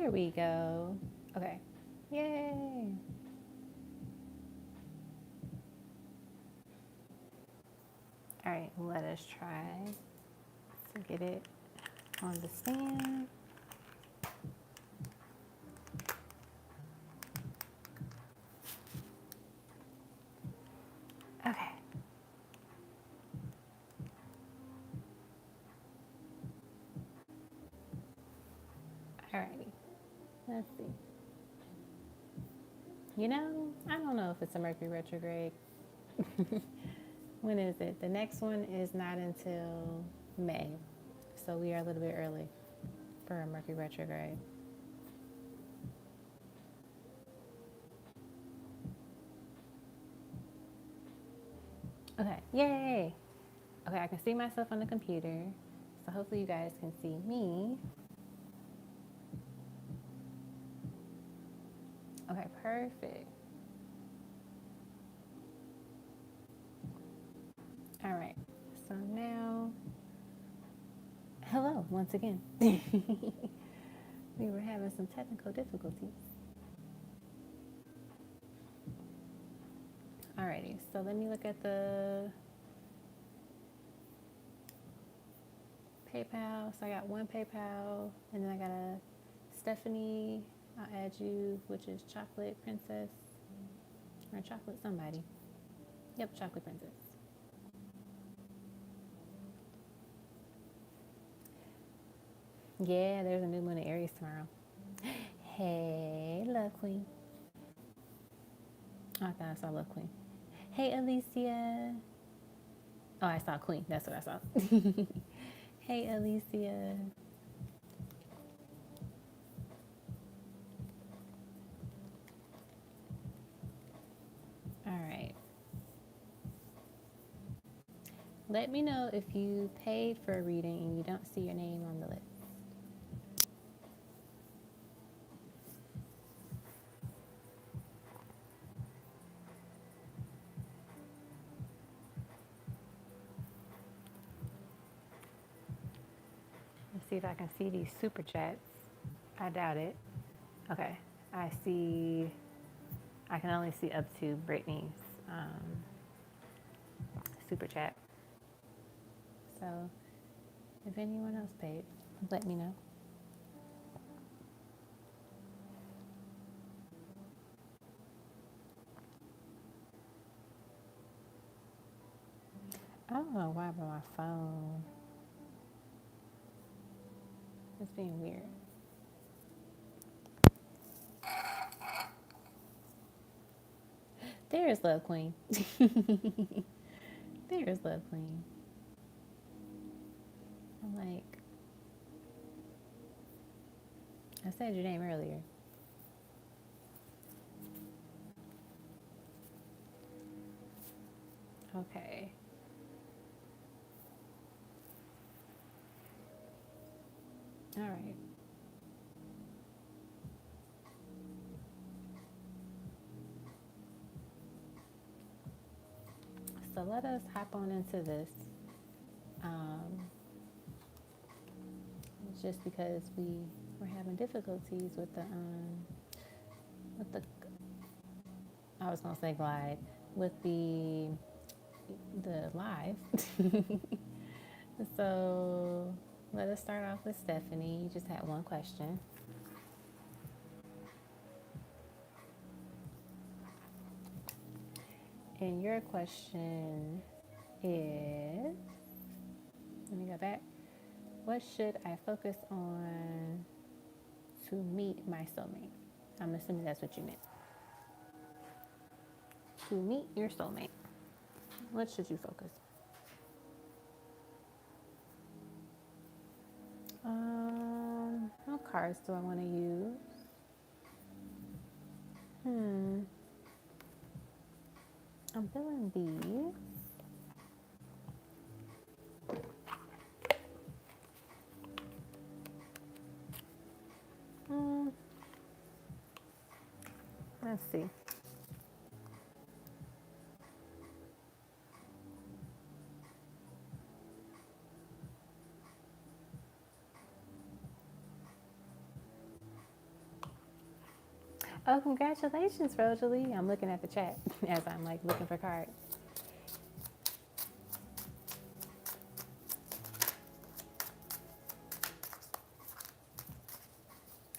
There we go. Okay. Yay. All right, let us try to get it on the stand. Okay. Alrighty. Let's see. You know, I don't know if it's a Mercury retrograde. When is it? The next one is not until May. So we are a little bit early for a Mercury retrograde. Okay. Yay. Okay, I can see myself on the computer. So hopefully you guys can see me. Okay, perfect. All right, so now, hello once again. We were having some technical difficulties. Alrighty, so let me look at the PayPal. So I got one PayPal, and then I got a Stephanie. I'll add you, which is Chocolate Princess, or Chocolate somebody. Yep, Chocolate Princess. Yeah, there's a new moon in Aries tomorrow. Hey, Love Queen. Oh, I thought I saw Love Queen. Hey, Alicia. Oh, I saw Queen. That's what I saw. Hey, Alicia. All right. Let me know if you paid for a reading and you don't see your name on the list. Let's see if I can see these super chats. I doubt it. Okay. I can only see up to Brittany's super chat. So if anyone else paid, let me know. I don't know why, but my phone is being weird. There's Love Queen. There's Love Queen. I'm like, I said your name earlier. Okay. All right. So let us hop on into this. Just because we were having difficulties with the I was gonna say glide with the live. So let us start off with Stephanie. You just had one question. And your question is, let me go back. What should I focus on to meet my soulmate? I'm assuming that's what you meant. To meet your soulmate, what should you focus on? What cards do I want to use? I'm feeling these. Let's see. Oh, congratulations, Rosejali. I'm looking at the chat as I'm like looking for cards.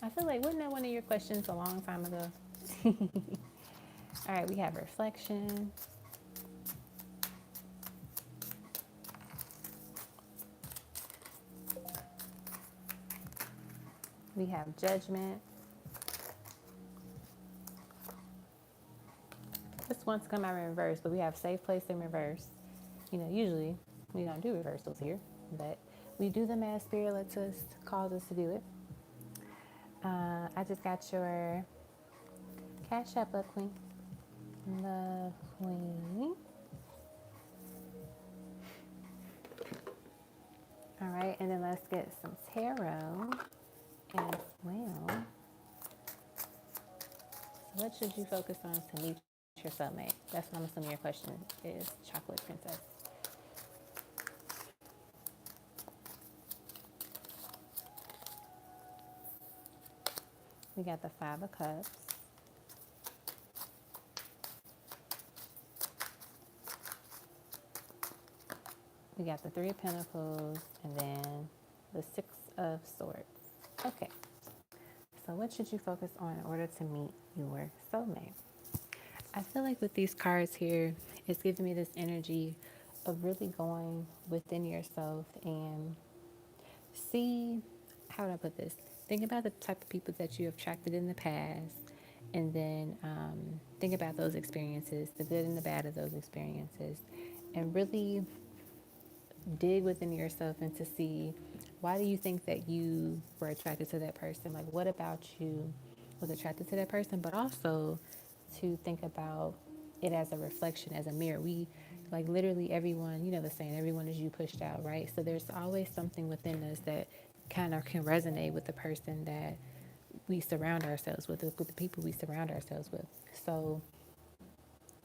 I feel like, wasn't that one of your questions a long time ago? All right, we have reflection. We have judgment. This one's come out in reverse, but we have safe place in reverse. You know, usually we don't do reversals here, but we do them as Spirit lets us, calls us to do it. I just got your Cash App up, Queen. The Queen. All right, and then let's get some tarot as well. So what should you focus on to meet your soulmate? That's what I'm assuming your question is, Chocolate Princess. We got the Five of Cups. We got the Three of Pentacles, and then the Six of Swords. Okay, so what should you focus on in order to meet your soulmate? I feel like with these cards here, it's giving me this energy of really going within yourself and see, how do I put this? Think about the type of people that you have attracted in the past, and then think about those experiences, the good and the bad of those experiences, and really dig within yourself and to see, why do you think that you were attracted to that person? Like, what about you was attracted to that person? But also to think about it as a reflection, as a mirror. We, like, literally everyone, you know the saying, everyone is you pushed out, right? So there's always something within us that kind of can resonate with the person that we surround ourselves with the people we surround ourselves with. So,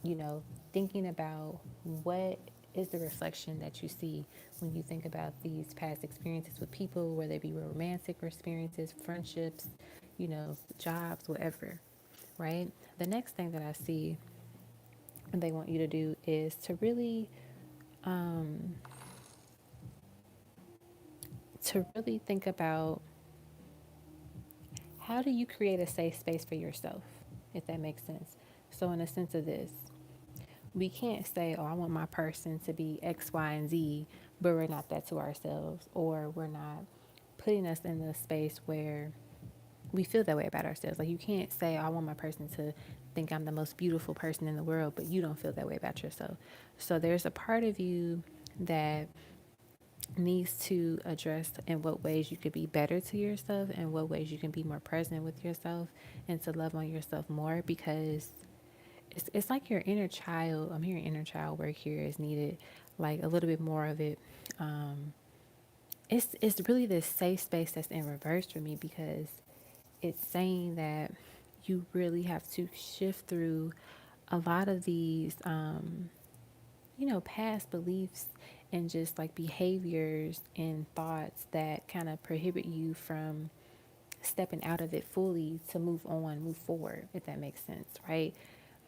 you know, thinking about what is the reflection that you see when you think about these past experiences with people, whether they be romantic experiences, friendships, you know, jobs, whatever, right? The next thing that I see and they want you to do is to really think about, how do you create a safe space for yourself, if that makes sense. So in a sense of this, we can't say, oh, I want my person to be X, Y, and Z, but we're not that to ourselves, or we're not putting us in the space where we feel that way about ourselves. Like, you can't say, oh, I want my person to think I'm the most beautiful person in the world, but you don't feel that way about yourself. So there's a part of you that needs to address in what ways you could be better to yourself and what ways you can be more present with yourself and to love on yourself more, because it's like your inner child. I'm hearing inner child work here is needed, like a little bit more of it. It's really this safe space that's in reverse for me, because it's saying that you really have to shift through a lot of these, you know, past beliefs and just like behaviors and thoughts that kind of prohibit you from stepping out of it fully to move on, move forward, if that makes sense, right?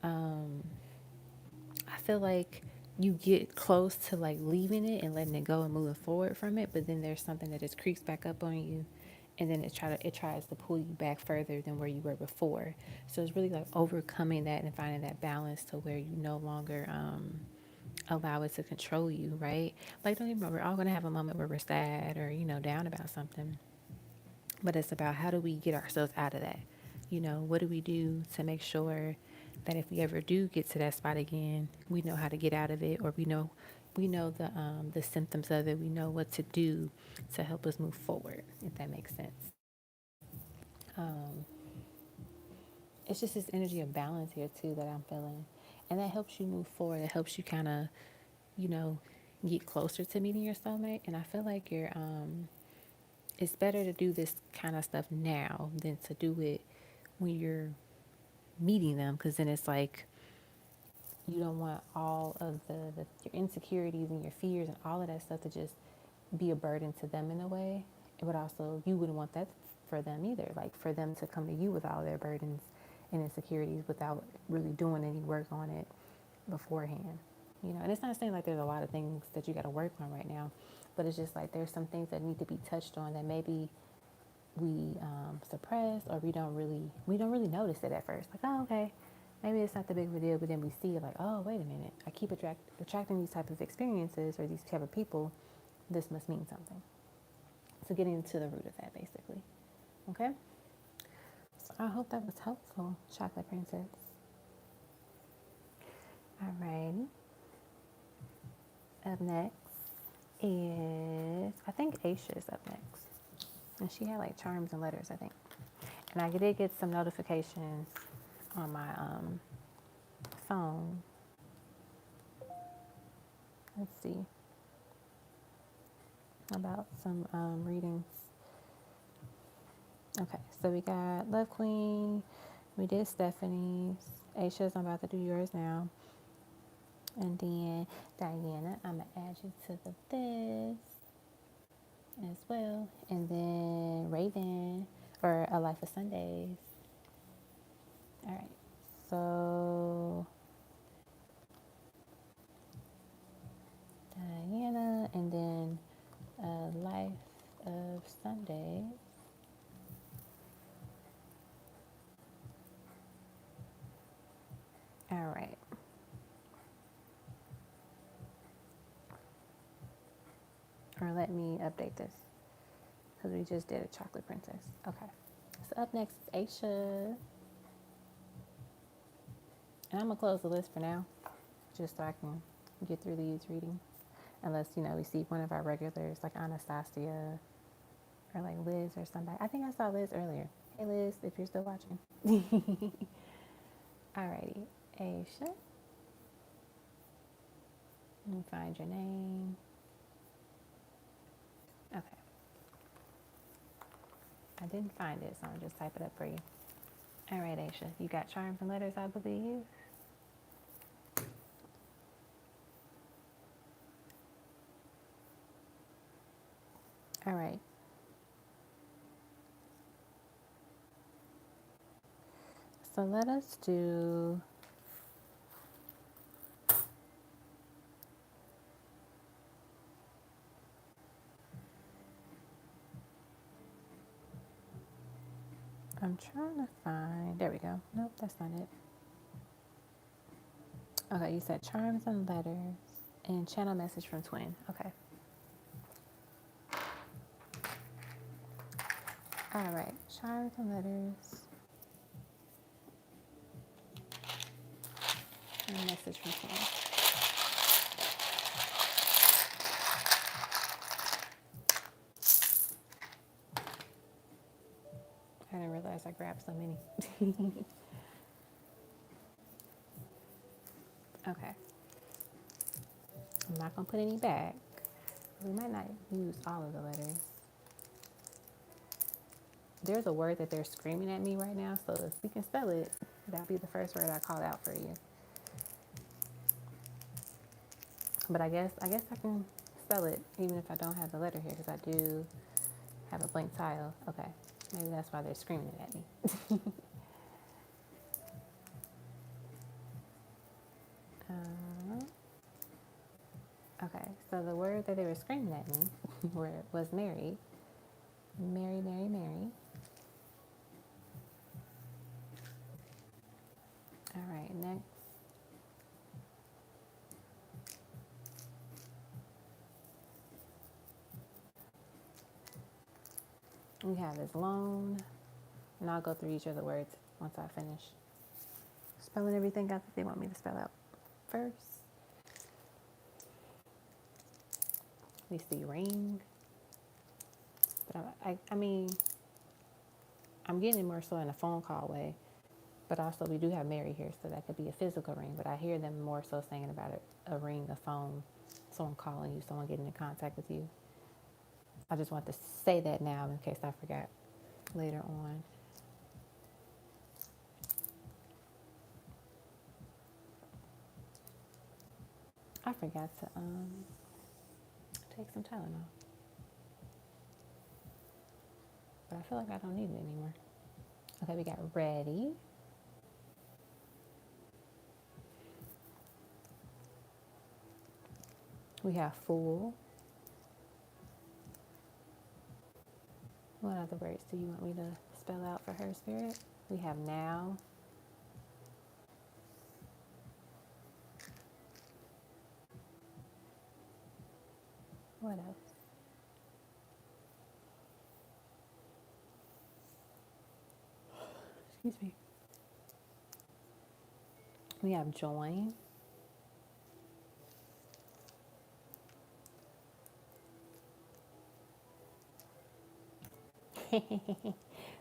I feel like you get close to like leaving it and letting it go and moving forward from it, but then there's something that just creeps back up on you, and then it tries to pull you back further than where you were before. So it's really like overcoming that and finding that balance to where you no longer allow it to control you, right? Like, don't get me wrong, we're all gonna have a moment where we're sad or, you know, down about something, but it's about, how do we get ourselves out of that? You know, what do we do to make sure that if we ever do get to that spot again, we know how to get out of it, or we know the symptoms of it. We know what to do to help us move forward, if that makes sense. It's just this energy of balance here too that I'm feeling, and that helps you move forward. It helps you kind of, you know, get closer to meeting your soulmate. And I feel like it's better to do this kind of stuff now than to do it when you're meeting them, because then it's like you don't want all of your insecurities and your fears and all of that stuff to just be a burden to them in a way. But also, you wouldn't want that for them either, like for them to come to you with all their burdens and insecurities without really doing any work on it beforehand. You know, and it's not saying like there's a lot of things that you got to work on right now, but it's just like there's some things that need to be touched on that maybe we suppress, or we don't really notice it at first. Like, oh, okay, maybe it's not the big of a deal, but then we see it like, oh, wait a minute, I keep attracting these type of experiences or these type of people. This must mean something. So getting to the root of that, basically. Okay. So I hope that was helpful, Chocolate Princess. All right. Up next is, I think Aisha is up next. And she had like charms and letters, I think. And I did get some notifications on my phone. Let's see. About some readings. Okay, so we got Love Queen. We did Stephanie's. Aisha's, I'm about to do yours now. And then Diana, I'm going to add you to the list as well. And then Raven, or A Life of Sundays. All right, so Diana, and then A Life of Sundays. All right. Or let me update this, because we just did a Chocolate Princess. Okay. So up next is Aisha. And I'm going to close the list for now, just so I can get through these readings. Unless, you know, we see one of our regulars, like Anastasia, or like Liz or somebody. I think I saw Liz earlier. Hey, Liz, if you're still watching. Alrighty. Aisha. Let me find your name. Okay. I didn't find it, so I'll just type it up for you. All right, Aisha. You got charms and letters, I believe. All right. So let us do I'm trying to find, there we go. Nope, that's not it. Okay, you said charms and letters and channel message from twin. Okay. All right, charms and letters and message from twin. I didn't realize I grabbed so many. Okay. I'm not going to put any back. We might not use all of the letters. There's a word that they're screaming at me right now, so if we can spell it, that'll be the first word I call out for you. But I guess I can spell it even if I don't have the letter here, because I do have a blank tile. Okay. Maybe that's why they're screaming it at me. Okay, so the word that they were screaming at me was married. Mary, Mary, Mary. All right, next. We have is loan. And I'll go through each of the words once I finish spelling everything out that they want me to spell out first. We see ring. But I mean, I'm getting it more so in a phone call way. But also we do have Mary here, so that could be a physical ring. But I hear them more so saying about it, a ring, a phone, someone calling you, someone getting in contact with you. I just want to say that now in case I forgot later on. I forgot to take some Tylenol. But I feel like I don't need it anymore. Okay, we got ready. We have fool. What other words do you want me to spell out for her, Spirit? We have now. What else? Excuse me. We have join.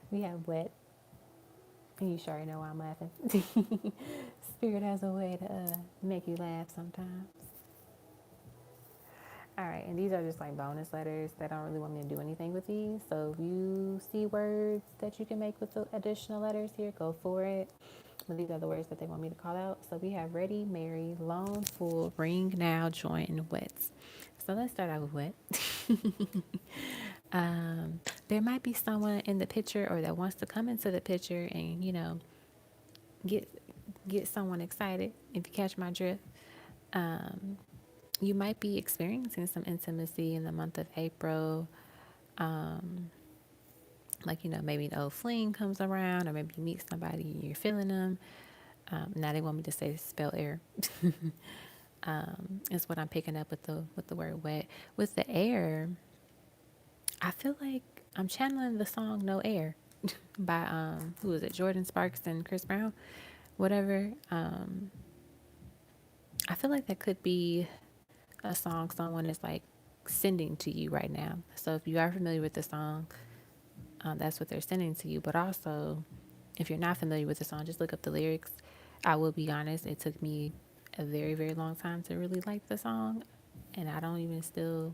We have wet. And you sure know why I'm laughing. Spirit has a way to make you laugh sometimes. All right, and these are just like bonus letters. They don't really want me to do anything with these. So if you see words that you can make with the additional letters here, go for it. But these are the words that they want me to call out. So we have ready, marry, lone, full, ring, now, join, and wet. So let's start out with wet. There might be someone in the picture or that wants to come into the picture and, you know, get someone excited, if you catch my drift. You might be experiencing some intimacy in the month of April. Like, you know, maybe an old fling comes around, or maybe you meet somebody and you're feeling them. Now they want me to say spell air. Is what I'm picking up with the word wet. With the air, I feel like I'm channeling the song No Air by who is it? Jordan Sparks and Chris Brown, whatever. I feel like that could be a song someone is like sending to you right now. So if you are familiar with the song, that's what they're sending to you. But also, if you're not familiar with the song, just look up the lyrics. I will be honest, it took me a very, very long time to really like the song, and I don't even still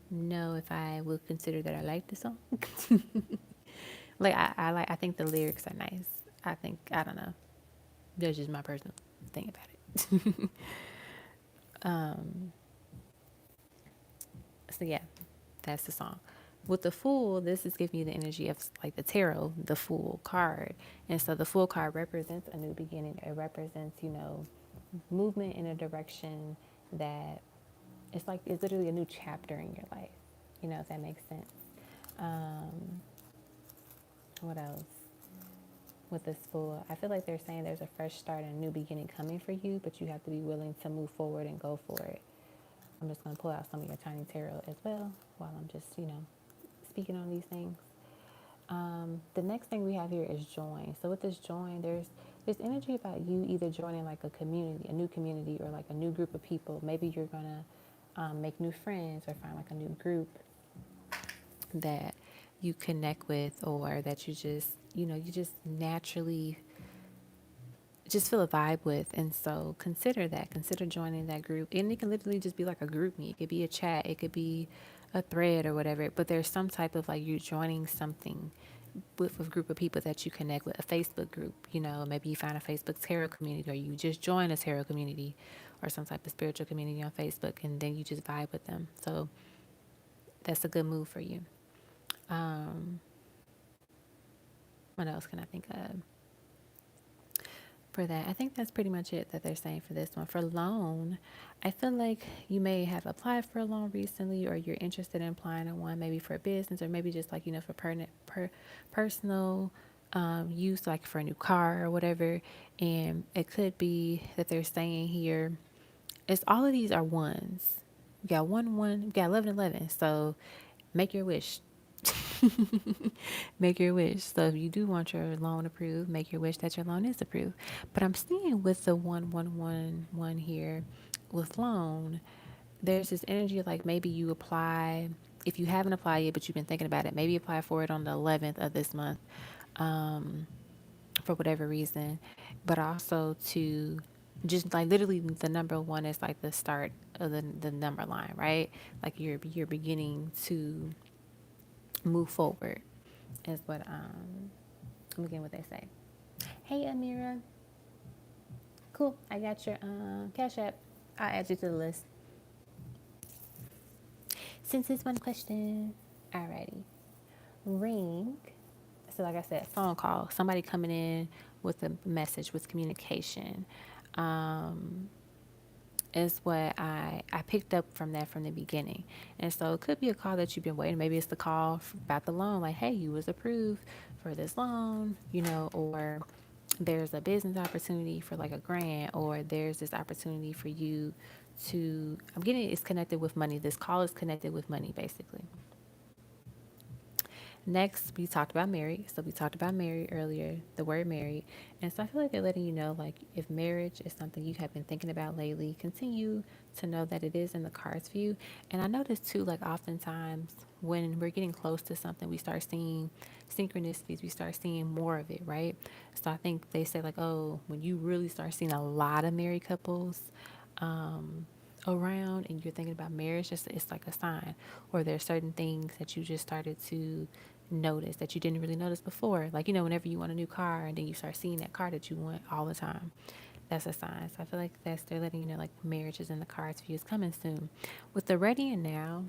know if I would consider that I like the song. Like I think the lyrics are nice. I don't know. That's just my personal thing about it. So yeah, that's the song. With the Fool, this is giving you the energy of like the tarot, the Fool card. And so the Fool card represents a new beginning. It represents, you know, movement in a direction that it's literally a new chapter in your life. You know, if that makes sense. What else? With this Fool, I feel like they're saying there's a fresh start and a new beginning coming for you, but you have to be willing to move forward and go for it. I'm just going to pull out some of your tiny tarot as well while I'm just, you know, speaking on these things. The next thing we have here is join. So with this join, there's energy about you either joining like a community, a new community, or like a new group of people. Maybe you're going to make new friends or find like a new group that you connect with, or that you just, you know, you just naturally just feel a vibe with. And so consider joining that group. And it can literally just be like a group meet. It could be a chat, it could be a thread or whatever, but there's some type of like you're joining something with a group of people that you connect with, a Facebook group. You know, maybe you find a Facebook tarot community, or you just join a tarot community or some type of spiritual community on Facebook, and then you just vibe with them. So that's a good move for you. What else can I think of for that? I think that's pretty much it that they're saying for this one. For loan, I feel like you may have applied for a loan recently, or you're interested in applying in one, maybe for a business, or maybe just like, you know, for personal use, like for a new car or whatever. And it could be that they're saying here, it's all of these are ones. You got 1, you got 11, 11. So make your wish. Make your wish. So if you do want your loan approved, make your wish that your loan is approved. But I'm seeing with the 1 here with loan, there's this energy like maybe you apply, if you haven't applied yet but you've been thinking about it, maybe apply for it on the 11th of this month, for whatever reason. But also to just like literally the number 1 is like the start of the number line, right? Like you're beginning to move forward is what again what they say. Hey Amira, cool, I got your Cash App. I'll add you to the list since it's one question. Alrighty. Ring. So like I said, phone call, somebody coming in with a message, with communication. is what I picked up from that from the beginning. And so it could be a call that you've been waiting. Maybe it's the call about the loan, like, hey, you was approved for this loan, or there's a business opportunity for like a grant, or there's this opportunity for you to, I'm getting it's connected with money. This call is connected with money, basically. Next, we talked about married. So we talked about married earlier, the word married. And so I feel like they're letting you know, like, if marriage is something you have been thinking about lately, continue to know that it is in the cards for you. And I notice too, like, oftentimes when we're getting close to something, we start seeing synchronicities, we start seeing more of it, right? So I think they say, like, oh, when you really start seeing a lot of married couples, around and you're thinking about marriage, it's like a sign. Or there's certain things that you just started to notice that you didn't really notice before. Like, whenever you want a new car and then you start seeing that car that you want all the time, that's a sign. So I feel like they're letting you know, like, marriage is in the cards for you. It's coming soon. With the ready and now,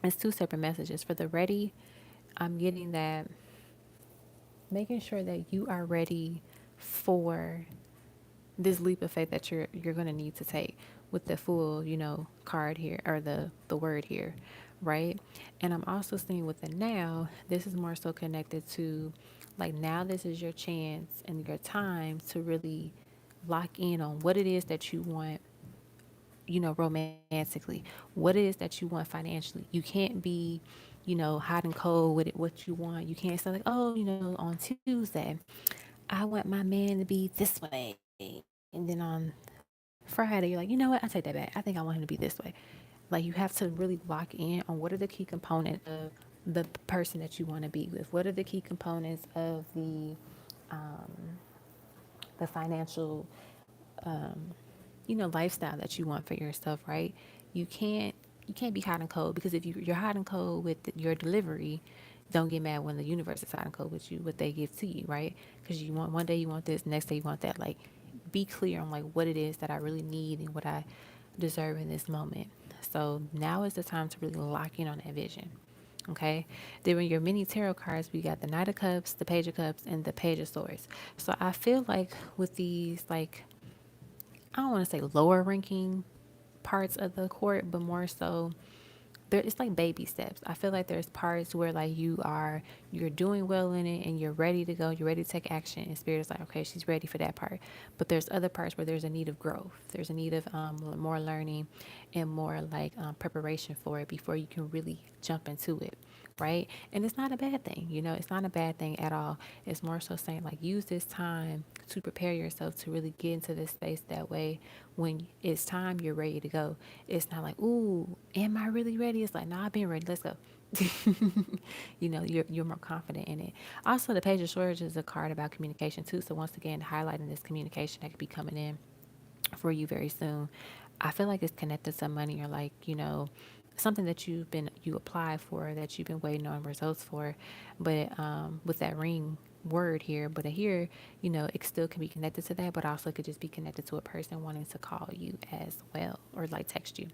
it's two separate messages. For the ready, I'm getting that making sure that you are ready for this leap of faith that you're going to need to take with the full, card here, or the word here, right? And I'm also seeing with the now, this is more so connected to, like, now this is your chance and your time to really lock in on what it is that you want, romantically, what it is that you want financially. You can't be, hot and cold with it, what you want. You can't say, like, oh, on Tuesday I want my man to be this way, and then on Friday you're like, you know what, I take that back, I think I want him to be this way. Like, you have to really lock in on what are the key components of the person that you want to be with. What are the key components of the financial, lifestyle that you want for yourself, right? You can't you can't be hot and cold, because if you're hot and cold with your delivery, don't get mad when the universe is hot and cold with you, what they give to you, right? Because you want, one day you want this, next day you want that. Like, be clear on, like, what it is that I really need and what I deserve in this moment. So now is the time to really lock in on that vision. Okay. Then in your mini tarot cards, we got the Knight of Cups, the Page of Cups, and the Page of Swords. So I feel like with these, like, I don't want to say lower ranking parts of the court, but more so there, it's like baby steps. I feel like there's parts where, like, you're doing well in it and you're ready to go, you're ready to take action, and spirit is like, okay, she's ready for that part. But there's other parts where there's a need of growth, there's a need of more learning and more, like, preparation for it before you can really jump into it, right? And it's not a bad thing, it's not a bad thing at all. It's more so saying, like, use this time to prepare yourself to really get into this space. That way, when it's time, you're ready to go. It's not like, ooh, am I really ready? It's like, no, I've been ready, let's go. You're more confident in it. Also, the Page of Swords is a card about communication too. So once again, highlighting this communication that could be coming in for you very soon. I feel like it's connected to money, or, like, something that you applied for, that you've been waiting on results for. But with that ring word here, but here, it still can be connected to that, but also it could just be connected to a person wanting to call you as well, or, like, text you.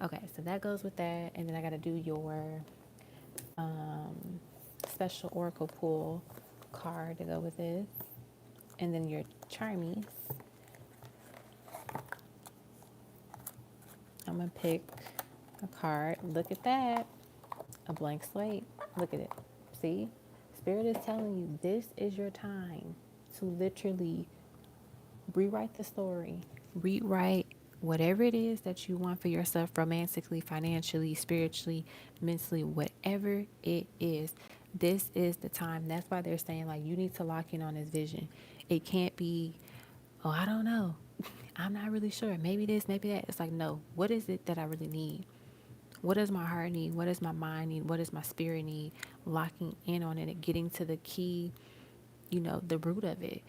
Okay, so that goes with that. And then I got to do your special oracle pool card to go with this, and then your Charmies. I'm gonna pick a card. Look at that. A blank slate. Look at it. See? Spirit is telling you this is your time to literally rewrite the story. Rewrite whatever it is that you want for yourself, romantically, financially, spiritually, mentally, whatever it is. This is the time. That's why they're saying, like, you need to lock in on this vision. It can't be, oh, I don't know, I'm not really sure, maybe this, maybe that. It's like, no, what is it that I really need? What does my heart need? What does my mind need? What does my spirit need? Locking in on it and getting to the key, the root of it,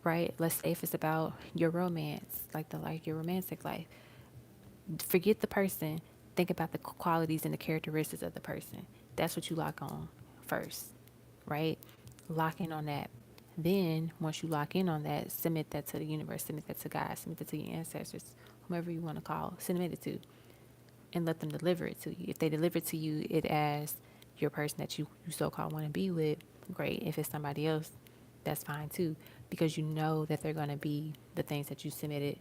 right? Let's say if it's about your romance, like your romantic life, forget the person. Think about the qualities and the characteristics of the person. That's what you lock on first, right? Lock in on that. Then once you lock in on that, submit that to the universe, submit that to God, submit that to your ancestors, whomever you want to call, submit it to, and let them deliver it to you. If they deliver it to you, it as your person that you so-called want to be with, great. If it's somebody else, that's fine too, because you know that they're going to be the things that you submitted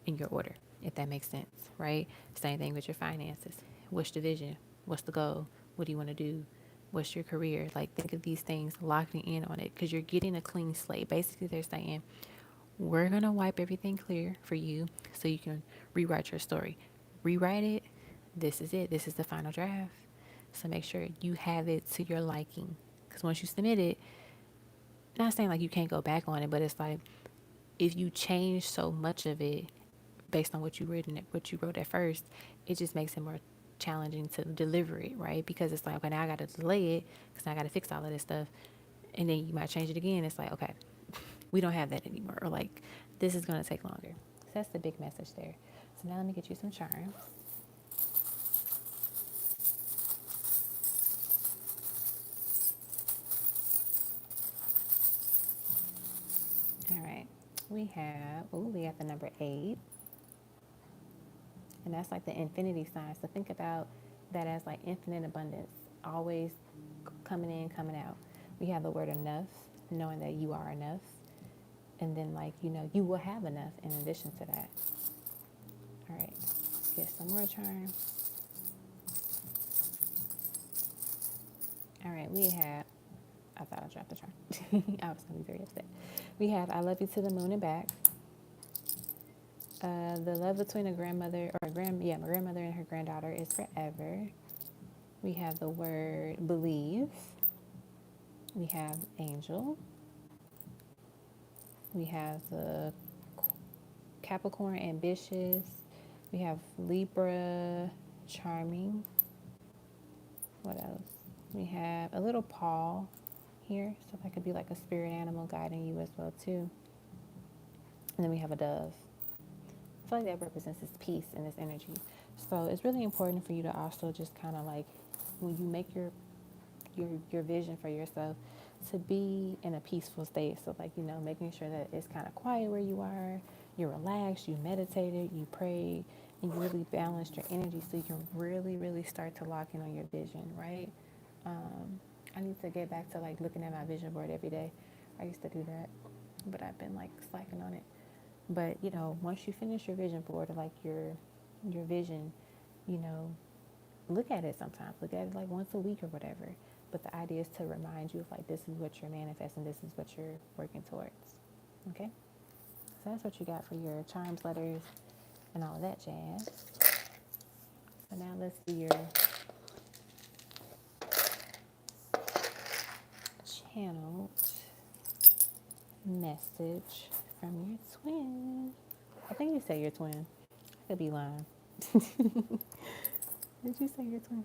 in your order, if that makes sense, right? Same thing with your finances. What's the vision? What's the goal? What do you want to do? What's your career? Like, think of these things, locking in on it, because you're getting a clean slate. Basically, they're saying, we're going to wipe everything clear for you so you can rewrite your story. Rewrite it. This is it. This is the final draft. So make sure you have it to your liking. Because once you submit it, not saying like you can't go back on it, but it's like if you change so much of it based on what you wrote at first, it just makes it more challenging to deliver it, right? Because it's like, okay, now I got to delay it because I got to fix all of this stuff, and then you might change it again. It's like, okay, we don't have that anymore, or like this is going to take longer. So that's the big message there. So now let me get you some charms. All right, we have the number 8, and that's like the infinity sign. So think about that as like infinite abundance, always coming in, coming out. We have the word enough, knowing that you are enough, and then like, you will have enough in addition to that. All right, let's get some more charms. All right, I thought I dropped the charm. I was going to be very upset. We have I love you to the moon and back. The love between my grandmother and her granddaughter is forever. We have the word believe. We have angel. We have the Capricorn ambitious. We have Libra charming. What else? We have a little paw here, so that could be like a spirit animal guiding you as well too. And then we have a dove. I feel like that represents this peace and this energy. So it's really important for you to also just kind of like, when you make your vision for yourself, to be in a peaceful state. So like, making sure that it's kind of quiet where you are, you're relaxed, you meditated, you prayed, and you really balanced your energy so you can really, really start to lock in on your vision, right? I need to get back to like looking at my vision board every day. I used to do that, but I've been like slacking on it. But once you finish your vision board, or like your vision, look at it sometimes. Look at it like once a week or whatever. But the idea is to remind you of like, this is what you're manifesting, this is what you're working towards. Okay? So that's what you got for your charms, letters, and all of that jazz. So now let's do your channeled message from your twin. I think you say your twin. I could be lying. Did you say your twin?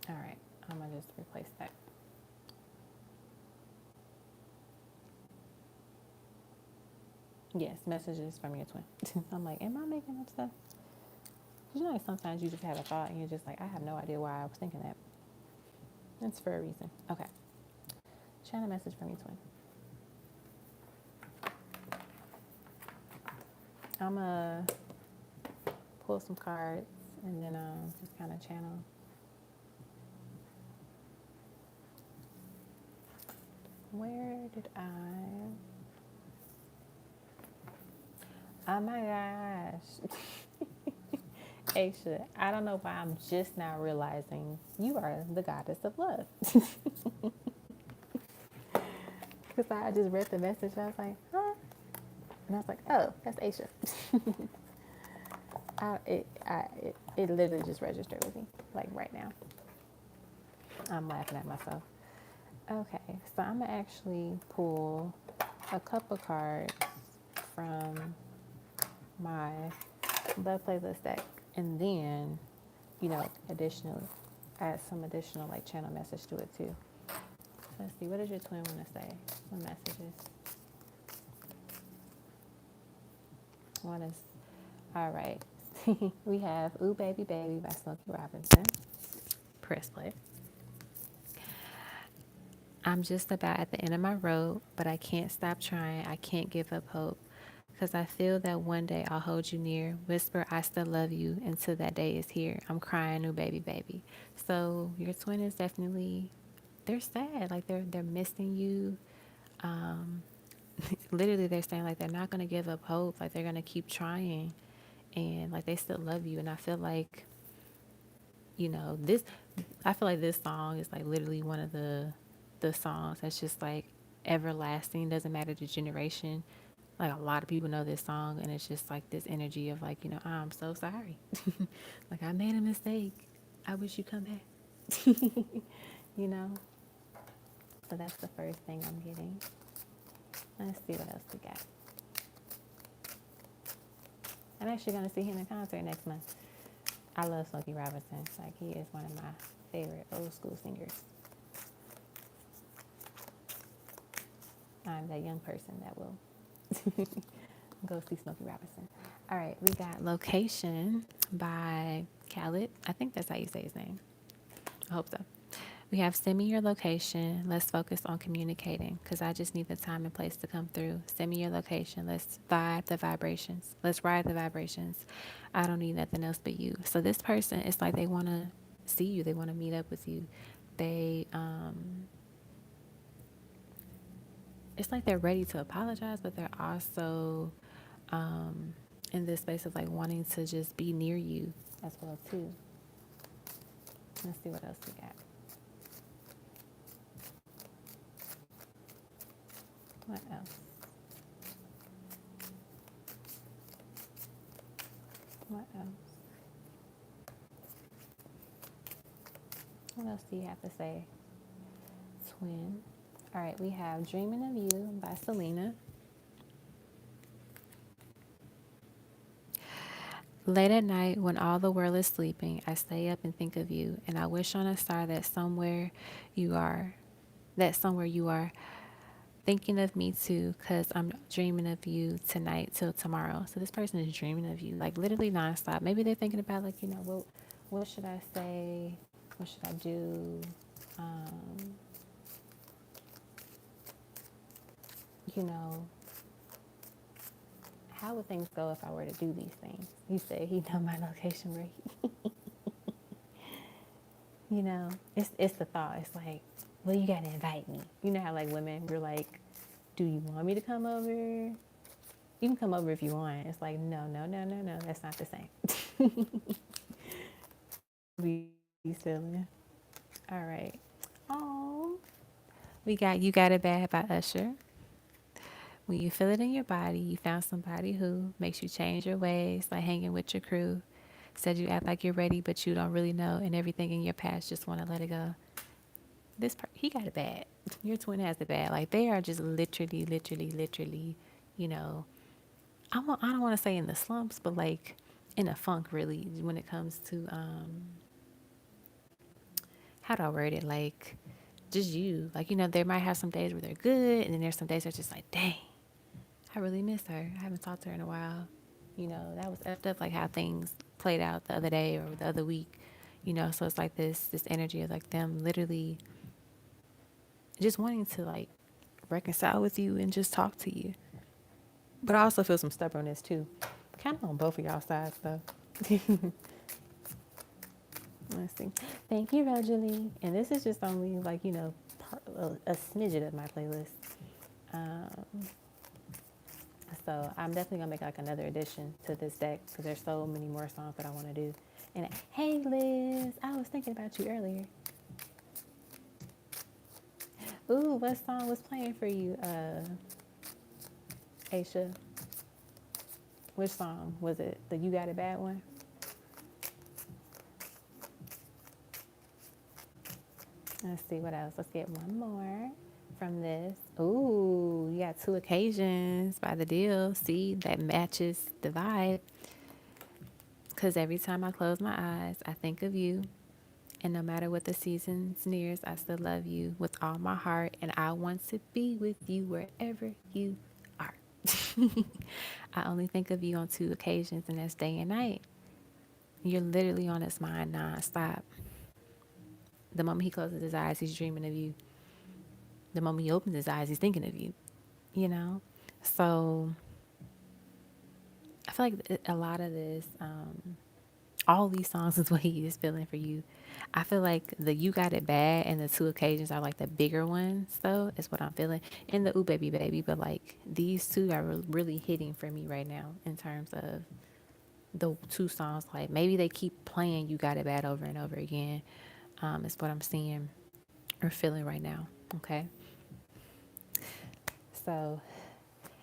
All right, I'm gonna just replace that. Yes, messages from your twin. I'm like, am I making up stuff? Like sometimes you just have a thought and you're just like, I have no idea why I was thinking that. It's for a reason. Okay. Channel message from your twin. I'm gonna pull some cards and then just kind of channel. Where did oh my gosh. Aisha, I don't know why I'm just now realizing you are the goddess of love. Because I just read the message and I was like, huh? And I was like, oh, that's Aisha. It literally just registered with me, like right now. I'm laughing at myself. Okay, so I'm going to actually pull a couple cards from my Love Playlist deck, and then, additionally, add some additional like channel message to it too. So let's see, what does your twin want to say? What messages? All right. We have Ooh Baby Baby by Smokey Robinson. Press play. I'm just about at the end of my road, but I can't stop trying. I can't give up hope. Because I feel that one day I'll hold you near, whisper I still love you until that day is here. I'm crying, new baby, baby. So your twin is definitely, they're sad. Like they're missing you. Um, Literally they're saying like they're not going to give up hope. Like they're going to keep trying, and like they still love you. And I feel like, this, I feel like this song is like literally one of the songs that's just like everlasting. Doesn't matter the generation. Like a lot of people know this song, and it's just like this energy of like, I'm so sorry. Like I made a mistake. I wish you come back. you know? So that's the first thing I'm getting. Let's see what else we got. I'm actually going to see him in concert next month. I love Smokey Robinson. Like he is one of my favorite old school singers. I'm that young person that will go see Smokey Robinson. All right, we got Location by Khaled. I think that's how you say his name. I hope so. We have send me your location. Let's focus on communicating because I just need the time and place to come through. Send me your location. Let's vibe the vibrations. Let's ride the vibrations. I don't need nothing else but you. So this person, it's like they want to see you. They want to meet up with you. It's like they're ready to apologize, but they're also in this space of like wanting to just be near you as well too. Let's see what else we got. What else? What else? What else do you have to say, twin? All right, we have Dreaming of You by Selena. Late at night, when all the world is sleeping, I stay up and think of you, and I wish on a star that somewhere you are thinking of me too, because I'm dreaming of you tonight till tomorrow. So this person is dreaming of you, like literally nonstop. Maybe they're thinking about like, what should I say? What should I do? You know, how would things go if I were to do these things? You say he know my location where it's the thought. It's like, well, you gotta invite me. You know how like women, we're like, do you want me to come over? You can come over if you want. It's like, no, that's not the same. We feeling. All right. Oh, we got You Got It Bad by Usher. When you feel it in your body, you found somebody who makes you change your ways, like hanging with your crew. Said you act like you're ready, but you don't really know, and everything in your past just want to let it go. He got it bad. Your twin has it bad. Like they are just literally, you know. I don't want to say in the slumps, but like in a funk, really, when it comes to how do I word it? Like just you. Like they might have some days where they're good, and then there's some days that are just like, dang, I really miss her. I haven't talked to her in a while. That was effed up, like how things played out the other day or the other week. So it's like this energy of like them literally just wanting to like reconcile with you and just talk to you. But I also feel some stubbornness too. Kind of on both of y'all sides though. Let's see. Thank you, Rosejali. And this is just only like, a smidget of my playlist. So I'm definitely gonna make like another addition to this deck because there's so many more songs that I want to do. And hey, Liz, I was thinking about you earlier. Ooh, what song was playing for you, Aisha? Which song was it? The You Got It Bad one? Let's see what else. Let's get one more from this. Ooh, you got Two Occasions by The Deal. See, that matches the vibe. Because every time I close my eyes, I think of you. And no matter what the seasons nears, I still love you with all my heart. And I want to be with you wherever you are. I only think of you on 2 occasions, and that's day and night. You're literally on his mind nonstop. The moment he closes his eyes, he's dreaming of you. the moment he opens his eyes, he's thinking of you, you know? So I feel like a lot of this, all these songs is what he is feeling for you. I feel like the You Got It Bad and the Two Occasions are like the bigger ones, though, is what I'm feeling. And the Ooh Baby Baby, but like these two are really hitting for me right now in terms of the two songs. Like maybe they keep playing You Got It Bad over and over again, is what I'm seeing or feeling right now. Okay. So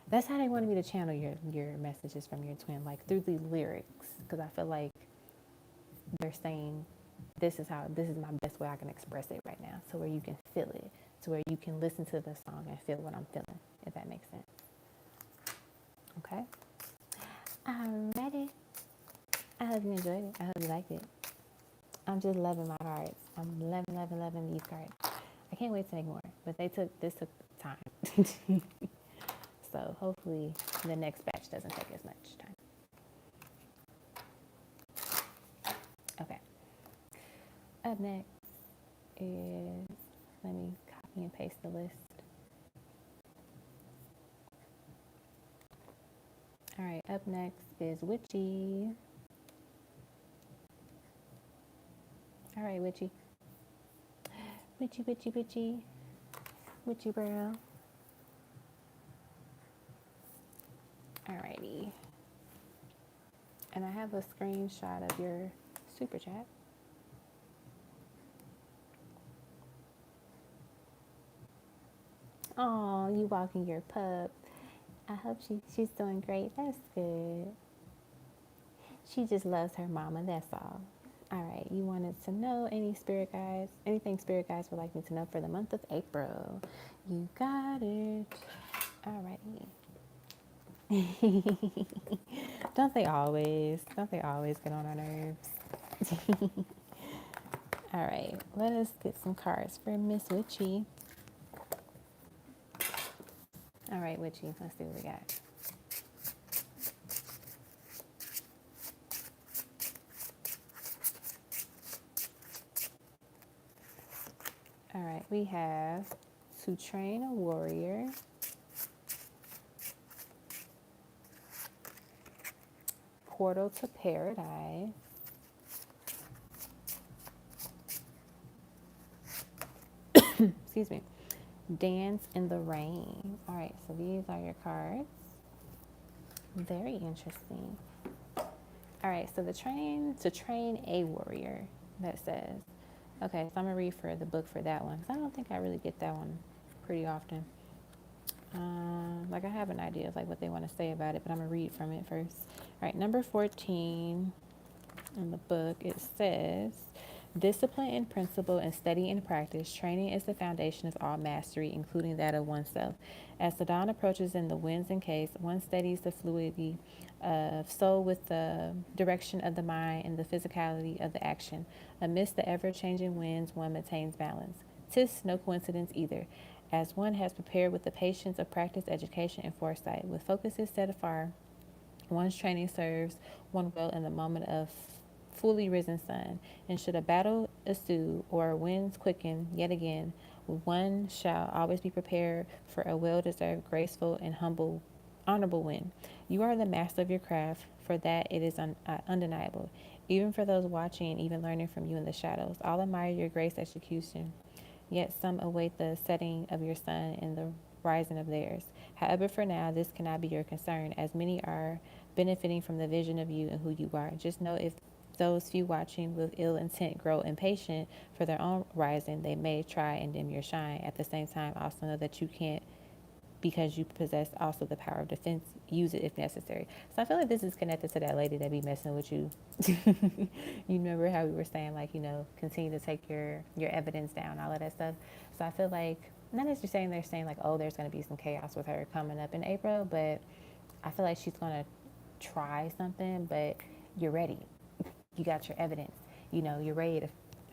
that's how they wanted me to channel your messages from your twin, like through the lyrics, because I feel like they're saying this is my best way I can express it right now, so where you can feel it, to where you can listen to the song and feel what I'm feeling, if that makes sense. Okay, I'm ready. I hope you enjoyed it. I hope you liked it. I'm just loving my cards. I'm loving these cards. I can't wait to make more, but this took time. So hopefully the next batch doesn't take as much time. Okay. Up next is, let me copy and paste the list. All right, up next is Witchy. All right, Witchy. Witchy bro. Alrighty. And I have a screenshot of your super chat. Oh, you walking your pup. I hope she's doing great. That's good. She just loves her mama, that's all. All right, you wanted to know anything spirit guides would like me to know for the month of April. You got it. Alrighty. Don't they always get on our nerves? All right, let us get some cards for Miss Witchy. All right, Witchy, let's see what we got. All right, we have To Train a Warrior, Portal to Paradise, excuse me, Dance in the Rain. All right, so these are your cards. Very interesting. All right, so to train a warrior, that says. Okay, so I'm gonna read for the book for that one, because I don't think I really get that one pretty often. Like I have an idea of like what they want to say about it, but I'm gonna read from it first. All right, number 14 in the book, it says, discipline in principle and study in practice, training is the foundation of all mastery, including that of oneself. As the dawn approaches in the winds and caves, one steadies the fluidity of soul with the direction of the mind and the physicality of the action. Amidst the ever-changing winds, one maintains balance. 'Tis no coincidence either, as one has prepared with the patience of practice, education, and foresight. With focuses set afar, one's training serves one well in the moment of fully risen sun. And should a battle ensue or winds quicken yet again, one shall always be prepared for a well-deserved, graceful, and honorable win. You are the master of your craft, for that it is undeniable. Even for those watching and even learning from you in the shadows, all admire your grace execution. Yet some await the setting of your sun and the rising of theirs. However, for now, this cannot be your concern, as many are benefiting from the vision of you and who you are. Just know if those few watching with ill intent grow impatient for their own rising, they may try and dim your shine. At the same time, also know that you can't, because you possess also the power of defense. Use it if necessary. So I feel like this is connected to that lady that be messing with you. You remember how we were saying, like, continue to take your evidence down, all of that stuff. So I feel like, not necessarily they're saying like, oh, there's going to be some chaos with her coming up in April, but I feel like she's going to try something, but you're ready. You got your evidence. You're ready to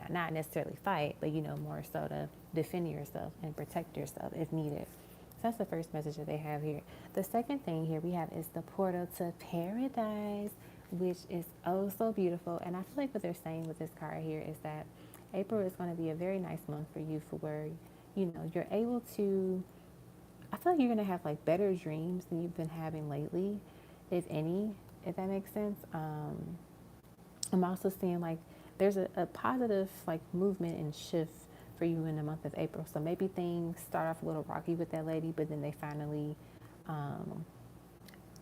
not necessarily fight, but, more so to defend yourself and protect yourself if needed. So that's the first message that they have here. The second thing here we have is the portal to paradise, which is oh so beautiful. And I feel like what they're saying with this card here is that April is going to be a very nice month for you, for where you're able to, I feel like you're going to have like better dreams than you've been having lately, if any, if that makes sense. I'm also seeing like there's a positive like movement and shift for you in the month of April. So maybe things start off a little rocky with that lady, but then they finally,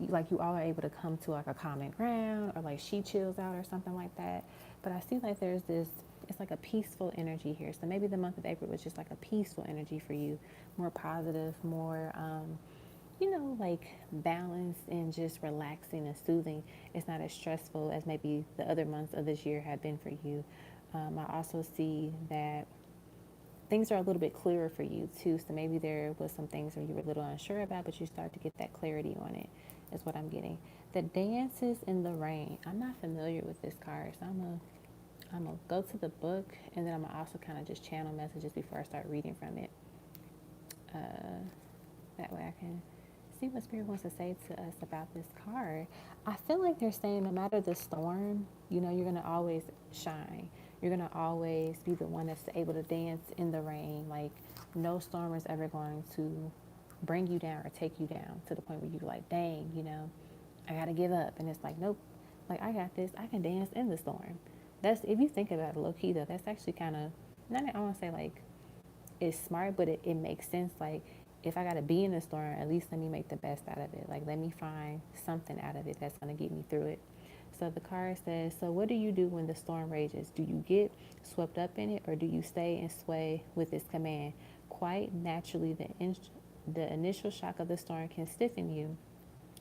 like you all are able to come to like a common ground, or like she chills out or something like that. But I see like there's this, it's like a peaceful energy here. So maybe the month of April was just like a peaceful energy for you, more positive, more, like balanced and just relaxing and soothing. It's not as stressful as maybe the other months of this year have been for you. I also see that things are a little bit clearer for you too. So maybe there was some things where you were a little unsure about, but you start to get that clarity on it, is what I'm getting. The dances in the rain. I'm not familiar with this card, so I'm gonna go to the book, and then I'm gonna also kind of just channel messages before I start reading from it. That way I can see what Spirit wants to say to us about this card. I feel like they're saying no matter the storm, you're going to always shine. You're going to always be the one that's able to dance in the rain. Like, no storm is ever going to bring you down or take you down to the point where you're like, dang, I got to give up. And it's like, nope, like, I got this. I can dance in the storm. That's, if you think about it low key though, that's actually kind of, not, I want to say like, it's smart, but it makes sense. Like, if I got to be in the storm, at least let me make the best out of it. Like, let me find something out of it that's going to get me through it. So the card says, so what do you do when the storm rages? Do you get swept up in it, or do you stay and sway with its command? Quite naturally, the initial shock of the storm can stiffen you,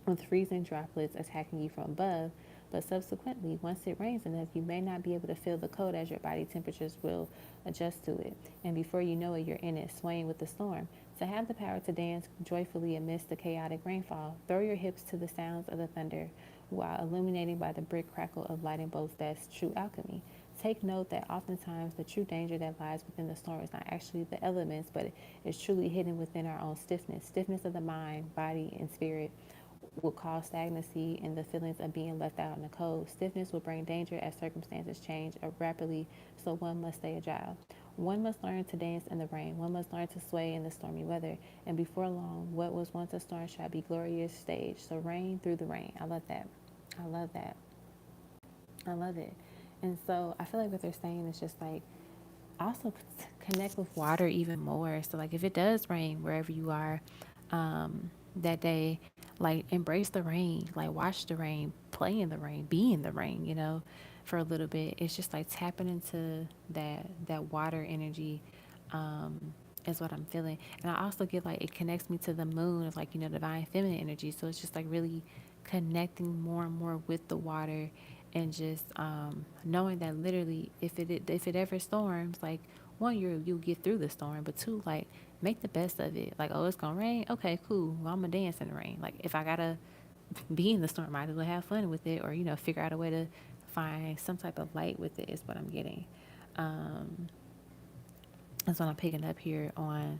with freezing droplets attacking you from above. But subsequently, once it rains enough, you may not be able to feel the cold, as your body temperatures will adjust to it. And before you know it, you're in it, swaying with the storm. To have the power to dance joyfully amidst the chaotic rainfall, throw your hips to the sounds of the thunder, while illuminating by the brick crackle of lightning bolts. That's true alchemy. Take note that oftentimes the true danger that lies within the storm is not actually the elements, but it's truly hidden within our own stiffness of the mind, body, and spirit. Will cause stagnancy and the feelings of being left out in the cold. Stiffness will bring danger as circumstances change rapidly, so one must stay agile. One must learn to dance in the rain. One must learn to sway in the stormy weather. And before long, what was once a storm shall be glorious stage. So rain through the rain. I love that. I love that. I love it. And so I feel like what they're saying is just like, also connect with water even more. So like if it does rain wherever you are, that day, like embrace the rain, like watch the rain, play in the rain, be in the rain, for a little bit. It's just like tapping into that water energy, is what I'm feeling. And I also get like it connects me to the moon of like, divine feminine energy. So it's just like really connecting more and more with the water, and just knowing that literally if it ever storms, like one, you'll get through the storm, but two, like make the best of it. Like, oh, it's gonna rain, okay, cool, well, I'm gonna dance in the rain. Like if I gotta be in the storm, might as well have fun with it, or figure out a way to find some type of light with it, is what I'm getting. That's what I'm picking up here on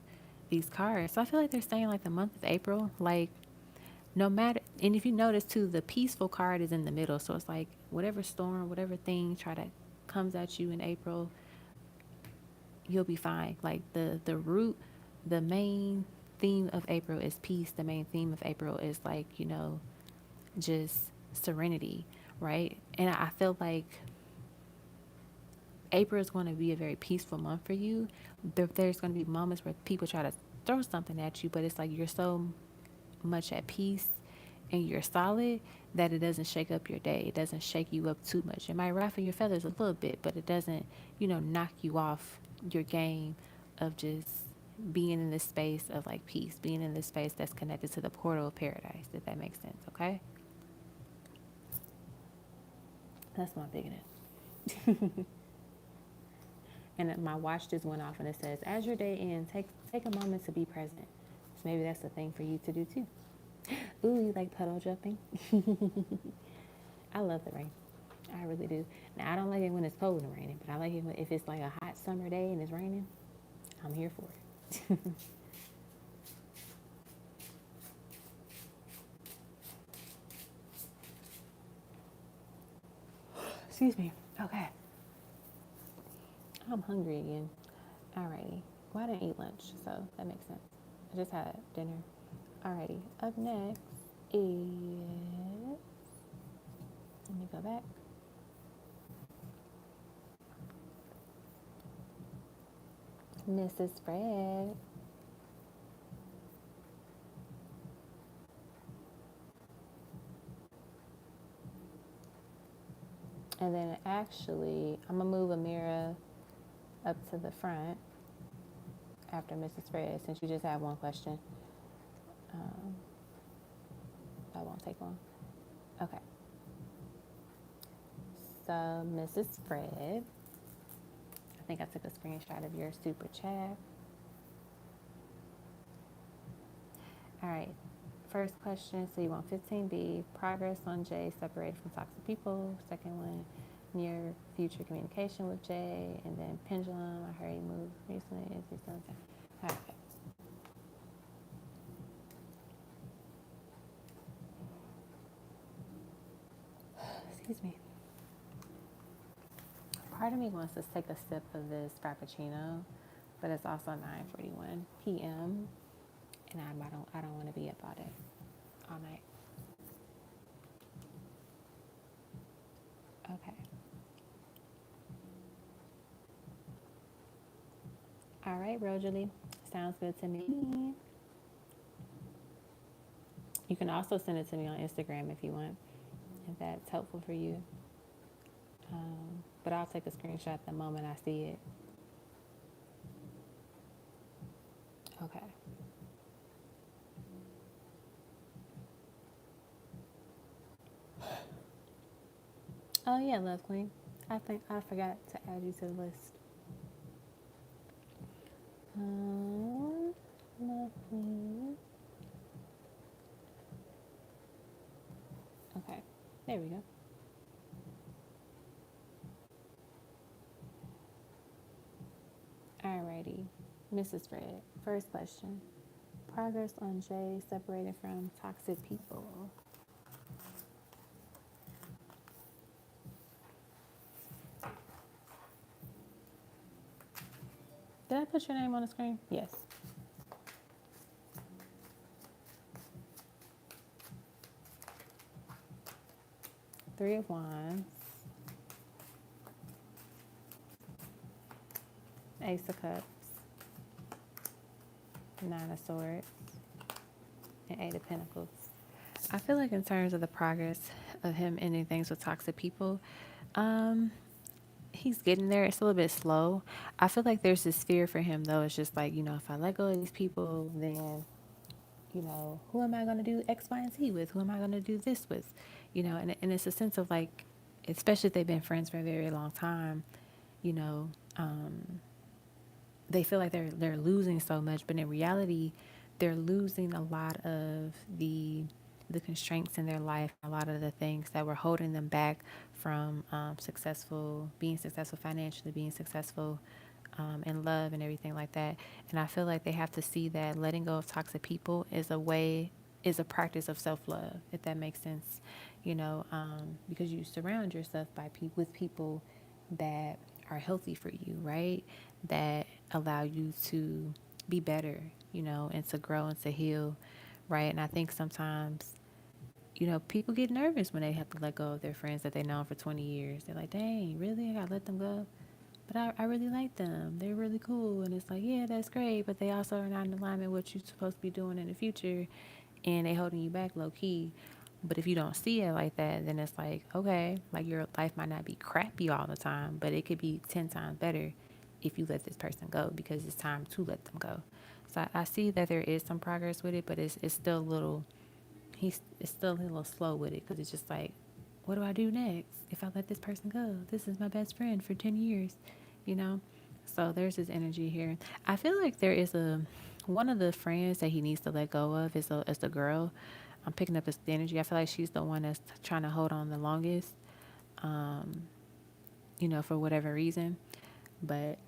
these cards. So I feel like they're saying like the month of April, like no matter, and if you notice too, the peaceful card is in the middle. So it's like whatever storm, whatever thing comes at you in April, you'll be fine. Like the main theme of April is peace. The main theme of April is like, just serenity, right? And I feel like April is going to be a very peaceful month for you. There's going to be moments where people try to throw something at you, but it's like you're so much at peace and you're solid that it doesn't shake up your day. It doesn't shake you up too much. It might ruffle your feathers a little bit, but it doesn't, knock you off your game of just being in this space of like peace, being in this space that's connected to the portal of paradise, if that makes sense, okay? That's what I'm picking up. And my watch just went off and it says, as your day ends, take a moment to be present. So maybe that's the thing for you to do too. Ooh, you like puddle jumping? I love the rain. I really do. Now, I don't like it when it's cold and raining, but I like it if it's like a hot summer day and it's raining. I'm here for it. Excuse me. Okay. I'm hungry again. Alrighty. Well, I didn't eat lunch, so that makes sense. I just had dinner. Alrighty, up next is, let me go back. Mrs. Fred. And then actually, I'm going to move Amira up to the front after Mrs. Fred, since you just had one question. That won't take long. Okay. So, Mrs. Fred, I think I took a screenshot of your super chat. All right. First question, so you want 15B, progress on J separated from toxic people. Second one, near future communication with J. And then Pendulum, I heard he moved recently. Is he still in town? All right. Excuse me. Part of me wants to take a sip of this Frappuccino, but it's also 9:41 p.m. and I don't want to be up all day, all night. Okay. All right, Rosejali. Sounds good to me. You can also send it to me on Instagram if you want, if that's helpful for you. But I'll take a screenshot the moment I see it. Okay. Oh yeah, Love Queen. I think I forgot to add you to the list. Love Queen. Okay, there we go. Alrighty, Mrs. Fred. First question: progress on J separated from toxic people. Did I put your name on the screen? Yes. Three of Wands, Ace of Cups, Nine of Swords, and Eight of Pentacles. I feel like in terms of the progress of him ending things with toxic people, he's getting there. It's a little bit slow. I feel like there's this fear for him though. It's just like, if I let go of these people, then, who am I going to do X, Y, and Z with? Who am I going to do this with? And it's a sense of like, especially if they've been friends for a very long time, you know, they feel like they're losing so much, but in reality, they're losing a lot of the constraints in their life, a lot of the things that were holding them back from being successful financially, being successful in love and everything like that. And I feel like they have to see that letting go of toxic people is a practice of self-love, if that makes sense, because you surround yourself with people that are healthy for you, right? That allow you to be better, and to grow and to heal, right? And I think sometimes, people get nervous when they have to let go of their friends that they've known for 20 years. They're like, dang, really? I gotta let them go? But I really like them. They're really cool. And it's like, yeah, that's great. But they also are not in alignment with what you're supposed to be doing in the future. And they holding you back low key. But if you don't see it like that, then it's like, okay, like your life might not be crappy all the time, but it could be 10 times better if you let this person go, because it's time to let them go. So I see that there is some progress with it, but it's still a little, it's still a little slow with it, because it's just like, what do I do next if I let this person go? This is my best friend for 10 years, So there's this energy here. I feel like there is one of the friends that he needs to let go of is a girl. I'm picking up this energy. I feel like she's the one that's trying to hold on the longest, for whatever reason. But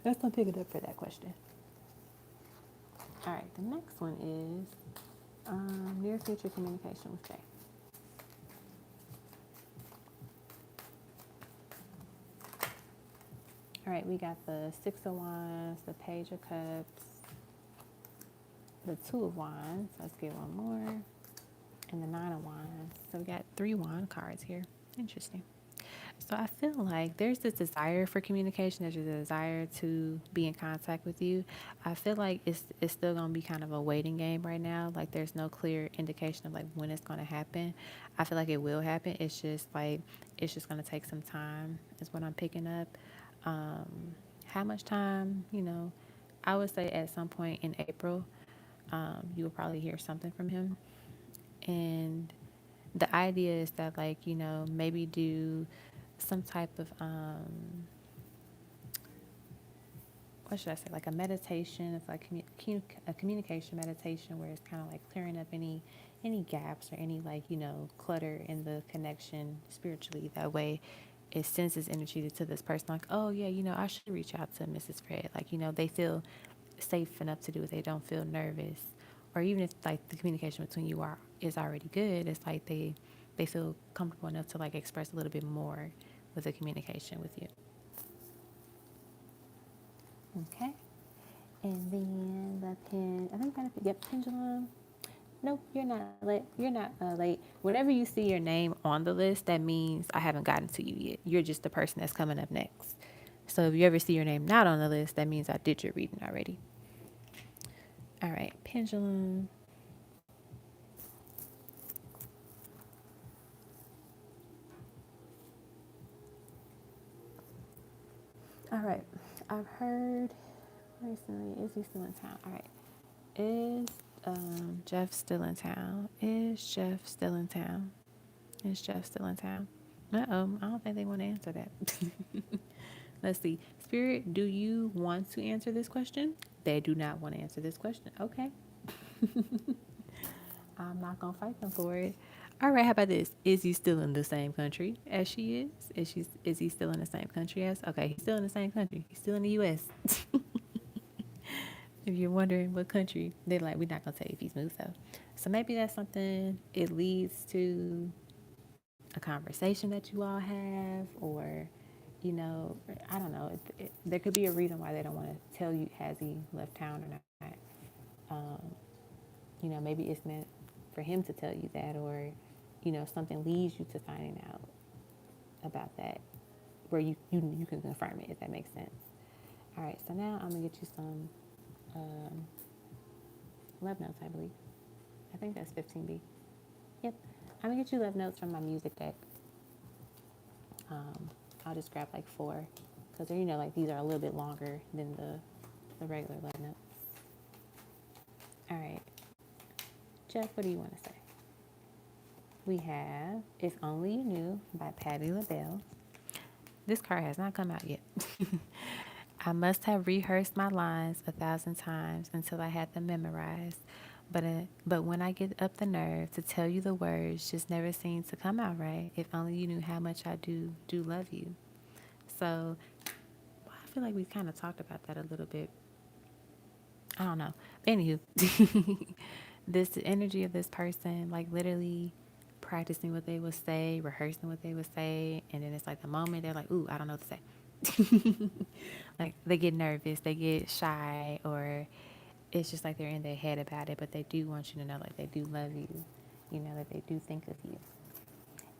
let's not pick it up for that question. All right, the next one is near future communication with Jay. All right, we got the Six of Wands, the Page of Cups, the Two of Wands. Let's get one more. And the Nine of Wands. So we got 3 wand cards here. Interesting. So I feel like there's this desire for communication. There's a desire to be in contact with you. I feel like it's still going to be kind of a waiting game right now. Like there's no clear indication of like when it's going to happen. I feel like it will happen. It's just going to take some time is what I'm picking up. How much time, I would say at some point in April, you will probably hear something from him. And the idea is that like, maybe do some type of what should I say, like a meditation. It's like a communication meditation where it's kind of like clearing up any gaps or any like clutter in the connection spiritually. That way it sends this energy to this person like, oh yeah, I should reach out to Mrs. Fred. Like, they feel safe enough to do it. They don't feel nervous. Or even if like the communication between you is already good, it's like they feel comfortable enough to like express a little bit more with the communication with you. Okay. And then the pendulum. Nope, you're not late. You're not late. Whenever you see your name on the list, that means I haven't gotten to you yet. You're just the person that's coming up next. So if you ever see your name not on the list, that means I did your reading already. All right, pendulum. All right, I've heard recently, is he still in town? All right, is Jeff still in town? Is Jeff still in town? Is Jeff still in town? Uh-oh, I don't think they want to answer that. Let's see. Spirit, do you want to answer this question? They do not want to answer this question. Okay. I'm not going to fight them for it. All right, how about this? Is he still in the same country as she is? Is he still in the same country as? Okay, he's still in the same country. He's still in the U.S. If you're wondering what country, they're like, we're not going to tell you if he's moved though. So maybe that's something, it leads to a conversation that you all have, or, I don't know. There could be a reason why they don't want to tell you, has he left town or not. Maybe it's meant for him to tell you that, or, something leads you to finding out about that, where you can confirm it, if that makes sense. All right, so now I'm going to get you some love notes, I believe. I think that's 15B. Yep. I'm going to get you love notes from my music deck. I'll just grab like 4, because, like these are a little bit longer than the regular love notes. All right. Jeff, what do you want to say? We have If Only You Knew by Patti LaBelle. This card has not come out yet. I must have rehearsed my lines 1,000 times until I had them memorized. But when I get up the nerve to tell you the words, just never seem to come out right. If only you knew how much I do love you. So I feel like we kind of talked about that a little bit. I don't know. But anywho, the energy of this person, like literally practicing what they would say, rehearsing what they would say, and then it's like the moment they're like, ooh, I don't know what to say. Like they get nervous, they get shy, or it's just like they're in their head about it, but they do want you to know like they do love you, that they do think of you,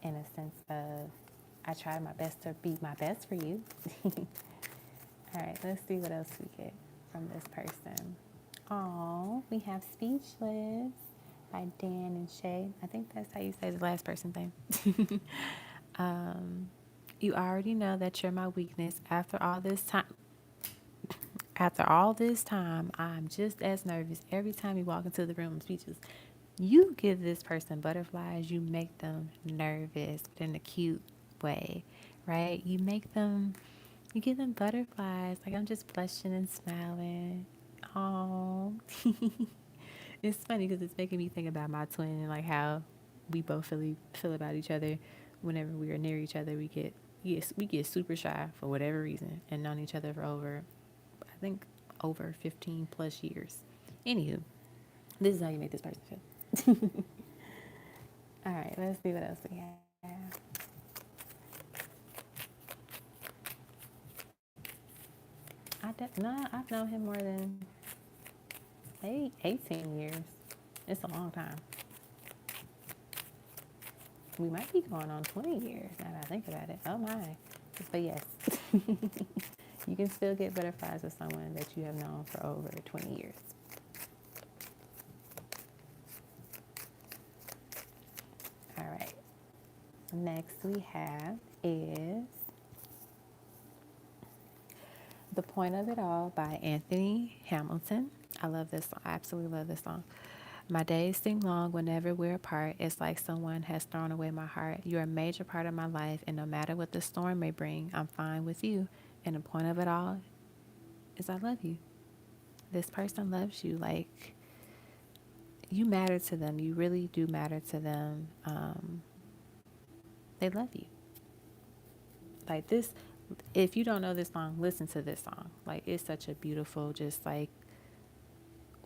in a sense of, I try my best to be my best for you. All right, let's see what else we get from this person. Oh, we have Speechless by Dan and Shay. I think that's how you say the last person's name. You already know that you're my weakness. After all this time, I'm just as nervous every time you walk into the room. Speechless. You give this person butterflies. You make them nervous, but in a cute way, right? You give them butterflies. Like I'm just blushing and smiling. Oh, it's funny because it's making me think about my twin and like how we both feel about each other. Whenever we are near each other, we get super shy for whatever reason, and known each other for over 15 plus years. Anywho, this is how you make this person feel. All right, let's see what else we have. No, I've known him more than 18 years. It's a long time. We might be going on 20 years now that I think about it. Oh my. But yes, you can still get butterflies with someone that you have known for over 20 years. All right. Next we have is The Point of It All by Anthony Hamilton. I love this song. I absolutely love this song. My days seem long whenever we're apart. It's like someone has thrown away my heart. You're a major part of my life, and no matter what the storm may bring, I'm fine with you. And the point of it all is I love you. This person loves you. Like, you matter to them. You really do matter to them. They love you. Like this, if you don't know this song, listen to this song. Like, it's such a beautiful, just like,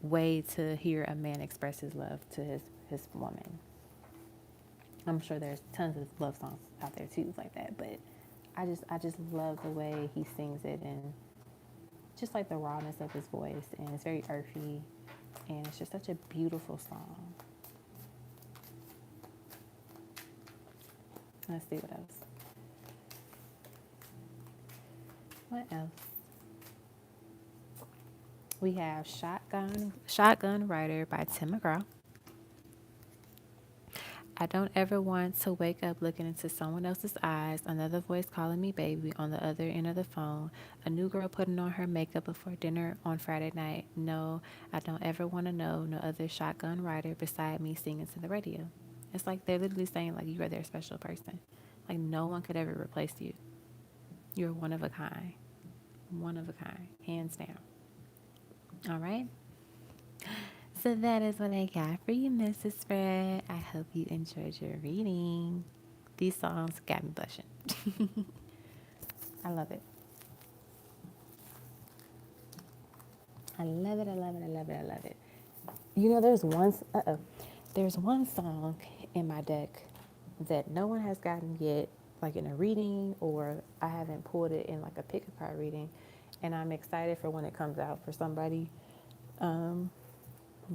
way to hear a man express his love to his woman. I'm sure there's tons of love songs out there too like that, but I just love the way he sings it, and just like the rawness of his voice, and it's very earthy, and it's just such a beautiful song. Let's see what else. What else? We have Shotgun Rider by Tim McGraw. I don't ever want to wake up looking into someone else's eyes, another voice calling me baby on the other end of the phone, a new girl putting on her makeup before dinner on Friday night. No, I don't ever want to know no other shotgun rider beside me singing to the radio. It's like they're literally saying like you are their special person. Like no one could ever replace you. You're one of a kind. One of a kind. Hands down. All right. So that is what I got for you, Mrs. Fred. I hope you enjoyed your reading. These songs got me blushing. I love it. I love it. I love it. I love it. I love it. You know, there's one song in my deck that no one has gotten yet, like in a reading, or I haven't pulled it in like a pick a card reading, and I'm excited for when it comes out for somebody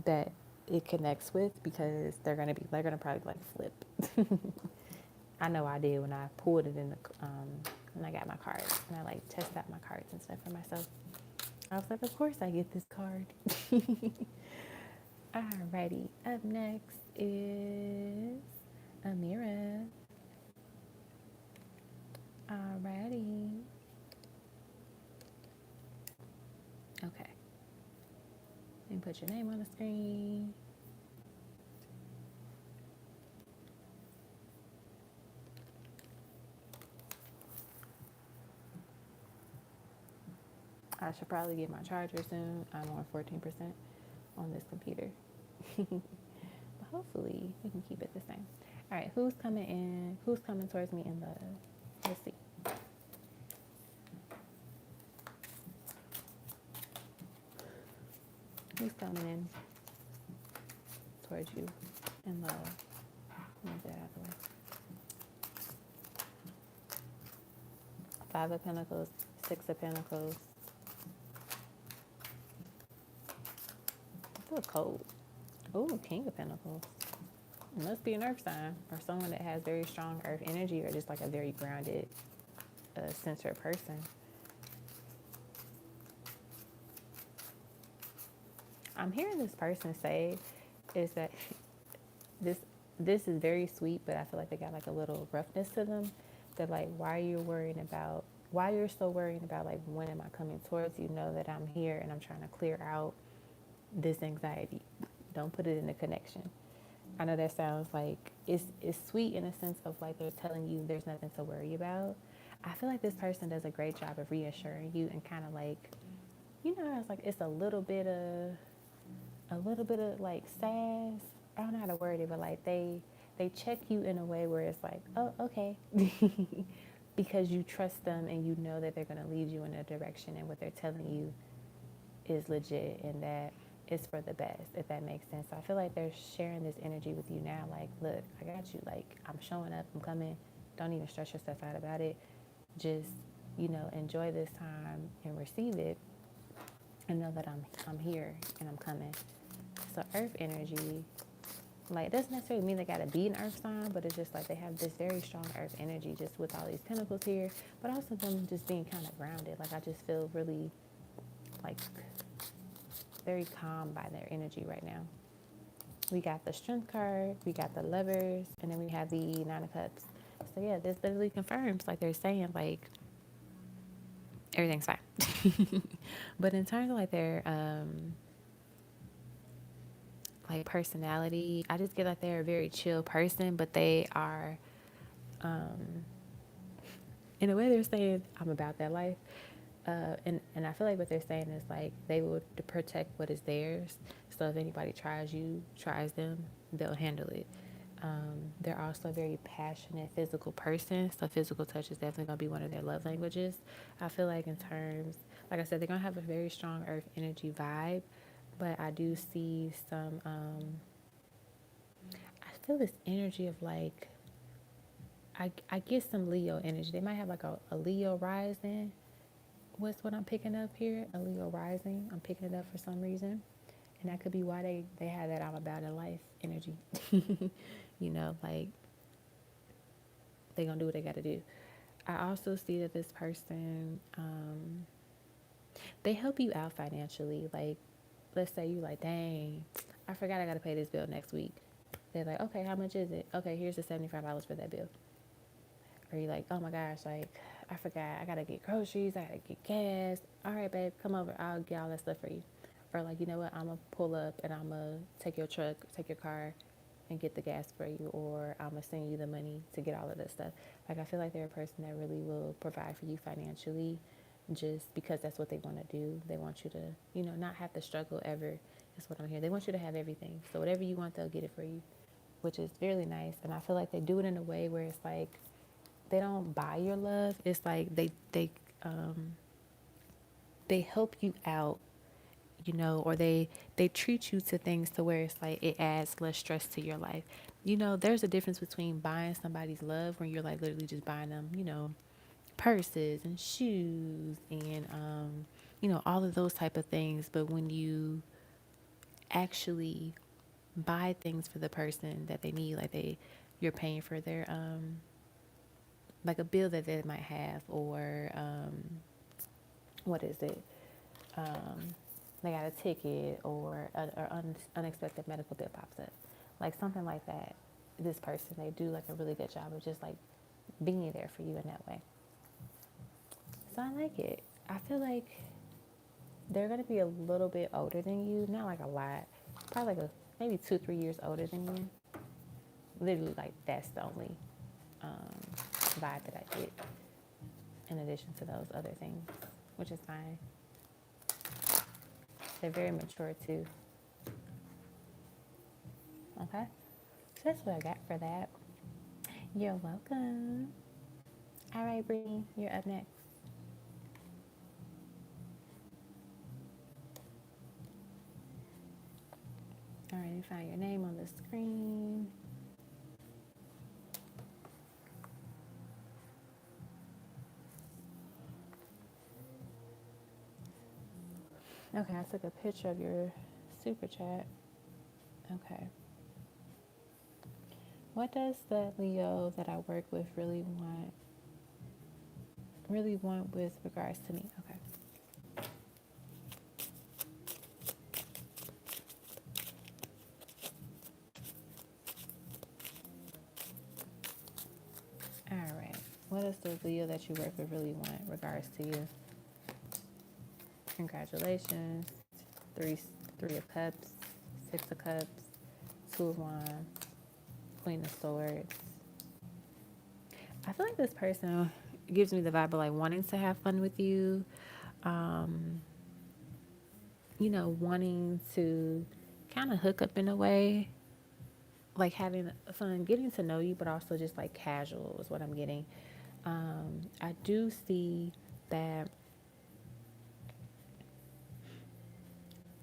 that it connects with, because they're gonna probably like flip. I know I did when I pulled it in the when I got my cards and I like tested out my cards and stuff for myself. I was like, of course I get this card. Alrighty, up next is Amira. Alrighty. Okay. And put your name on the screen. I should probably get my charger soon. I'm on 14% on this computer. But hopefully we can keep it the same. All right, who's coming in? Who's coming towards me in love? Let's see. Who's coming in towards you in love? Move that out of the way. 5 of Pentacles, 6 of Pentacles. I feel cold. Oh, King of Pentacles. It must be an earth sign, or someone that has very strong earth energy, or just like a very grounded, centered person. I'm hearing this person say is that this is very sweet, but I feel like they got like a little roughness to them. That like, why you're so worried about like, when am I coming towards you? Know that I'm here and I'm trying to clear out this anxiety. Don't put it in a connection. I know that sounds like it's sweet in a sense of like they're telling you there's nothing to worry about. I feel like this person does a great job of reassuring you, and kind of like, you know, it's like it's a little bit of like sass. I don't know how to word it, but like they check you in a way where it's like, oh, okay. Because you trust them and you know that they're going to lead you in a direction, and what they're telling you is legit, and that it's for the best, if that makes sense. So I feel like they're sharing this energy with you now. Like, look, I got you. Like, I'm showing up. I'm coming. Don't even stress yourself out about it. Just, you know, enjoy this time and receive it. and know that I'm here and I'm coming. So earth energy, like, it doesn't necessarily mean they gotta be an earth sign, but it's just like they have this very strong earth energy just with all these pentacles here, but also them just being kind of grounded. Like, I just feel really like very calm by their energy right now. We got the Strength card, we got the Lovers, and then we have the Nine of Cups. So yeah, this literally confirms, like they're saying, like, everything's fine. But in terms of like their like personality, I just get like they're a very chill person, but they are in a way they're saying, I'm about that life. And I feel like what they're saying is like they will protect what is theirs. So if anybody tries them, they'll handle it. They're also a very passionate physical person. So physical touch is definitely going to be one of their love languages. I feel like in terms, like I said, they're going to have a very strong earth energy vibe. But I do see some, I feel this energy of like, I get some Leo energy. They might have like a Leo rising. What's what I'm picking up here? A Leo rising. I'm picking it up for some reason. And that could be why they have that I'm about it life energy. You know, like they gonna do what they gotta do. I also see that this person, they help you out financially. Like, let's say you like, dang, I forgot I gotta pay this bill next week. They're like, okay, how much is it? Okay, here's the $75 for that bill. Or you're like, oh my gosh, like, I forgot, I gotta get groceries, I gotta get gas. All right, babe, come over, I'll get all that stuff for you. Or like, you know what, I'm gonna pull up and I'm gonna take your truck, take your car and get the gas for you, or I'm gonna send you the money to get all of this stuff. Like, I feel like they're a person that really will provide for you financially just because that's what they want to do. They want you to, you know, not have to struggle ever. That's what I'm hearing. They want you to have everything. So whatever you want, they'll get it for you, which is really nice. And I feel like they do it in a way where it's like, they don't buy your love. It's like they help you out, you know, or they treat you to things to where it's like it adds less stress to your life. You know, there's a difference between buying somebody's love when you're like literally just buying them, you know, purses and shoes and you know, all of those type of things. But when you actually buy things for the person that they need, like you're paying for their like a bill that they might have, or what is it? They got a ticket, or an unexpected medical bill pops up, like something like that. This person, they do like a really good job of just like being there for you in that way. So I like it. I feel like they're gonna be a little bit older than you, not like a lot, probably like maybe 2-3 years older than you. Literally, like that's the only vibe that I get, in addition to those other things, which is fine. They're very mature too. Okay, so that's what I got for that. You're welcome. All right, Brittany, you're up next. All right, you find your name on the screen. Okay, I took a picture of your super chat. Okay. What does the Leo that I work with really want with regards to me? Okay. All right. What does the Leo that you work with really want in regards to you? Congratulations. Three of Cups, Six of Cups, Two of Wands, Queen of Swords. I feel like this person gives me the vibe of like wanting to have fun with you. You know, wanting to kind of hook up in a way, like having fun, getting to know you, but also just like casual is what I'm getting. I do see that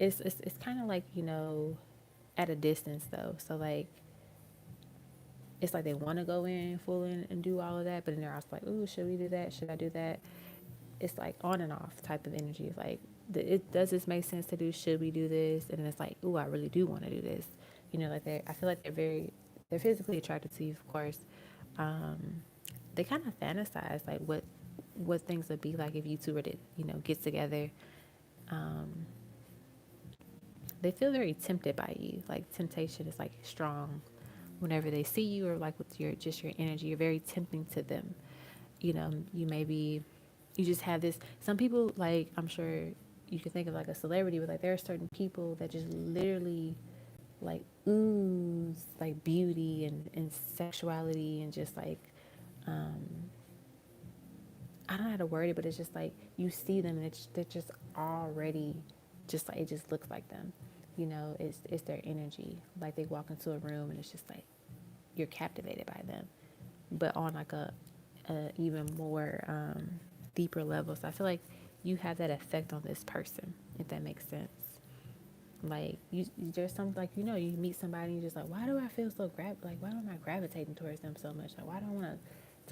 it's kind of like, you know, at a distance though. So like, it's like they want to go in full in and do all of that, but then they're also like, ooh, should we do that? Should I do that? It's like on and off type of energy. Like does this make sense to do? Should we do this? And then it's like, ooh, I really do want to do this. Like I feel like they're physically attracted to you, of course. They kind of fantasize like what things would be like if you two were to, get together. They feel very tempted by you. Like temptation is like strong whenever they see you, or like with your energy. You're very tempting to them. You just have this. Some people, like, I'm sure you can think of like a celebrity, but like there are certain people that just literally like ooze like beauty and sexuality, and just like I don't know how to word it, but it's just like you see them and they're just already just like, it just looks like them. It's their energy. Like they walk into a room and it's just like you're captivated by them, but on like a even more deeper level. So I feel like you have that effect on this person, if that makes sense. Like there's something like, you meet somebody and you're just like, why do I feel so why am I gravitating towards them so much? Like, why do I want to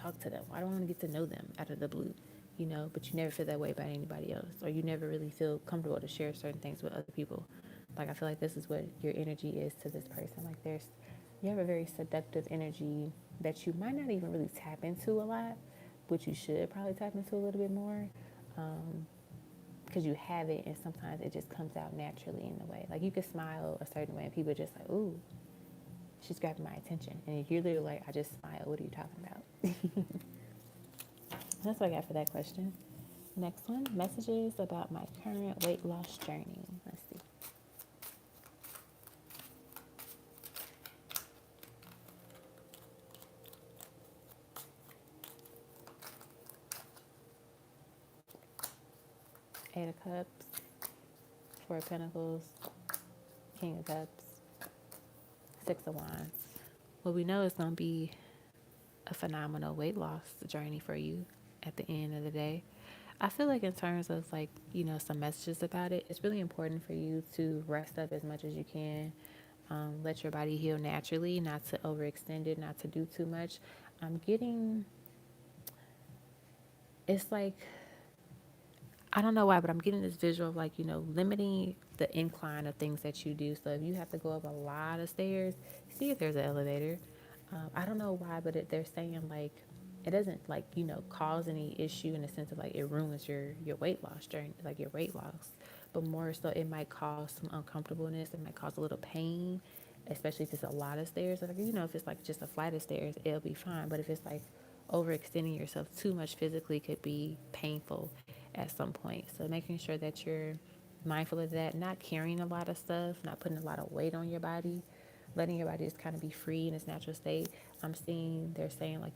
talk to them? Why do I want to get to know them out of the blue? But you never feel that way about anybody else, or you never really feel comfortable to share certain things with other people. Like I feel like this is what your energy is to this person. Like you have a very seductive energy that you might not even really tap into a lot, but you should probably tap into a little bit more. Because you have it, and sometimes it just comes out naturally in a way. Like you could smile a certain way and people are just like, ooh, she's grabbing my attention. And you're literally like, I just smiled. What are you talking about? That's what I got for that question. Next one, messages about my current weight loss journey. Let's see. Eight of Cups, Four of Pentacles, King of Cups, Six of Wands. Well, we know it's going to be a phenomenal weight loss journey for you at the end of the day. I feel like in terms of like, some messages about it, it's really important for you to rest up as much as you can. Let your body heal naturally, not to overextend it, not to do too much. It's like, I don't know why, but I'm getting this visual of like, limiting the incline of things that you do. So if you have to go up a lot of stairs, see if there's an elevator. I don't know why, but they're saying like, it doesn't like, cause any issue in the sense of like it ruins your weight loss journey, like your weight loss. But more so it might cause some uncomfortableness. It might cause a little pain, especially if it's a lot of stairs. Like, if it's like just a flight of stairs, it'll be fine. But if it's like overextending yourself too much physically, could be painful at some point. So making sure that you're mindful of that, not carrying a lot of stuff, not putting a lot of weight on your body, letting your body just kind of be free in its natural state. They're saying like,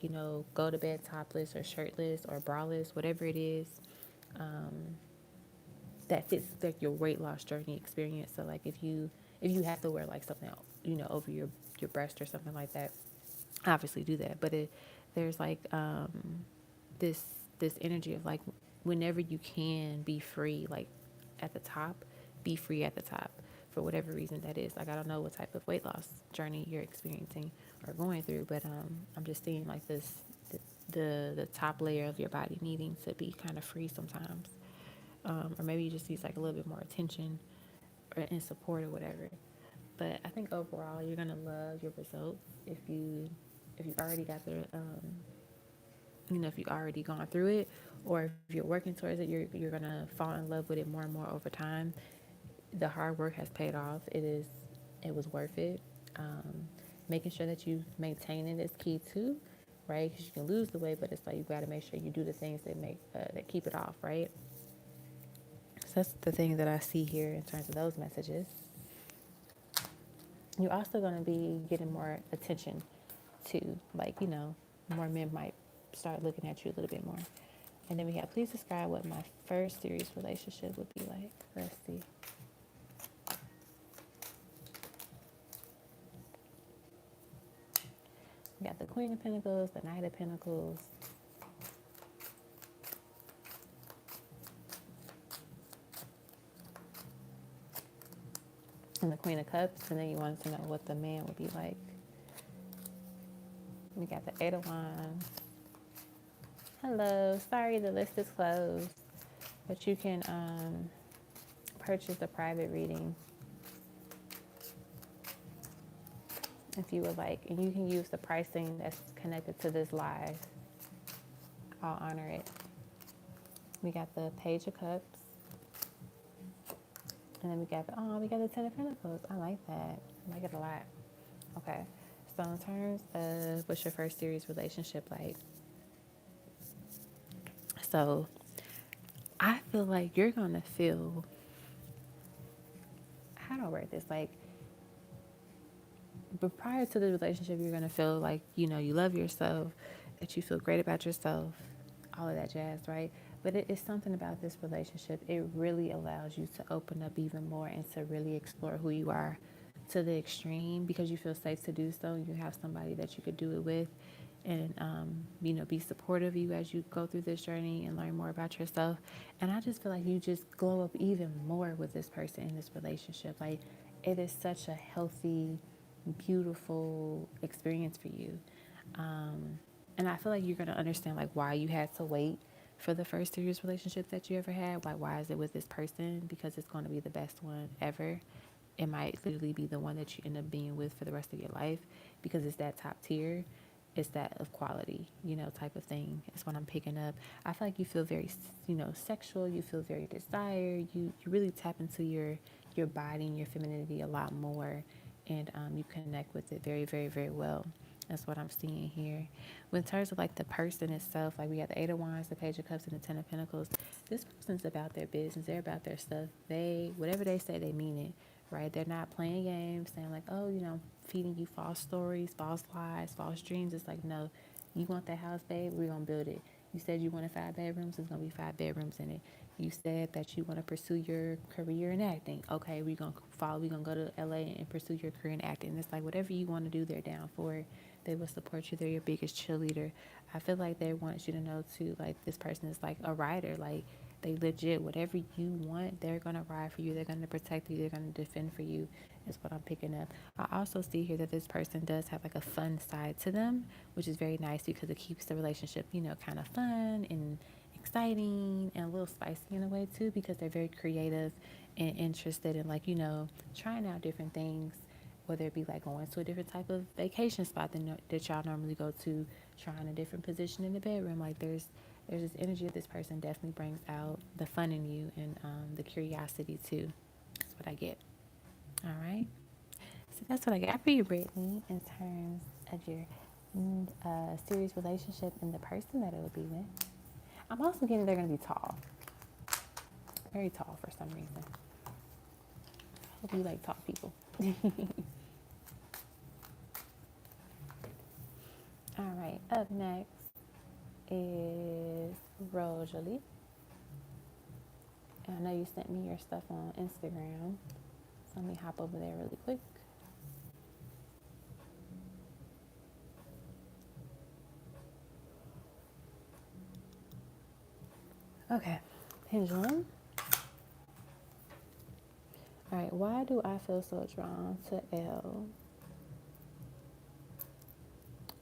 go to bed topless or shirtless or braless, whatever it is, that fits like your weight loss journey experience. So like if you have to wear like something, over your breast or something like that, obviously do that. But there's like this energy of like, whenever you can be free, like at the top, be free at the top for whatever reason that is. Like I don't know what type of weight loss journey you're experiencing or going through, but I'm just seeing like the top layer of your body needing to be kind of free sometimes, or maybe you just need like a little bit more attention and support or whatever. But I think overall you're gonna love your results if you already got the if you've already gone through it, or if you're working towards it, you're gonna fall in love with it more and more over time. The hard work has paid off. It was worth it. Making sure that you maintain it is key too, right? Because you can lose the weight, but it's like you got to make sure you do the things that keep it off, right? So that's the thing that I see here in terms of those messages. You're also going to be getting more attention too, like more men might start looking at you a little bit more. And then we have, please describe what my first serious relationship would be like. Let's see. We got the Queen of Pentacles, the Knight of Pentacles, and the Queen of Cups. And then you wanted to know what the man would be like. We got the Eight of Wands. Hello, sorry the list is closed, but you can purchase a private reading if you would like, and you can use the pricing that's connected to this live. I'll honor it. We got the Page of Cups, and then we got the Ten of Pentacles. I like that. I like it a lot. Okay, so in terms of what's your first serious relationship like? So I feel like you're gonna feel, how do I word this? Like, but prior to the relationship, you're gonna feel like, you love yourself, that you feel great about yourself, all of that jazz, right? But it is something about this relationship. It really allows you to open up even more and to really explore who you are to the extreme, because you feel safe to do so. You have somebody that you could do it with, and be supportive of you as you go through this journey and learn more about yourself. And I just feel like you just glow up even more with this person in this relationship. Like, it is such a healthy, beautiful experience for you. And I feel like you're going to understand like why you had to wait for the first serious relationship that you ever had. Like, why is it with this person? Because it's going to be the best one ever. It might literally be the one that you end up being with for the rest of your life, because it's that top tier. It's that of quality, type of thing. It's what I'm picking up. I feel like you feel very, sexual. You feel very desired. You really tap into your body and your femininity a lot more. And you connect with it very, very, very well. That's what I'm seeing here. In terms of like the person itself, like we got the Eight of Wands, the Page of Cups, and the Ten of Pentacles. This person's about their business. They're about their stuff. Whatever they say, they mean it, right? They're not playing games, saying like, oh, feeding you false stories, false lies, false dreams. It's like, no, you want that house, babe? We're going to build it. You said you wanted 5 bedrooms. There's going to be 5 bedrooms in it. You said that you want to pursue your career in acting. Okay, we're going to go to LA and pursue your career in acting. It's like whatever you want to do, they're down for it. They will support you. They're your biggest cheerleader. I feel like they want you to know too, like this person is like a rider. Like, they legit, whatever you want, they're going to ride for you. They're going to protect you. They're going to defend for you, is what I'm picking up. I also see here that this person does have like a fun side to them, which is very nice because it keeps the relationship, kind of fun and exciting and a little spicy in a way too, because they're very creative and interested in like, trying out different things, whether it be like going to a different type of vacation spot that y'all normally go to, trying a different position in the bedroom. Like, there's this energy that this person definitely brings out the fun in you, and the curiosity too. That's what I get. All right. So that's what I got for you, Brittany, in terms of your serious relationship and the person that it would be with. I'm also getting they're going to be tall. Very tall for some reason. Hope you like tall people. All right. Up next is Rosejali. And I know you sent me your stuff on Instagram. So let me hop over there really quick. Okay. Pendulum. All right. Why do I feel so drawn to L?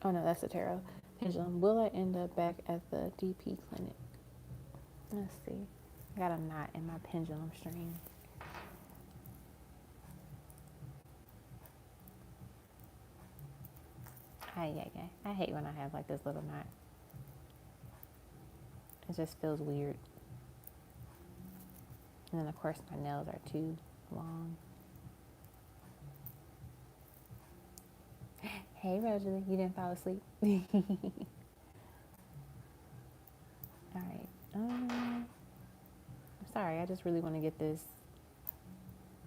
Oh, no, that's a tarot. Pendulum. Will I end up back at the DP clinic? Let's see. I got a knot in my pendulum string. I hate when I have like this little knot. It just feels weird. And then of course my nails are too long. Hey Rosalie, you didn't fall asleep? Alright. I'm sorry, I just really want to get this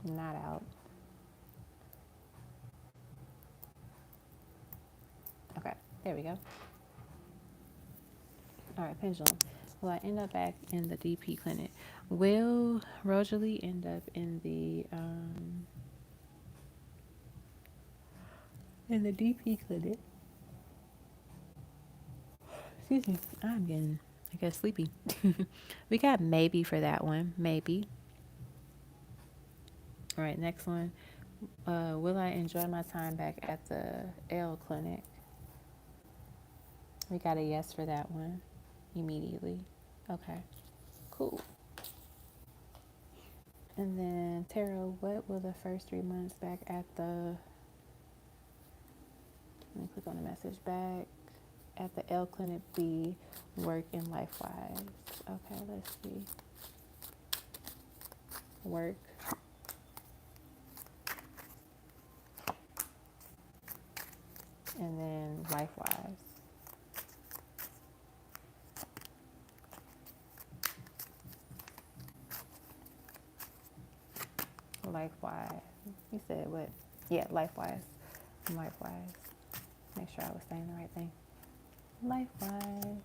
knot out. Okay, there we go. Alright, pendulum. Will I end up back in the DP clinic? Will Rosejali end up in the DP clinic? Excuse me, I'm getting, I guess, sleepy. We got maybe for that one, maybe. All right, next one. Will I enjoy my time back at the L clinic? We got a yes for that one immediately. Okay, cool. And then tarot, what will the first 3 months back at the, let me click on the message, back at the L Clinic be work and life wise? Okay, let's see. Work, and then life wise. Life wise. You said what? Yeah, life wise. Life wise. Make sure I was saying the right thing. Life wise.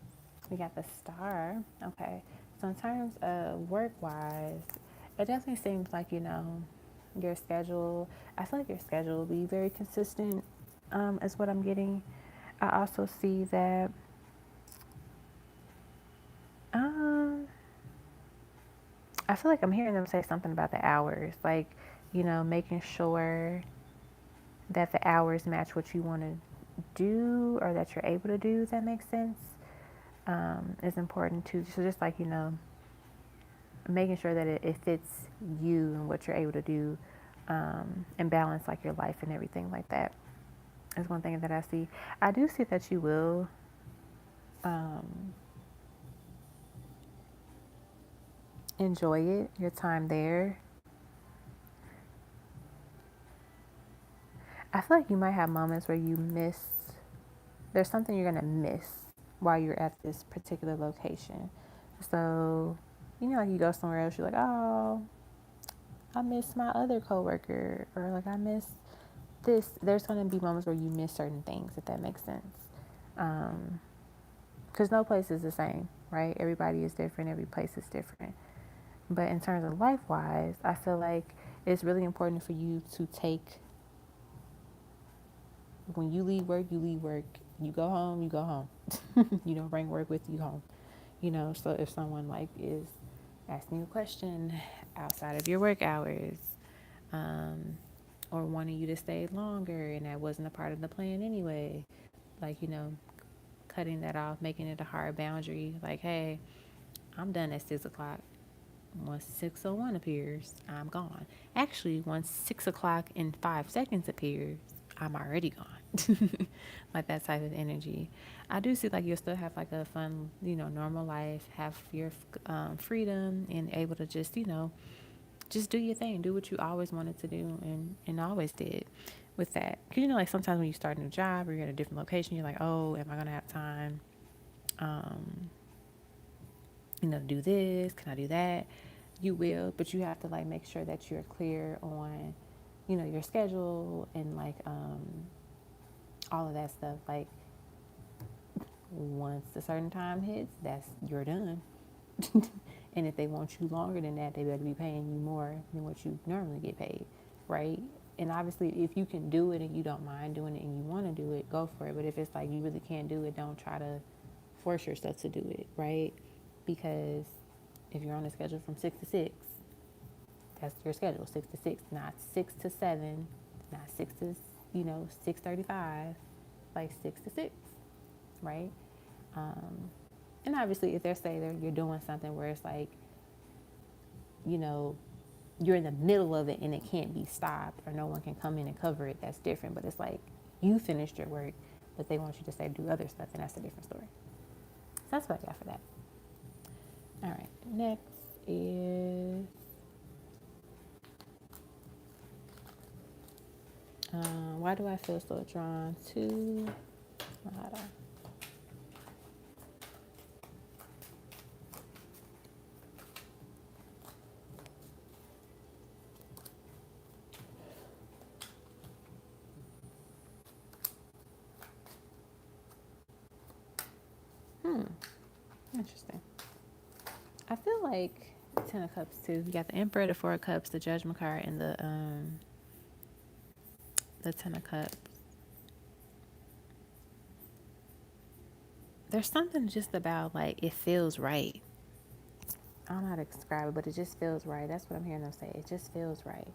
We got the star. Okay. So in terms of work wise, it definitely seems like, your schedule, I feel like your schedule will be very consistent, is what I'm getting. I also see that um I feel like I'm hearing them say something about the hours, like, making sure that the hours match what you want to do or that you're able to do, if that makes sense, is important too. So just like, making sure that it fits you and what you're able to do, and balance like your life and everything like that is one thing that I see. I do see that you will enjoy it, your time there. I feel like you might have moments where there's something you're going to miss while you're at this particular location. So, like you go somewhere else, you're like, oh, I miss my other coworker, or like I miss this. There's going to be moments where you miss certain things, if that makes sense. Because no place is the same, right? Everybody is different. Every place is different. But in terms of life-wise, I feel like it's really important for you to take, when you leave work, you leave work. You go home, you go home. You don't bring work with you home. So if someone like is asking you a question outside of your work hours, or wanting you to stay longer and that wasn't a part of the plan anyway, like, cutting that off, making it a hard boundary, like, hey, I'm done at 6 o'clock. Once 6:01 appears, I'm gone. Actually, once 6 o'clock and 5 seconds appears, I'm already gone. Like that type of energy. I do see like you'll still have like a fun, normal life, have your freedom, and able to just do your thing, do what you always wanted to do, and always did with that. Because, like sometimes when you start a new job or you're at a different location, you're like, oh, am I going to have time, to do this? Can I do that? You will, but you have to like make sure that you're clear on, your schedule and like, all of that stuff. Like once a certain time hits, you're done. And if they want you longer than that, they better be paying you more than what you normally get paid, right? And obviously, if you can do it and you don't mind doing it and you want to do it, go for it. But if it's like you really can't do it, don't try to force yourself to do it, right? Because if you're on a schedule from 6 to 6, that's your schedule, 6 to 6, not 6 to 7, not 6:35, like 6 to 6, right? And obviously, if they're saying you're doing something where it's like, you're in the middle of it and it can't be stopped or no one can come in and cover it, that's different. But it's like you finished your work, but they want you to say do other stuff, and that's a different story. So that's what I got for that. All right, next is why do I feel so drawn to Mahara? Interesting. I feel like 10 of Cups too. You got the Emperor, the 4 of Cups, the Judgment card, and the 10 of Cups. There's something just about like it feels right. I don't know how to describe it, but it just feels right. That's what I'm hearing them say. It just feels right.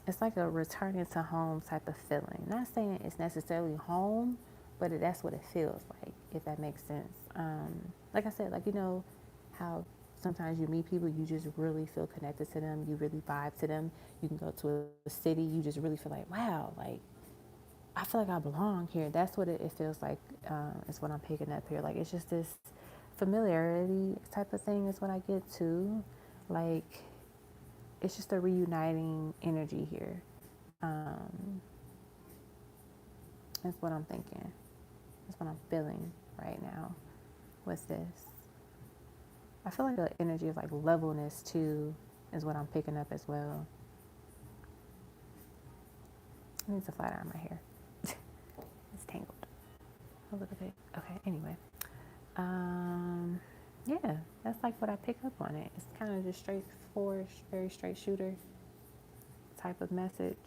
It's like a returning to home type of feeling. Not saying it's necessarily home, but that's what it feels like, if that makes sense. Like I said, like, how sometimes you meet people, you just really feel connected to them. You really vibe to them. You can go to a city, you just really feel like, wow, like, I feel like I belong here. That's what it feels like, is what I'm picking up here. Like, it's just this familiarity type of thing is what I get to. Like, it's just a reuniting energy here. That's what I'm thinking. That's what I'm feeling right now with this. I feel like the energy of like levelness too is what I'm picking up as well. I need to flat iron my hair. It's tangled a little bit. Okay, anyway. Yeah, that's like what I pick up on it. It's kind of just straightforward, very straight shooter type of message.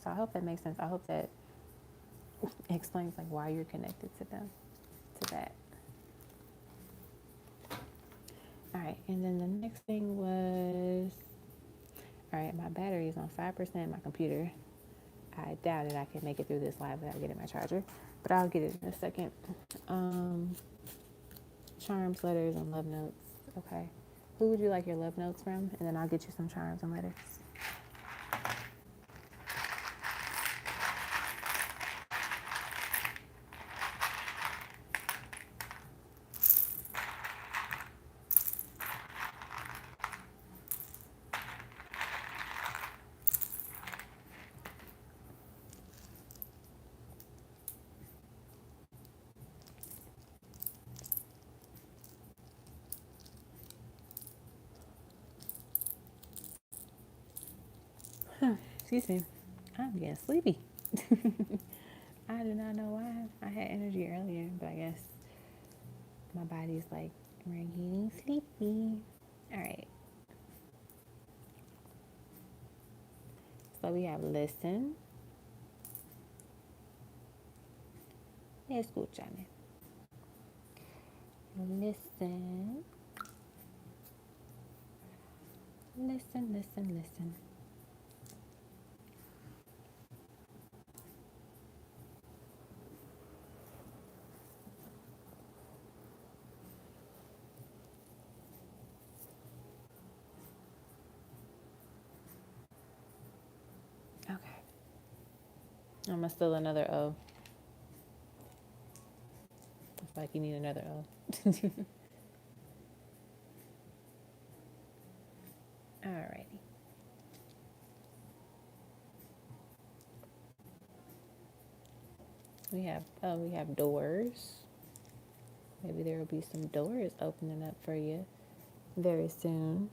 So I hope that makes sense. I hope that explains like why you're connected to them, to that. All right, and then the next thing was, all right, my battery is on 5%, my computer. I doubt it I can make it through this live without getting my charger, but I'll get it in a second. Charms, letters, and love notes. Okay. Who would you like your love notes from? And then I'll get you some charms and letters. Excuse me. I'm getting sleepy. I do not know why. I had energy earlier, but I guess my body's like, we're getting sleepy. All right. So we have listen. Escúchame. Listen. Listen, listen, listen. Okay. I'm gonna steal another O. It's like you need another O. Alrighty. We have doors. Maybe there will be some doors opening up for you very soon.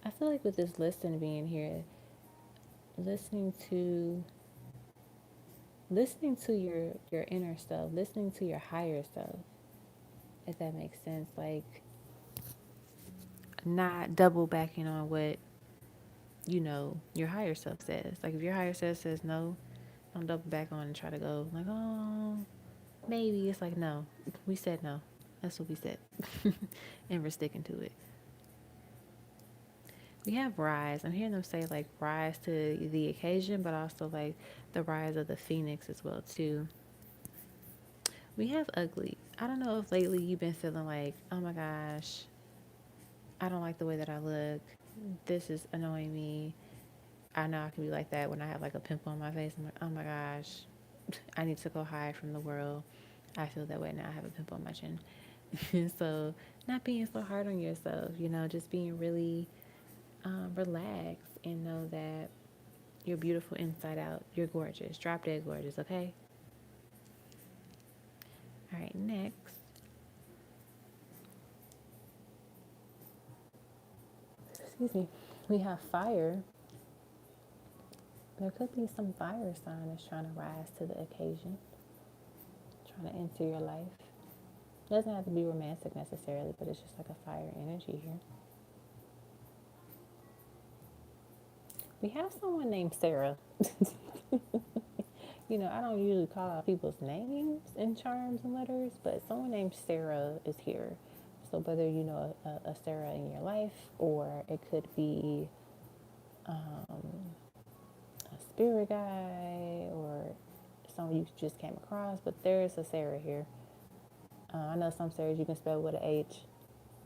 I feel like with this listen being here, listening to your inner self, listening to your higher self, if that makes sense. Like, not double backing on what your higher self says. Like, if your higher self says no, don't double back on and try to go like, oh, maybe. It's like, no, we said no. That's what we said. And we're sticking to it. We have rise. I'm hearing them say like rise to the occasion, but also like the rise of the phoenix as well too. We have ugly. I don't know if lately you've been feeling like, oh my gosh, I don't like the way that I look. This is annoying me. I know I can be like that when I have like a pimple on my face. I'm like, oh my gosh, I need to go hide from the world. I feel that way now. I have a pimple on my chin. So not being so hard on yourself, just being really relaxed and know that you're beautiful inside out. You're gorgeous. Drop dead gorgeous, okay? All right, next. Excuse me. We have fire. There could be some fire sign that's trying to rise to the occasion, trying to enter your life. It doesn't have to be romantic necessarily, but it's just like a fire energy here. We have someone named Sarah. I don't usually call out people's names in charms and letters, but someone named Sarah is here. So whether you know a Sarah in your life, or it could be a spirit guide, or someone you just came across, but there's a Sarah here. I know some Sarahs you can spell with an H,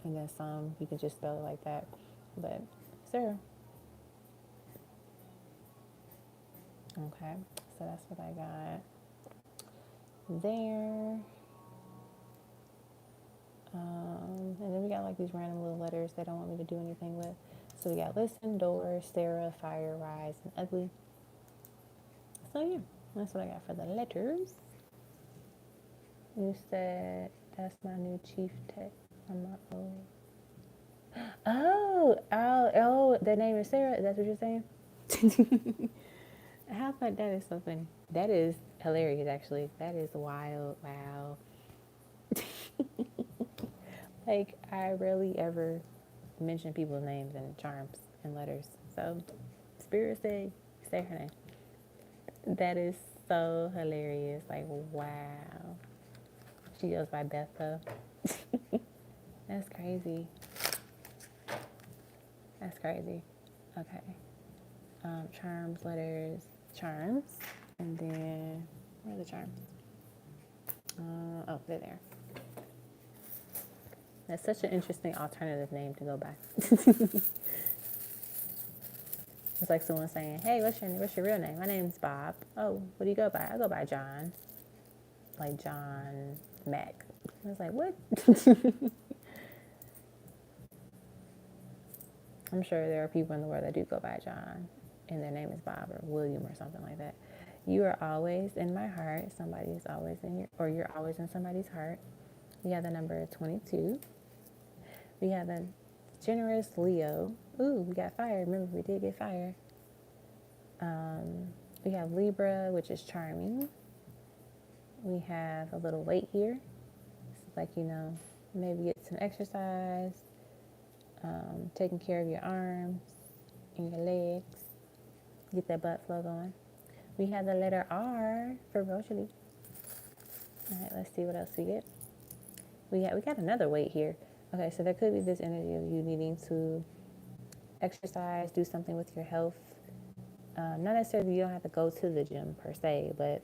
and then some you can just spell it like that. But Sarah. Okay, so that's what I got there. And then we got like these random little letters they don't want me to do anything with. So we got listen, door, Sarah, fire, rise, and ugly. So yeah, that's what I got for the letters. You said that's my new chief tech on my own. Oh, their name is Sarah. Is that what you're saying? How about that is so funny. That is hilarious, actually. That is wild. Wow. Like, I rarely ever mention people's names in charms and letters. So, Spirit say her name. That is so hilarious. Like, wow. She goes by Beth, though. That's crazy. That's crazy. Okay. Charms, letters, charms. And then, where are the charms? Oh, they're there. That's such an interesting alternative name to go by. It's like someone saying, hey, what's your real name? My name's Bob. Oh, what do you go by? I go by John. Like John Mac. I was like, what? I'm sure there are people in the world that do go by John, and their name is Bob or William or something like that. You are always in my heart. Somebody is always you're always in somebody's heart. We have the number 22. We have the generous Leo. Ooh, we got fire. Remember, we did get fire. We have Libra, which is charming. We have a little weight here. It's like, maybe get some exercise, taking care of your arms and your legs. Get that butt flow going. We have the letter R for Rosejali. All right, let's see what else we get. We got another weight here. Okay, so there could be this energy of you needing to exercise, do something with your health. Not necessarily you don't have to go to the gym per se, but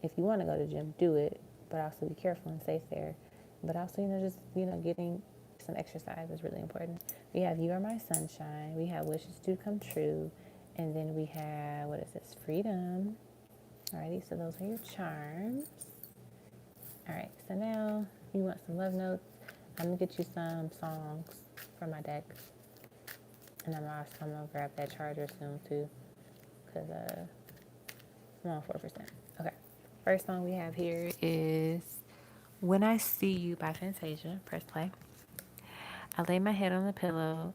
if you want to go to the gym, do it. But also be careful and safe there. But also, getting some exercise is really important. We have You Are My Sunshine. We have Wishes Do Come True. And then we have, what is this? Freedom. Alrighty, so those are your charms. Alright, so now you want some love notes. I'm going to get you some songs from my deck. And I'm going to grab that charger soon too. Because I'm on 4%. Okay. First song we have here is When I See You by Fantasia. Press play. I lay my head on my pillow,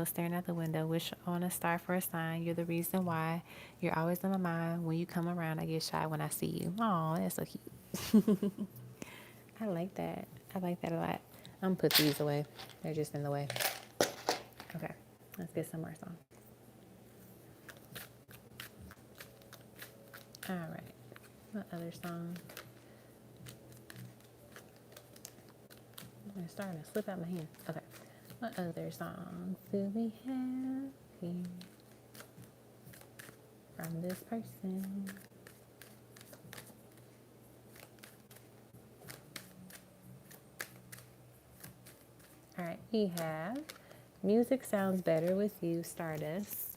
staring out the window, wish on a star for a sign. You're the reason why. You're always on my mind. When you come around, I get shy when I see you. Aw, that's so cute. I like that. I like that a lot. I'm going to put these away. They're just in the way. Okay, let's get some more songs. All right. What other song? It's starting to slip out my hand. Okay. What other songs do we have here from this person? All right. We have Music Sounds Better With You, Stardust.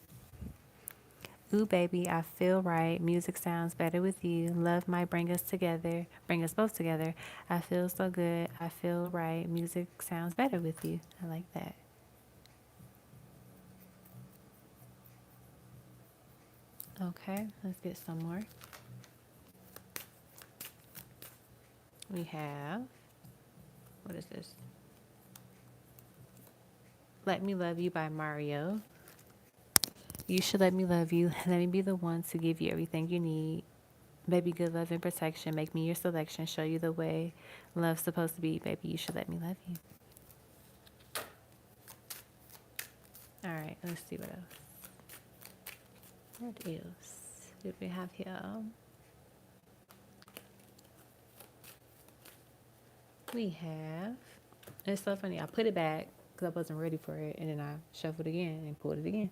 Ooh, baby, I feel right. Music sounds better with you. Love might bring us both together. I feel so good. I feel right. Music sounds better with you. I like that. Okay, let's get some more. We have, what is this? Let Me Love You by Mario. You should let me love you. Let me be the one to give you everything you need. Baby, good love and protection. Make me your selection. Show you the way love's supposed to be. Baby, you should let me love you. All right, let's see what else. What else did we have here? We have, it's so funny. I put it back because I wasn't ready for it. And then I shuffled again and pulled it again.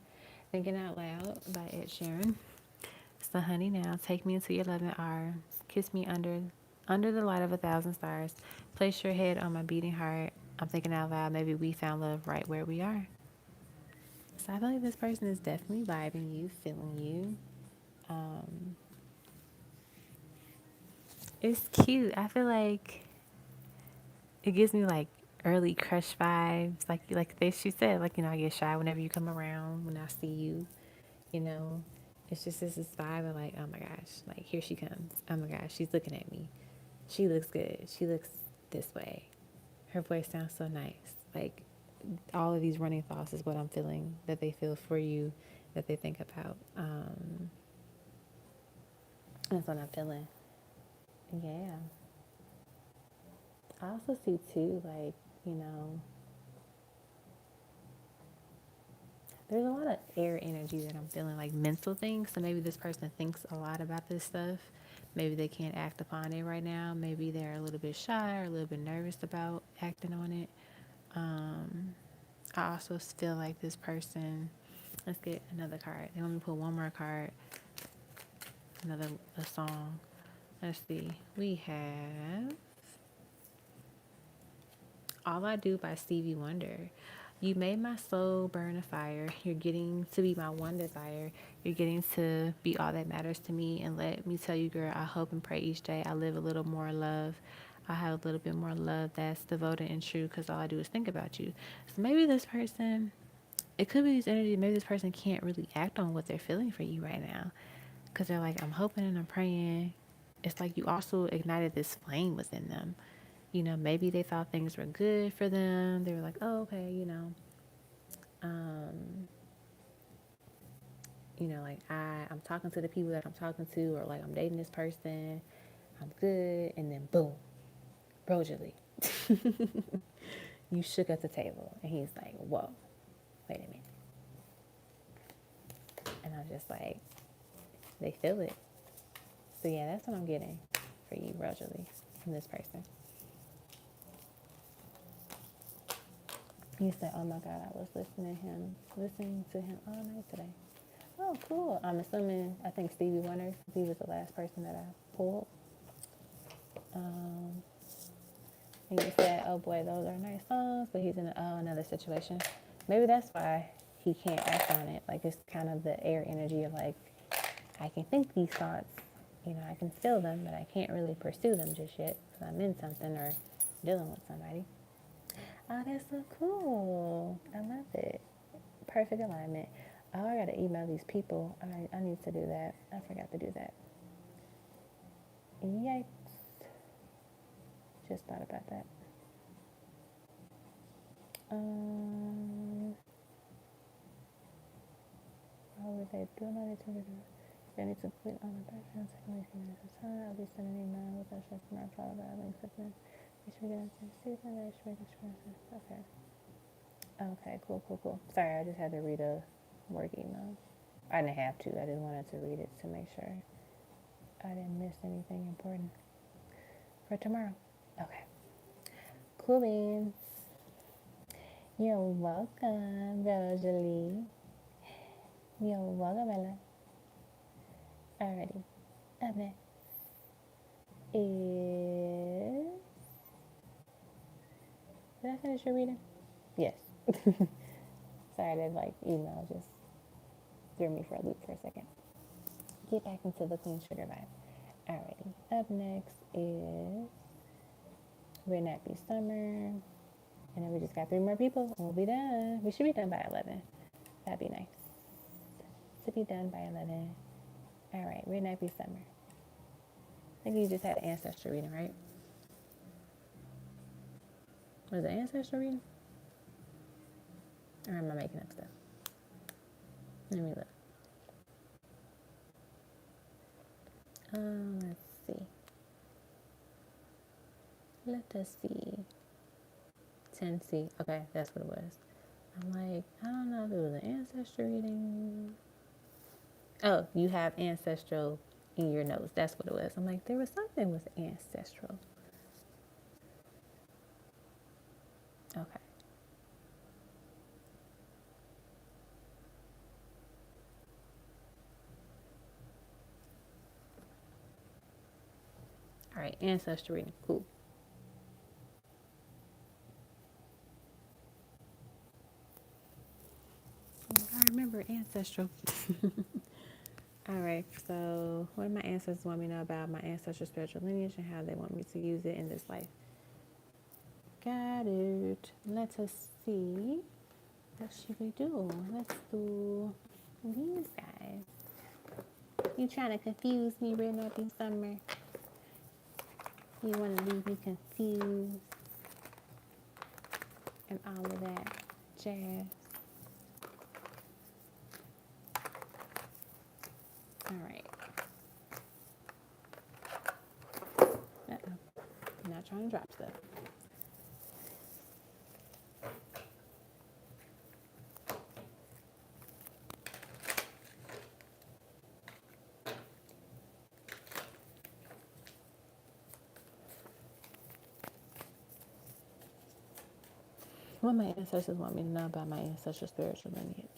Thinking Out Loud by Ed Sheeran. So honey, now take me into your loving arms. Kiss me under the light of 1,000 stars. Place your head on my beating heart. I'm thinking out loud, maybe we found love right where we are. So I feel like this person is definitely vibing you, feeling you. It's cute. I feel like it gives me like early crush vibes. Like she said, like, I get shy whenever you come around, when I see you, you know. It's just this vibe of like, oh my gosh, like here she comes. Oh my gosh, she's looking at me. She looks good. She looks this way. Her voice sounds so nice. Like all of these running thoughts is what I'm feeling that they feel for you, that they think about. That's what I'm feeling. Yeah. I also see too, like, there's a lot of air energy that I'm feeling, like mental things. So maybe this person thinks a lot about this stuff. Maybe they can't act upon it right now. Maybe they're a little bit shy or a little bit nervous about acting on it. I also feel like this person, let's get another card. They want me to pull one more card, a song. Let's see. We have All I Do by Stevie Wonder. You made my soul burn a fire. You're getting to be my one desire. You're getting to be all that matters to me. And let me tell you, girl, I hope and pray each day I live a little more love. I have a little bit more love that's devoted and true, because all I do is think about you. So maybe this person, it could be this energy. Maybe this person can't really act on what they're feeling for you right now, because they're like, I'm hoping and I'm praying. It's like you also ignited this flame within them. Maybe they thought things were good for them. They were like, oh, okay, like I'm talking to the people that I'm talking to, or like I'm dating this person, I'm good, and then boom, Rosejali, you shook at the table, and he's like, whoa, wait a minute, and I'm just like, they feel it. So yeah, that's what I'm getting for you, Rosejali, from this person. You said, oh my God, I was listening to him all night today. Oh, cool. I'm assuming, I think Stevie Wonder, he was the last person that I pulled. And you said, oh boy, those are nice songs, but he's in another situation. Maybe that's why he can't act on it. Like, it's kind of the air energy of like, I can think these thoughts, I can feel them, but I can't really pursue them just yet because I'm in something or dealing with somebody. Oh, that's so cool. I love it. Perfect alignment. Oh, I got to email these people. I need to do that. I forgot to do that. Yikes. Just thought about that. How would they do another two? They need to complete all the background taking a few minutes of time. I'll be sending an email with instructions not followed by a link to them. Make sure we get into the season. Make sure we get okay. Okay, cool. Sorry, I just had to read a work email. I didn't have to. I just wanted to read it to make sure I didn't miss anything important for tomorrow. Okay. Cool beans. You're welcome, Rosejali. You're welcome, Ella. Alrighty. Up next is... Did I finish your reading? Yes. Sorry, that email just threw me for a loop for a second. Get back into the Queen Sugar vibe. Alrighty. Up next is Red Nappy Summer. And then we just got 3 more people and we'll be done. We should be done by 11. That'd be nice. To be done by 11. Alright, Red Nappy Summer. I think you just had an ancestral reading, right? Was it ancestral reading? Or am I making up stuff? Let me look. Let's see. Let us see. 10C. Okay, that's what it was. I'm like, I don't know if it was an ancestral reading. Oh, you have ancestral in your notes. That's what it was. I'm like, there was something with ancestral. Okay. right, ancestral reading. Cool. I remember ancestral. All right, so what do my ancestors want me to know about my ancestral spiritual lineage and how they want me to use it in this life? Got it. Let us see. What should we do? Let's do these guys. You trying to confuse me, Red Nappy Summer? You want to leave me confused and all of that jazz. All right. I'm not trying to drop stuff. What my ancestors want me to know about my ancestral spiritual lineage.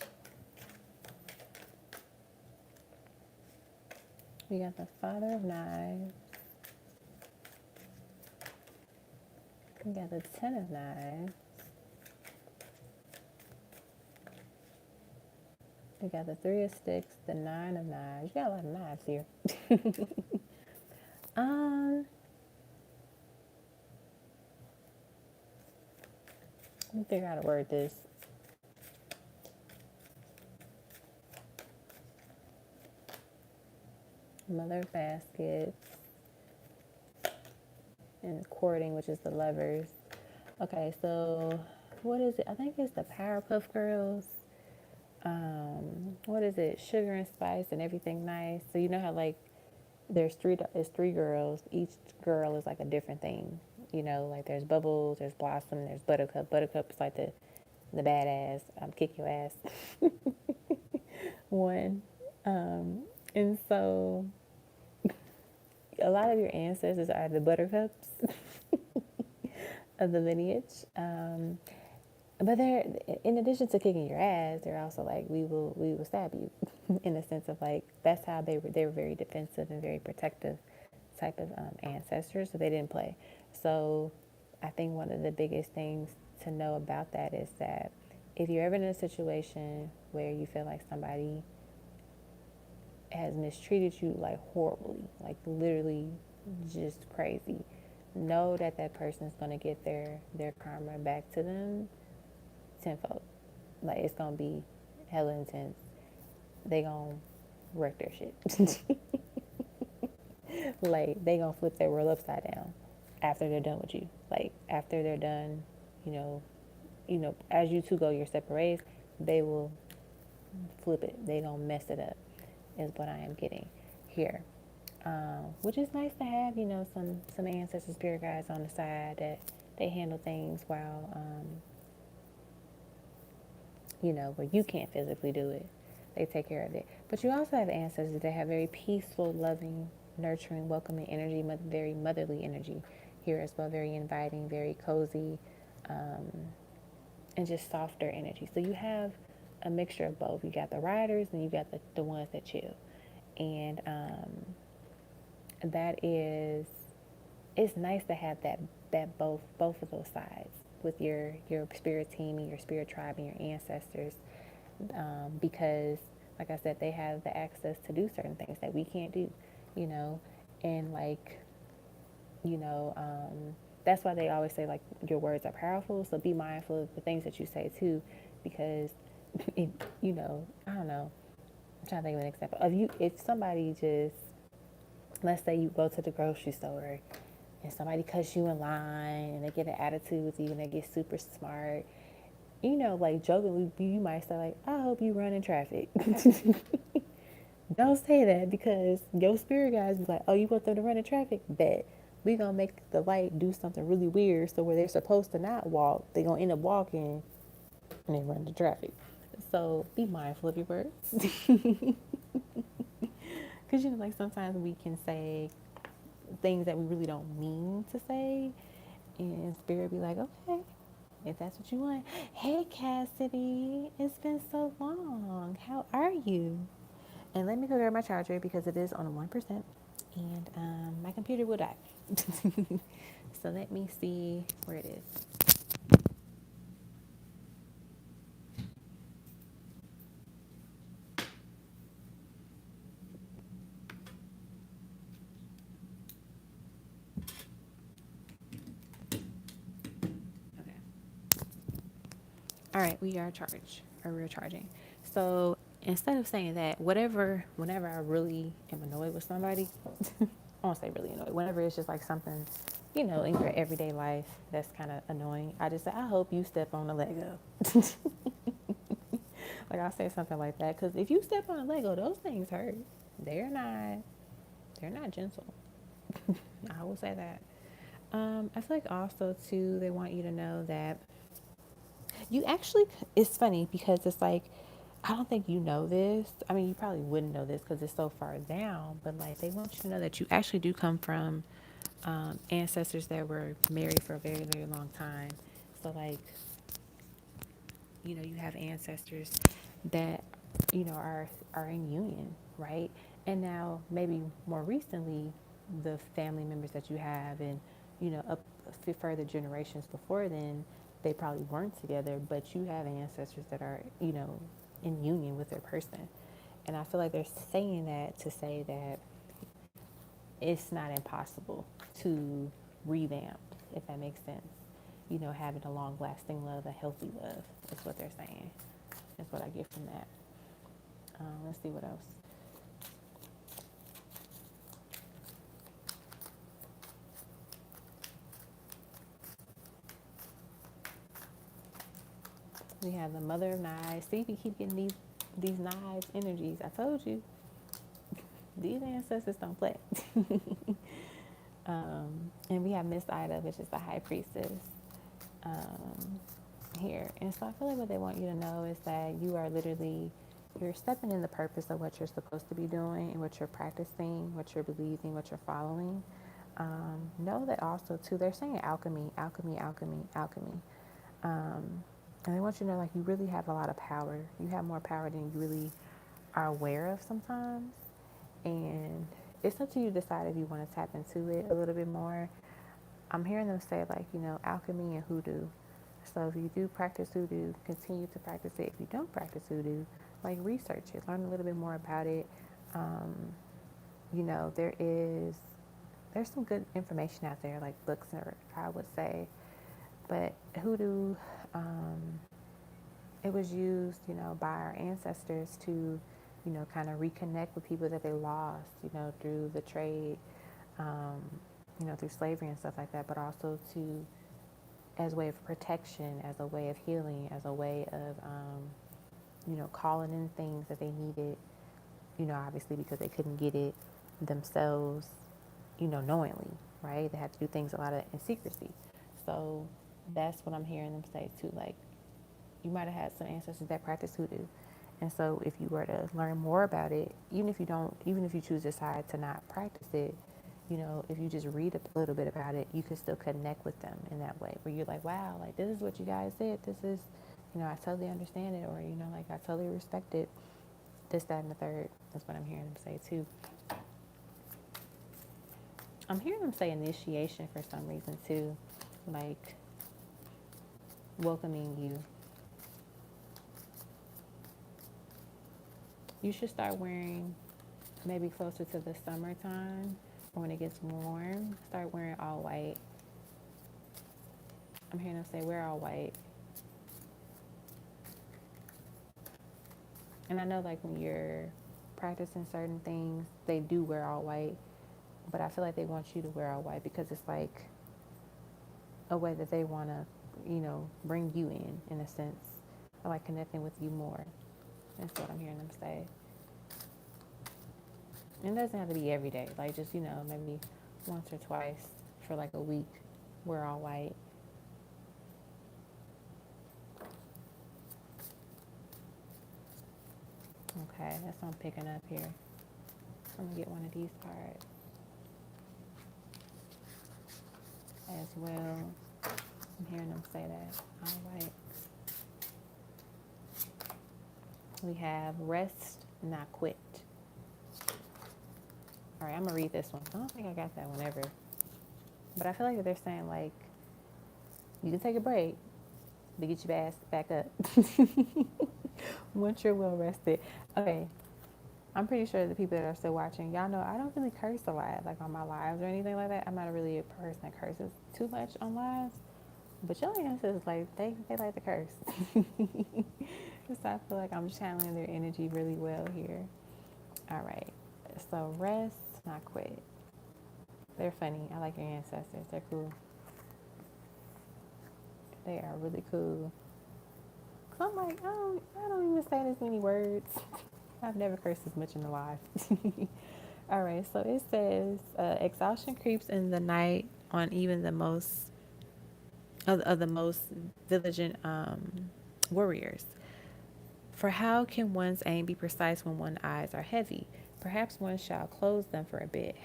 We got the Father of Knives. We got the Ten of Knives. We got the Three of Sticks, the Nine of Knives. You got a lot of knives here. Let me figure out how to word this. Mother of Baskets. And Courting, which is the Lovers. Okay, so what is it? I think it's the Powerpuff Girls. What is it? Sugar and Spice and Everything Nice. So you know how like there's three girls. Each girl is like a different thing. You know, like there's Bubbles, there's Blossom, there's Buttercup. Buttercup is like the badass, kick your ass one. And so a lot of your ancestors are the Buttercups of the lineage. But they're, in addition to kicking your ass, they're also like, we will stab you in a sense of like, that's how they were very defensive and very protective type of ancestors. So they didn't play. So I think one of the biggest things to know about that is that if you're ever in a situation where you feel like somebody has mistreated you like horribly, like literally just crazy, know that that person is going to get their karma back to them tenfold. Like it's gonna be hella intense. They gonna wreck their shit. Like they gonna flip their world upside down after they're done with you. Like after they're done, you know, as you two go your separate ways, they will flip it. They gonna mess it up. Is what I am getting here. Which is nice to have, you know, some ancestor spirit guides on the side that they handle things while you know, where you can't physically do it. They take care of it. But you also have ancestors that have very peaceful, loving, nurturing, welcoming energy, very motherly energy here as well. Very inviting, very cozy, and just softer energy. So you have a mixture of both. You got the riders and you got the ones that chill. And that is, it's nice to have that both of those sides with your spirit team and your spirit tribe and your ancestors, because like I said, they have the access to do certain things that we can't do, you know. And like, you know, that's why they always say like your words are powerful, so be mindful of the things that you say too, because it, you know, I don't know, I'm trying to think of an example of you. If somebody just, let's say you go to the grocery store and somebody cuts you in line and they get an attitude with you and they get super smart, you know, like jokingly, you might say like, I hope you run in traffic. Don't say that, because your spirit guys be like, oh, you want them to run in traffic? Bet. We gonna make the light do something really weird, so where they're supposed to not walk, they gonna end up walking and they run into traffic. So be mindful of your words. Because, you know, like sometimes we can say things that we really don't mean to say, and spirit be like, okay, if that's what you want. Hey Cassidy, it's been so long. How are you? And let me go grab my charger because it is on 1%. and my computer will die. So let me see where it is. Okay. All right, we are charged, or we're charging. So instead of saying that, whenever I really am annoyed with somebody, I won't say really annoyed, whenever it's just like something, in your everyday life that's kind of annoying, I just say, I hope you step on a Lego. Like I'll say something like that, because if you step on a Lego, those things hurt. They're not gentle. I will say that. I feel like also too, they want you to know that you actually, it's funny because it's like, I don't think you know this. I mean, you probably wouldn't know this because it's so far down, but like they want you to know that you actually do come from ancestors that were married for a very, very long time. So like, you have ancestors that, are in union, right? And now maybe more recently, the family members that you have and, up further generations before then, they probably weren't together, but you have ancestors that are, in union with their person. And I feel like they're saying that to say that it's not impossible to revamp, if that makes sense. Having a long lasting love, a healthy love is what they're saying. That's what I get from that. Let's see what else. We have the Mother of Knives. See, we keep getting these knives energies. I told you, these ancestors don't play. And we have Miss Ida, which is the High Priestess, here. And so I feel like what they want you to know is that you're stepping in the purpose of what you're supposed to be doing and what you're practicing, what you're believing, what you're following. Know that also too, they're saying alchemy. And they want you to know, like, you really have a lot of power. You have more power than you really are aware of sometimes. And it's up to you to decide if you want to tap into it a little bit more. I'm hearing them say, like, alchemy and hoodoo. So if you do practice hoodoo, continue to practice it. If you don't practice hoodoo, like, research it, learn a little bit more about it. There's some good information out there, like books, or I would say. But hoodoo, it was used, by our ancestors to, kind of reconnect with people that they lost, through the trade, through slavery and stuff like that, but also as a way of protection, as a way of healing, as a way of, calling in things that they needed, obviously because they couldn't get it themselves, knowingly, right? They had to do things a lot of in secrecy. So that's what I'm hearing them say too. Like, you might have had some ancestors that practice hoodoo. And so if you were to learn more about it, even if you choose to decide to not practice it, if you just read a little bit about it, you can still connect with them in that way, where you're like, wow, like, this is what you guys did. This is, I totally understand it. Or, like, I totally respect it. This, that, and the third. That's what I'm hearing them say too. I'm hearing them say initiation for some reason too. Like, welcoming you. You should start wearing, maybe closer to the summertime, or when it gets warm, start wearing all white. I'm hearing them say wear all white. And I know, like, when you're practicing certain things, they do wear all white, but I feel like they want you to wear all white because it's like a way that they want to, bring you in a sense, or like connecting with you more. That's what I'm hearing them say. And it doesn't have to be every day. Like, just, maybe once or twice for like a week, wear all white. Okay, that's what I'm picking up here. I'm gonna get one of these cards as well. I'm hearing them say that. All right. We have rest, not quit. All right, I'm gonna read this one. I don't think I got that one ever, but I feel like they're saying like you can take a break to get your ass back up once you're well rested. Okay, I'm pretty sure the people that are still watching, y'all know I don't really curse a lot, like on my lives or anything like that. I'm not really a person that curses too much on lives, but your ancestors like they like to curse. So I feel like I'm channeling their energy really well here. All right, so rest, not quit. They're funny. I like your ancestors. They're cool. They are really cool. Cause I'm like, I don't even say this many words. I've never cursed as much in my life. All right, so it says exhaustion creeps in the night on even the most of the most vigilant warriors. For how can one's aim be precise when one's eyes are heavy? Perhaps one shall close them for a bit.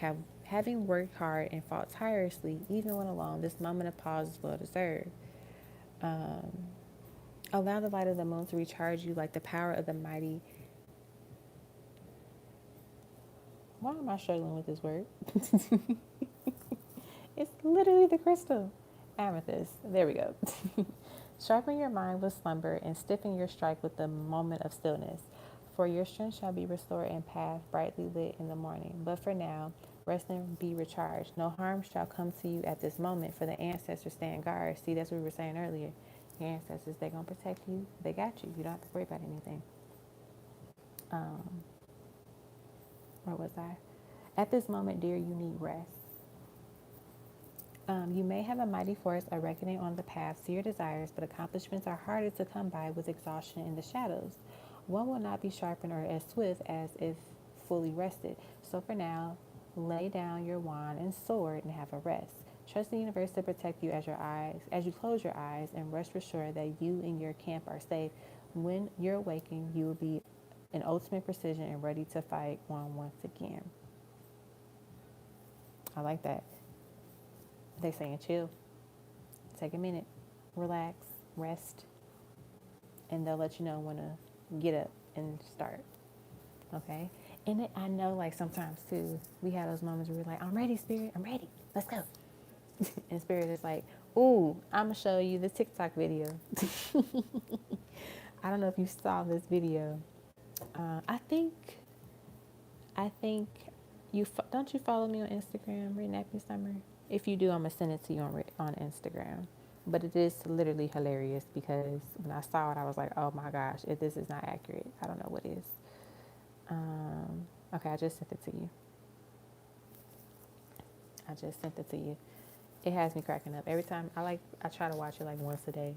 Having worked hard and fought tirelessly, even when alone, this moment of pause is well deserved. Allow the light of the moon to recharge you like the power of the mighty. Why am I struggling with this word? It's literally the crystal. Amethyst. There we go. Sharpen your mind with slumber and stiffen your strike with the moment of stillness. For your strength shall be restored and path brightly lit in the morning. But for now, rest and be recharged. No harm shall come to you at this moment, for the ancestors stand guard. See, that's what we were saying earlier. Your ancestors, they're going to protect you. They got you. You don't have to worry about anything. Where was I? At this moment, dear, you need rest. You may have a mighty force, a reckoning on the path to your desires, but accomplishments are harder to come by with exhaustion in the shadows. One will not be sharpened or as swift as if fully rested. So for now, lay down your wand and sword and have a rest. Trust the universe to protect you as you close your eyes, and rest assured that you and your camp are safe. When you're awakened, you will be in ultimate precision and ready to fight on once again. I like that. They saying chill, take a minute, relax, rest, and they'll let you know when to get up and start. Okay? And I know like sometimes too, we have those moments where we're like, I'm ready, Spirit, I'm ready, let's go. And Spirit is like, ooh, I'm gonna show you the TikTok video. I don't know if you saw this video. I think you don't you follow me on Instagram, Read Nappy Summer? If you do, I'm gonna send it to you on Instagram. But it is literally hilarious because when I saw it, I was like, oh my gosh, if this is not accurate, I don't know what is. Okay, I just sent it to you. It has me cracking up every time. I try to watch it like once a day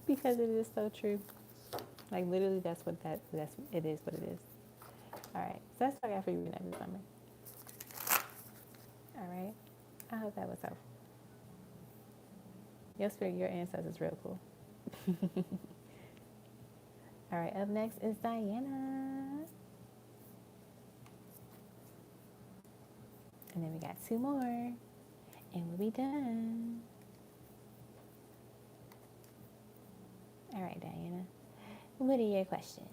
because it is so true. Like literally, it is what it is. All right, so that's what I got for you next summer. All right, I hope that was helpful. Your spirit, your ancestors, real cool. All right, up next is Diana, and then we got 2 more, and we'll be done. All right, Diana, what are your questions?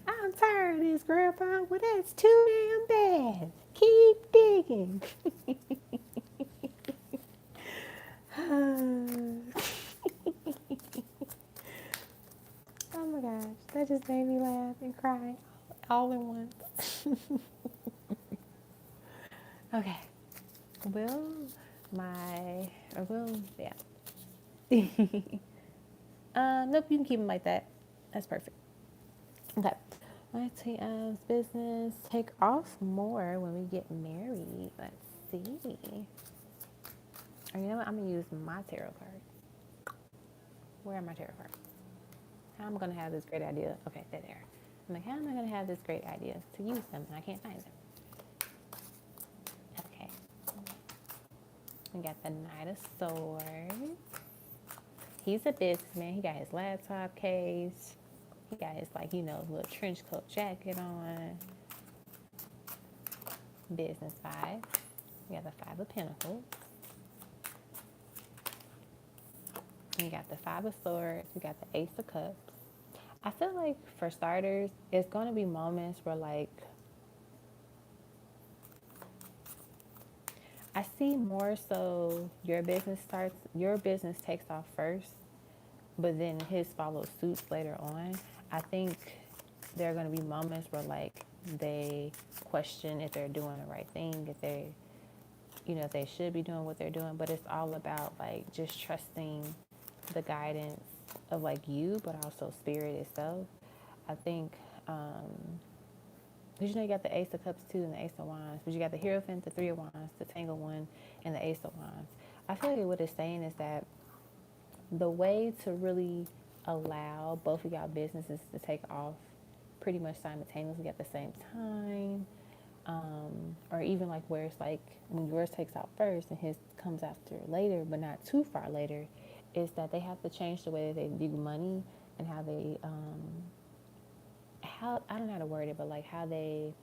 I'm tired of this, Grandpa. Well, that's too damn bad. Keep digging. Oh my gosh, that just made me laugh and cry all in once. Okay. Yeah. Nope, you can keep them like that. That's perfect. Okay. My business take off more when we get married. Let's see. Or you know what? I'm going to use my tarot cards. Where are my tarot cards? How am I going to have this great idea? Okay, they're there. I'm like, how am I going to have this great idea to use them? And I can't find them. Okay. We got the Knight of Swords. He's a businessman. He got his laptop case. He got his, like, little trench coat jacket on. Business vibe. We got the 5 of Pentacles. You got the Five of Swords. You got the Ace of Cups. I feel like for starters, it's going to be moments where like I see more so your business takes off first, but then his follows suits later on. I think there are going to be moments where like they question if they're doing the right thing, if they, if they should be doing what they're doing, but it's all about like just trusting the guidance of like you, but also spirit itself. I think, because you got the Ace of Cups too and the Ace of Wands, but you got the Hierophant, the Three of Wands, the Tangled One, and the Ace of Wands. I feel like what it's saying is that the way to really allow both of y'all businesses to take off pretty much simultaneously at the same time, or even like where it's like when yours takes out first and his comes after later, but not too far later, is that they have to change the way that they view money and how they, how I don't know how to word it, but like how they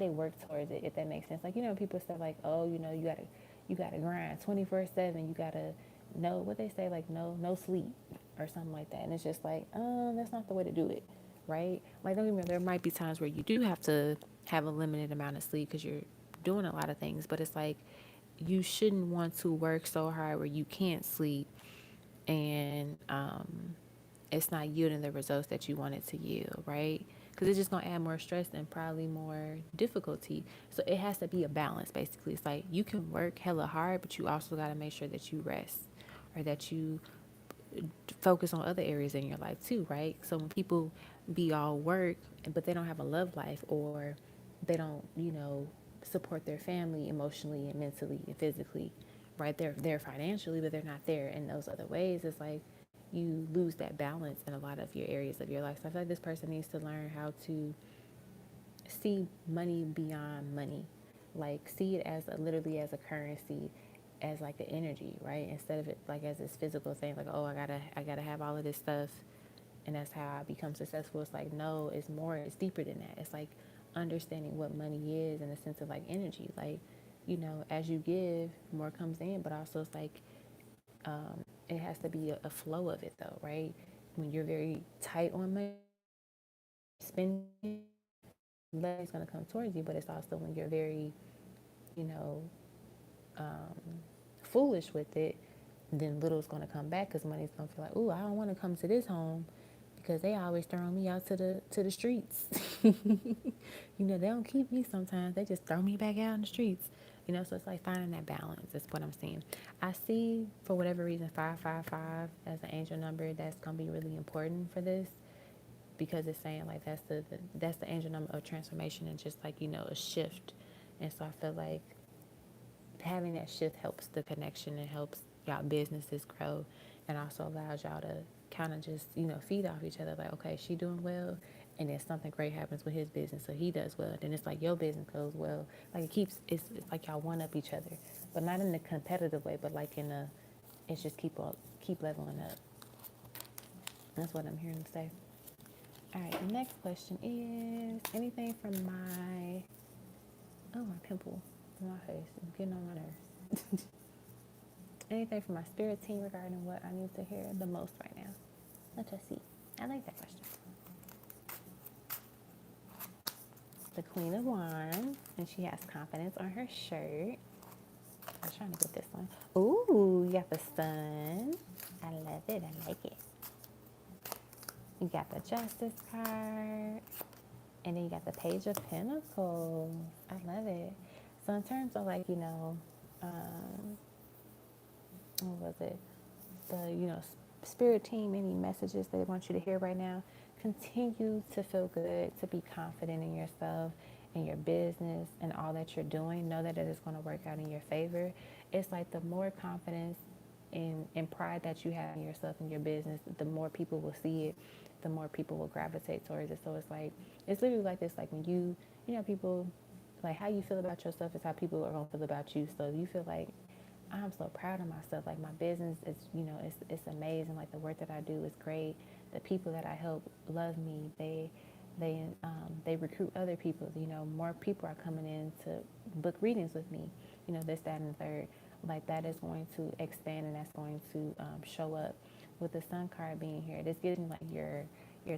work towards it, if that makes sense. Like, people say like, oh, you gotta grind 24/7. You gotta know what they say, like no sleep or something like that. And it's just like, that's not the way to do it, right? Like, don't get me wrong, there might be times where you do have to have a limited amount of sleep because you're doing a lot of things, but it's like you shouldn't want to work so hard where you can't sleep and it's not yielding the results that you want it to yield, right? Because it's just going to add more stress and probably more difficulty. So it has to be a balance, basically. It's like you can work hella hard, but you also got to make sure that you rest or that you focus on other areas in your life too, right? So when people be all work, but they don't have a love life, or they don't, support their family emotionally and mentally and physically, right? They're there financially, but they're not there in those other ways. It's like you lose that balance in a lot of your areas of your life. So I feel like this person needs to learn how to see money beyond money, like see it as literally as a currency, as like an energy, right? Instead of it like as this physical thing, like, oh, I gotta have all of this stuff and that's how I become successful. It's like, no, it's more, it's deeper than that. It's like understanding what money is in a sense of like energy. Like, as you give, more comes in, but also it's like, it has to be a flow of it though, right? When you're very tight on money, spending, less is going to come towards you, but it's also when you're very, you know, um, foolish with it, then little's going to come back because money's going to feel like, ooh, I don't want to come to this home because they always throwing me out to the streets. They don't keep me sometimes. They just throw me back out in the streets. So it's like finding that balance. That's what I'm seeing. I see, for whatever reason, 555 as an angel number. That's going to be really important for this because it's saying like that's the angel number of transformation and just like, a shift. And so I feel like having that shift helps the connection and helps y'all businesses grow and also allows y'all to kind of just, feed off each other. Like, okay, she doing well, and then something great happens with his business, so he does well. Then it's like your business goes well. Like it's like y'all one up each other, but not in a competitive way, but like it's just keep leveling up. That's what I'm hearing to say. All right, the next question is anything from my pimple on my face. It's getting on my nerves. Anything from my spirit team regarding what I need to hear the most right now? Let us see. I like that question. The Queen of Wands, and she has confidence on her shirt. I was trying to get this one. Ooh, you got the Sun. I love it. I like it. You got the Justice card. And then you got the Page of Pentacles. I love it. So in terms of like, what was it? The, spirit team, any messages they want you to hear right now, continue to feel good, to be confident in yourself and your business and all that you're doing. Know that it is going to work out in your favor. It's like the more confidence and pride that you have in yourself and your business, the more people will see it, the more people will gravitate towards it. So it's like, it's literally like this, like when people, like how you feel about yourself is how people are going to feel about you. So you feel like, I'm so proud of myself. Like my business is, it's amazing. Like the work that I do is great. The people that I help love me. They recruit other people. More people are coming in to book readings with me. This, that, and the third. like that is going to expand, and that's going to show up with the sun card being here. This gives me like your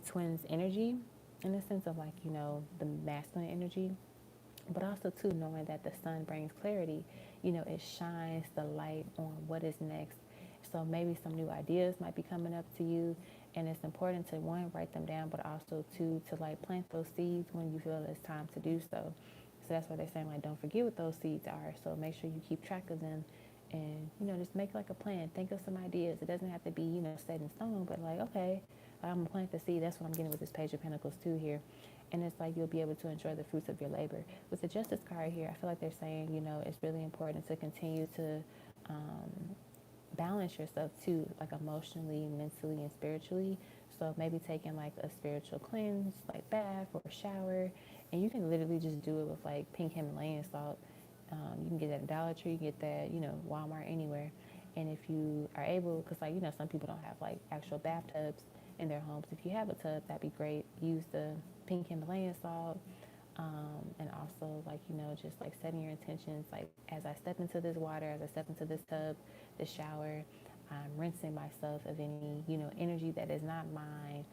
twin's energy, in the sense of like, you know, the masculine energy, but also too knowing that the sun brings clarity. You know, it shines the light on what is next. So maybe some new ideas might be coming up to you, and it's important to, one, write them down, but also two, to like plant those seeds when you feel it's time to do so. So that's why they're saying, like, don't forget what those seeds are. So make sure you keep track of them, and, you know, just make like a plan. Think of some ideas. It doesn't have to be, you know, set in stone, but like, okay, I'm gonna plant the seed. That's what I'm getting with this Page of Pentacles too here. And it's like you'll be able to enjoy the fruits of your labor. With the Justice card here, I feel like they're saying, you know, it's really important to continue to balance yourself too, like emotionally, mentally, and spiritually. So maybe taking like a spiritual cleanse, like bath or shower, and you can literally just do it with like pink Himalayan salt. You can get that at Dollar Tree, you get that, you know, Walmart, anywhere. And if you are able, because like, you know, some people don't have like actual bathtubs in their homes. If you have a tub, that'd be great. Use the pink Himalayan salt. And also, like, you know, just like setting your intentions, like, as I step into this water, as I step into this tub, this shower, I'm rinsing myself of any, you know, energy that is not mine,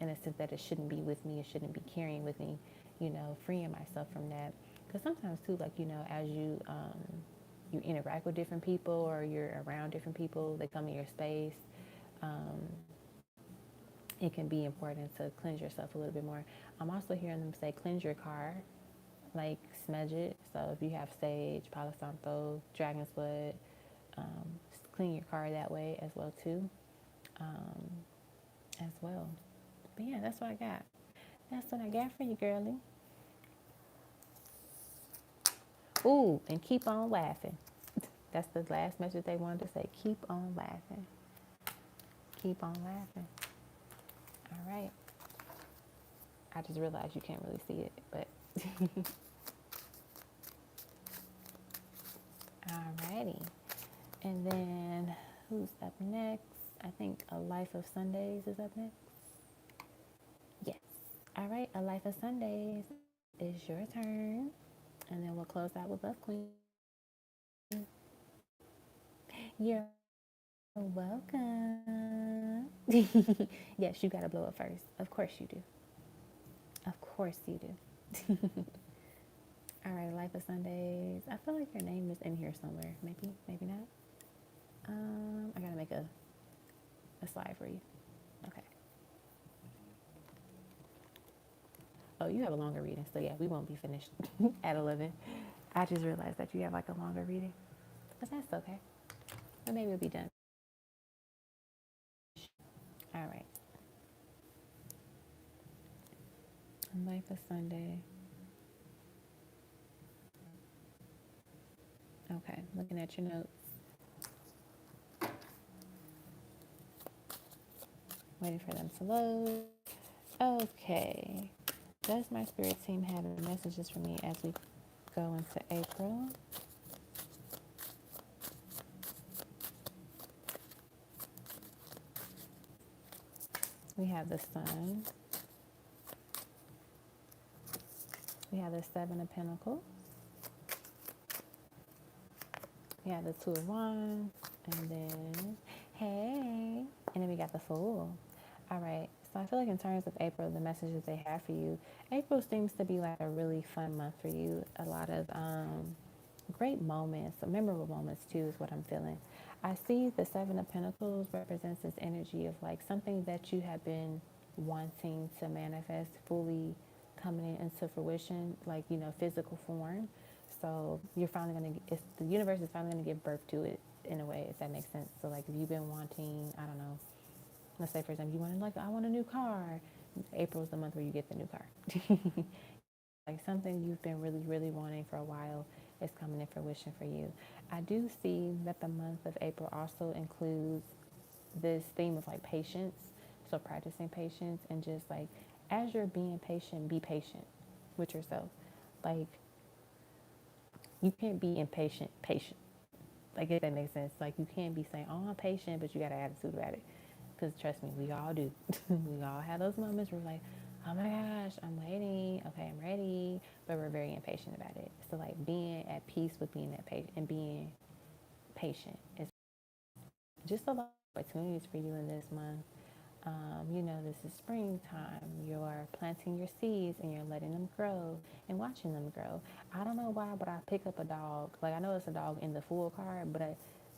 in a sense that it shouldn't be with me, it shouldn't be carrying with me, you know, freeing myself from that. Because sometimes too, like, you know, as you interact with different people, or you're around different people, they come in your space, um, it can be important to cleanse yourself a little bit more. I'm also hearing them say cleanse your car, like smudge it. So if you have sage, Palo Santo, dragon's blood, clean your car that way as well too, um, as well. But yeah, that's what I got. That's what I got for you, girlie. Ooh, and keep on laughing. That's the last message they wanted to say. Keep on laughing. Keep on laughing. All right. I just realized you can't really see it, but alrighty. And then who's up next? I think A Life of Sundays is up next. Yes. All right, A Life of Sundays is your turn. And then we'll close out with Love Queen. You're welcome. Yes, you got to blow it first. Of course you do. Of course you do. All right, Life of Sundays. I feel like your name is in here somewhere. Maybe, maybe not. I gotta make a slide for you. Okay. Oh, you have a longer reading, so yeah, we won't be finished at 11. I just realized that you have like a longer reading, but that's okay. Or maybe we'll be done. All right. Life of Sunday. Okay, looking at your notes. Waiting for them to load. Okay. Does my spirit team have any messages for me as we go into April? We have the Sun. We have the Seven of Pentacles. We have the Two of Wands. And then, hey. And then we got the Fool. All right. So I feel like in terms of April, the messages they have for you, April seems to be like a really fun month for you. A lot of great moments, memorable moments too is what I'm feeling. I see the Seven of Pentacles represents this energy of like something that you have been wanting to manifest fully coming into fruition, like, you know, physical form. So you're finally going to, the universe is finally going to give birth to it in a way, if that makes sense. So like if you've been wanting, I don't know, let's say for example, you wanted like, I want a new car. April is the month where you get the new car. Like something you've been really, really wanting for a while is coming in fruition for you. I do see that the month of April also includes this theme of like patience. So practicing patience, and just like as you're being patient, be patient with yourself. Like you can't be impatient, patient. Like if that makes sense. Like you can't be saying, oh, I'm patient, but you got an attitude about it. Because trust me, we all do. We all have those moments where we're like, oh my gosh, I'm waiting. Okay, I'm ready. But we're very impatient about it. So like being at peace with being at patient and being patient is just a lot of opportunities for you in this month. This is springtime. You're planting your seeds and you're letting them grow and watching them grow. I don't know why, but I pick up a dog. Like I know it's a dog in the full card, but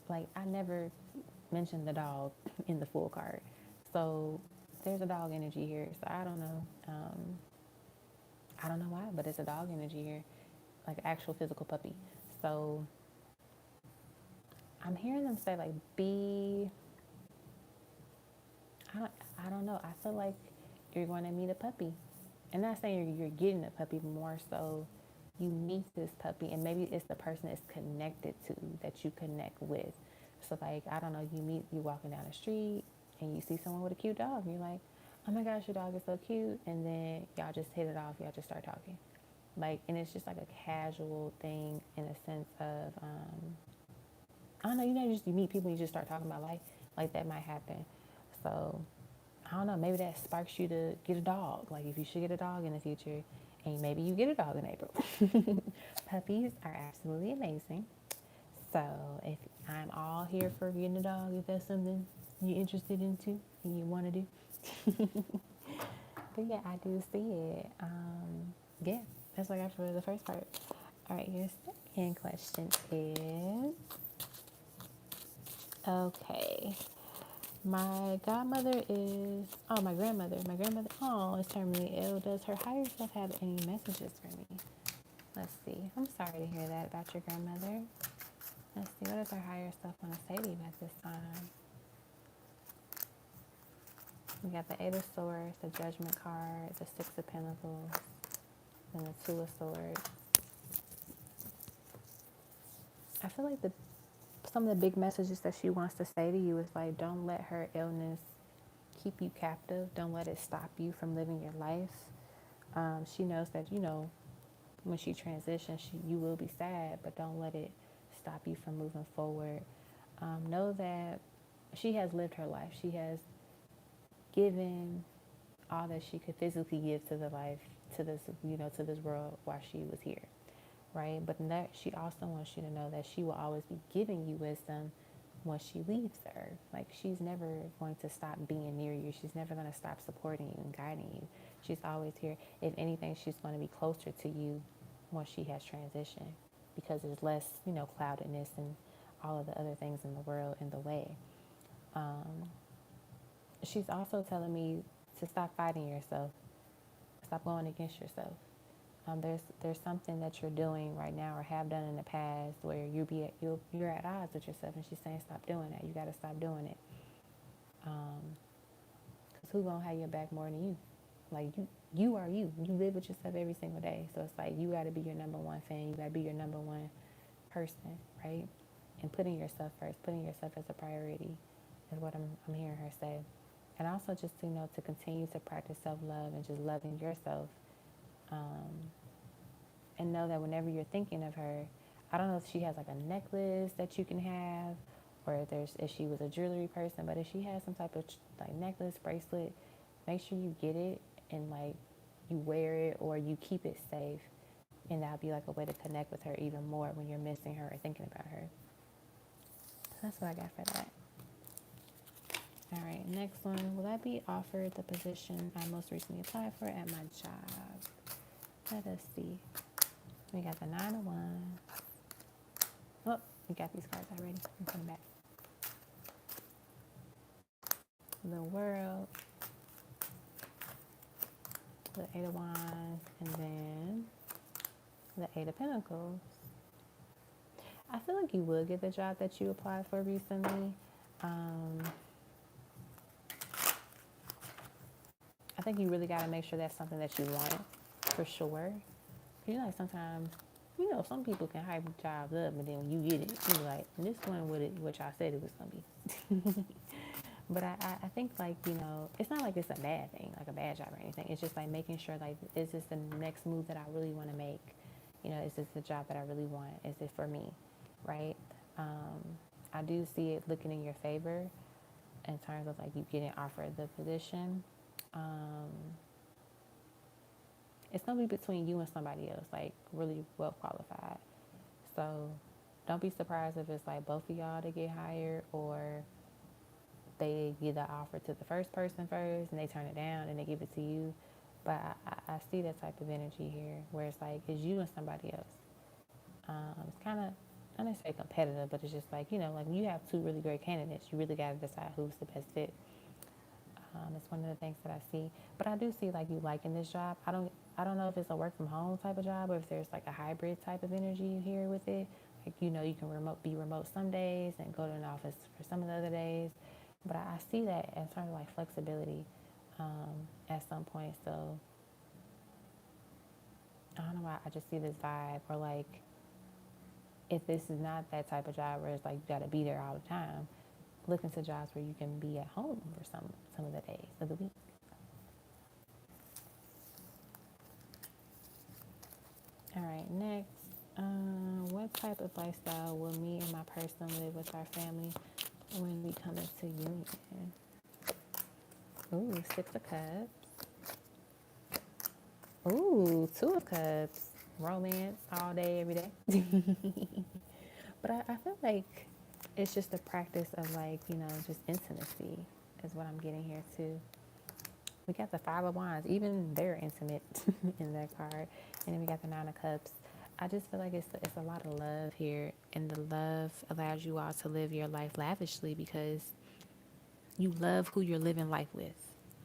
I never mentioned the dog in the full card. So there's a dog energy here. So I don't know. I don't know why, but it's a dog energy here, like an actual physical puppy. So I'm hearing them say like be. I don't know. I feel like you're going to meet a puppy. And not saying you're getting a puppy, more so you meet this puppy, and maybe it's the person it's connected to that you connect with. So like I don't know, you walking down the street and you see someone with a cute dog, and you're like, oh my gosh, your dog is so cute, and then y'all just hit it off, y'all just start talking, like, and it's just like a casual thing in a sense of I don't know, just you meet people and you just start talking about life, like that might happen. So I don't know, maybe that sparks you to get a dog. Like if you should get a dog in the future, and maybe you get a dog in April. Puppies are absolutely amazing. So if I'm all here for getting a dog, if that's something you're interested into and you want to do. But yeah, I do see it. Yeah, that's what I got for the first part. All right, your second question is, okay. My godmother is, my grandmother. My grandmother, is terminally ill. Does her higher self have any messages for me? Let's see. I'm sorry to hear that about your grandmother. Let's see. What does her higher self want to say to you at this time? We got the Eight of Swords, the Judgment card, the Six of Pentacles, and the Two of Swords. I feel like some of the big messages that she wants to say to you is like, don't let her illness keep you captive. Don't let it stop you from living your life. She knows that, when she transitions, you will be sad, but don't let it stop you from moving forward. Know that she has lived her life. She has given all that she could physically give to the life, to this, to this world while she was here, right? But that she also wants you to know that she will always be giving you wisdom once she leaves Earth. Like she's never going to stop being near you. She's never going to stop supporting you and guiding you. She's always here. If anything, she's going to be closer to you once she has transitioned, because there's less, cloudedness and all of the other things in the world in the way. She's also telling me to stop fighting yourself. Stop going against yourself. There's something that you're doing right now or have done in the past where you're at odds with yourself, and she's saying stop doing that. You got to stop doing it. Because who gonna have your back more than you? Like you are you. You live with yourself every single day. So it's like you got to be your number one fan. You got to be your number one person, right? And putting yourself first, putting yourself as a priority is what I'm hearing her say. And also just to continue to practice self-love and just loving yourself. And know that whenever you're thinking of her, I don't know if she has like a necklace that you can have, or if she was a jewelry person, but if she has some type of like necklace, bracelet, make sure you get it and like you wear it or you keep it safe, and that'll be like a way to connect with her even more when you're missing her or thinking about her. So that's what I got for that. All right, next one. Will I be offered the position I most recently applied for at my job? Let us see. We got the Nine of Wands. Oh, we got these cards already. I'm coming back. The World. The Eight of Wands. And then the Eight of Pentacles. I feel like you will get the job that you applied for recently. I think you really got to make sure that's something that you want for sure. Like sometimes, some people can hype jobs up, but then when you get it, you're like, this one what y'all said it was going to be. But I think like, it's not like it's a bad thing, like a bad job or anything. It's just like making sure like, is this the next move that I really want to make? Is this the job that I really want? Is it for me? Right? I do see it looking in your favor in terms of like you getting offered the position. it's going to be between you and somebody else, like really well qualified. So don't be surprised if it's like both of y'all to get hired, or they give the offer to the first person first and they turn it down and they give it to you. But I see that type of energy here where it's like it's you and somebody else. It's kind of, I don't say competitive, but it's just like, like when you have two really great candidates, you really got to decide who's the best fit. It's one of the things that I see. But I do see like you liking this job. I don't know if it's a work from home type of job or if there's like a hybrid type of energy here with it. Like, you can be remote some days and go to an office for some of the other days. But I see that in terms of like flexibility at some point. So I don't know why I just see this vibe, or like if this is not that type of job where it's like you got to be there all the time, look into jobs where you can be at home for some of the days of the week. All right, next. What type of lifestyle will me and my person live with our family when we come into union? Ooh, 6 of Cups. Ooh, 2 of Cups. Romance all day, every day. But I feel like it's just a practice of like, just intimacy is what I'm getting here too. We got the 5 of Wands. Even they're intimate in that card. And then we got the 9 of Cups. I just feel like it's a lot of love here. And the love allows you all to live your life lavishly because you love who you're living life with,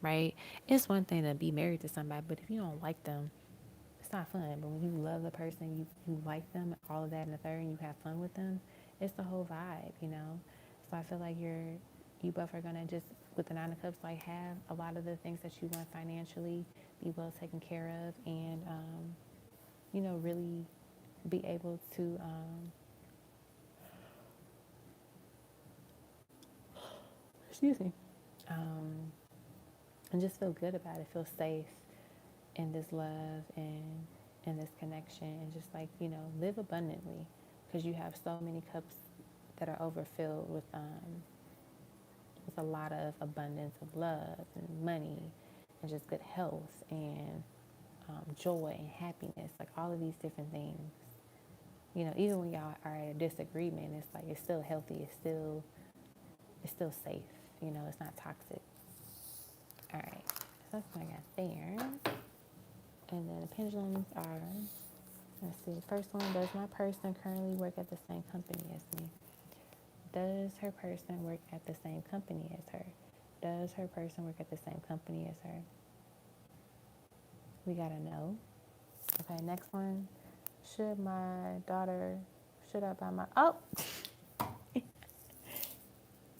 right? It's one thing to be married to somebody, but if you don't like them, it's not fun. But when you love the person, you like them, all of that and the third, and you have fun with them, it's the whole vibe. So I feel like you both are gonna just, with the 9 of Cups, like have a lot of the things that you want financially, be well taken care of, and really be able to excuse me, and just feel good about it, feel safe in this love and in this connection, and just like live abundantly, because you have so many cups that are overfilled with a lot of abundance of love and money and just good health and joy and happiness, like all of these different things. Even when y'all are at a disagreement, it's like it's still healthy, it's still safe, it's not toxic. All right, so that's what I got there. And then the pendulums are, let's see, first one, does my person currently work at the same company as me? Does her person work at the same company as her? Does her person work at the same company as her? We gotta know. Okay, next one. Should I buy my, oh!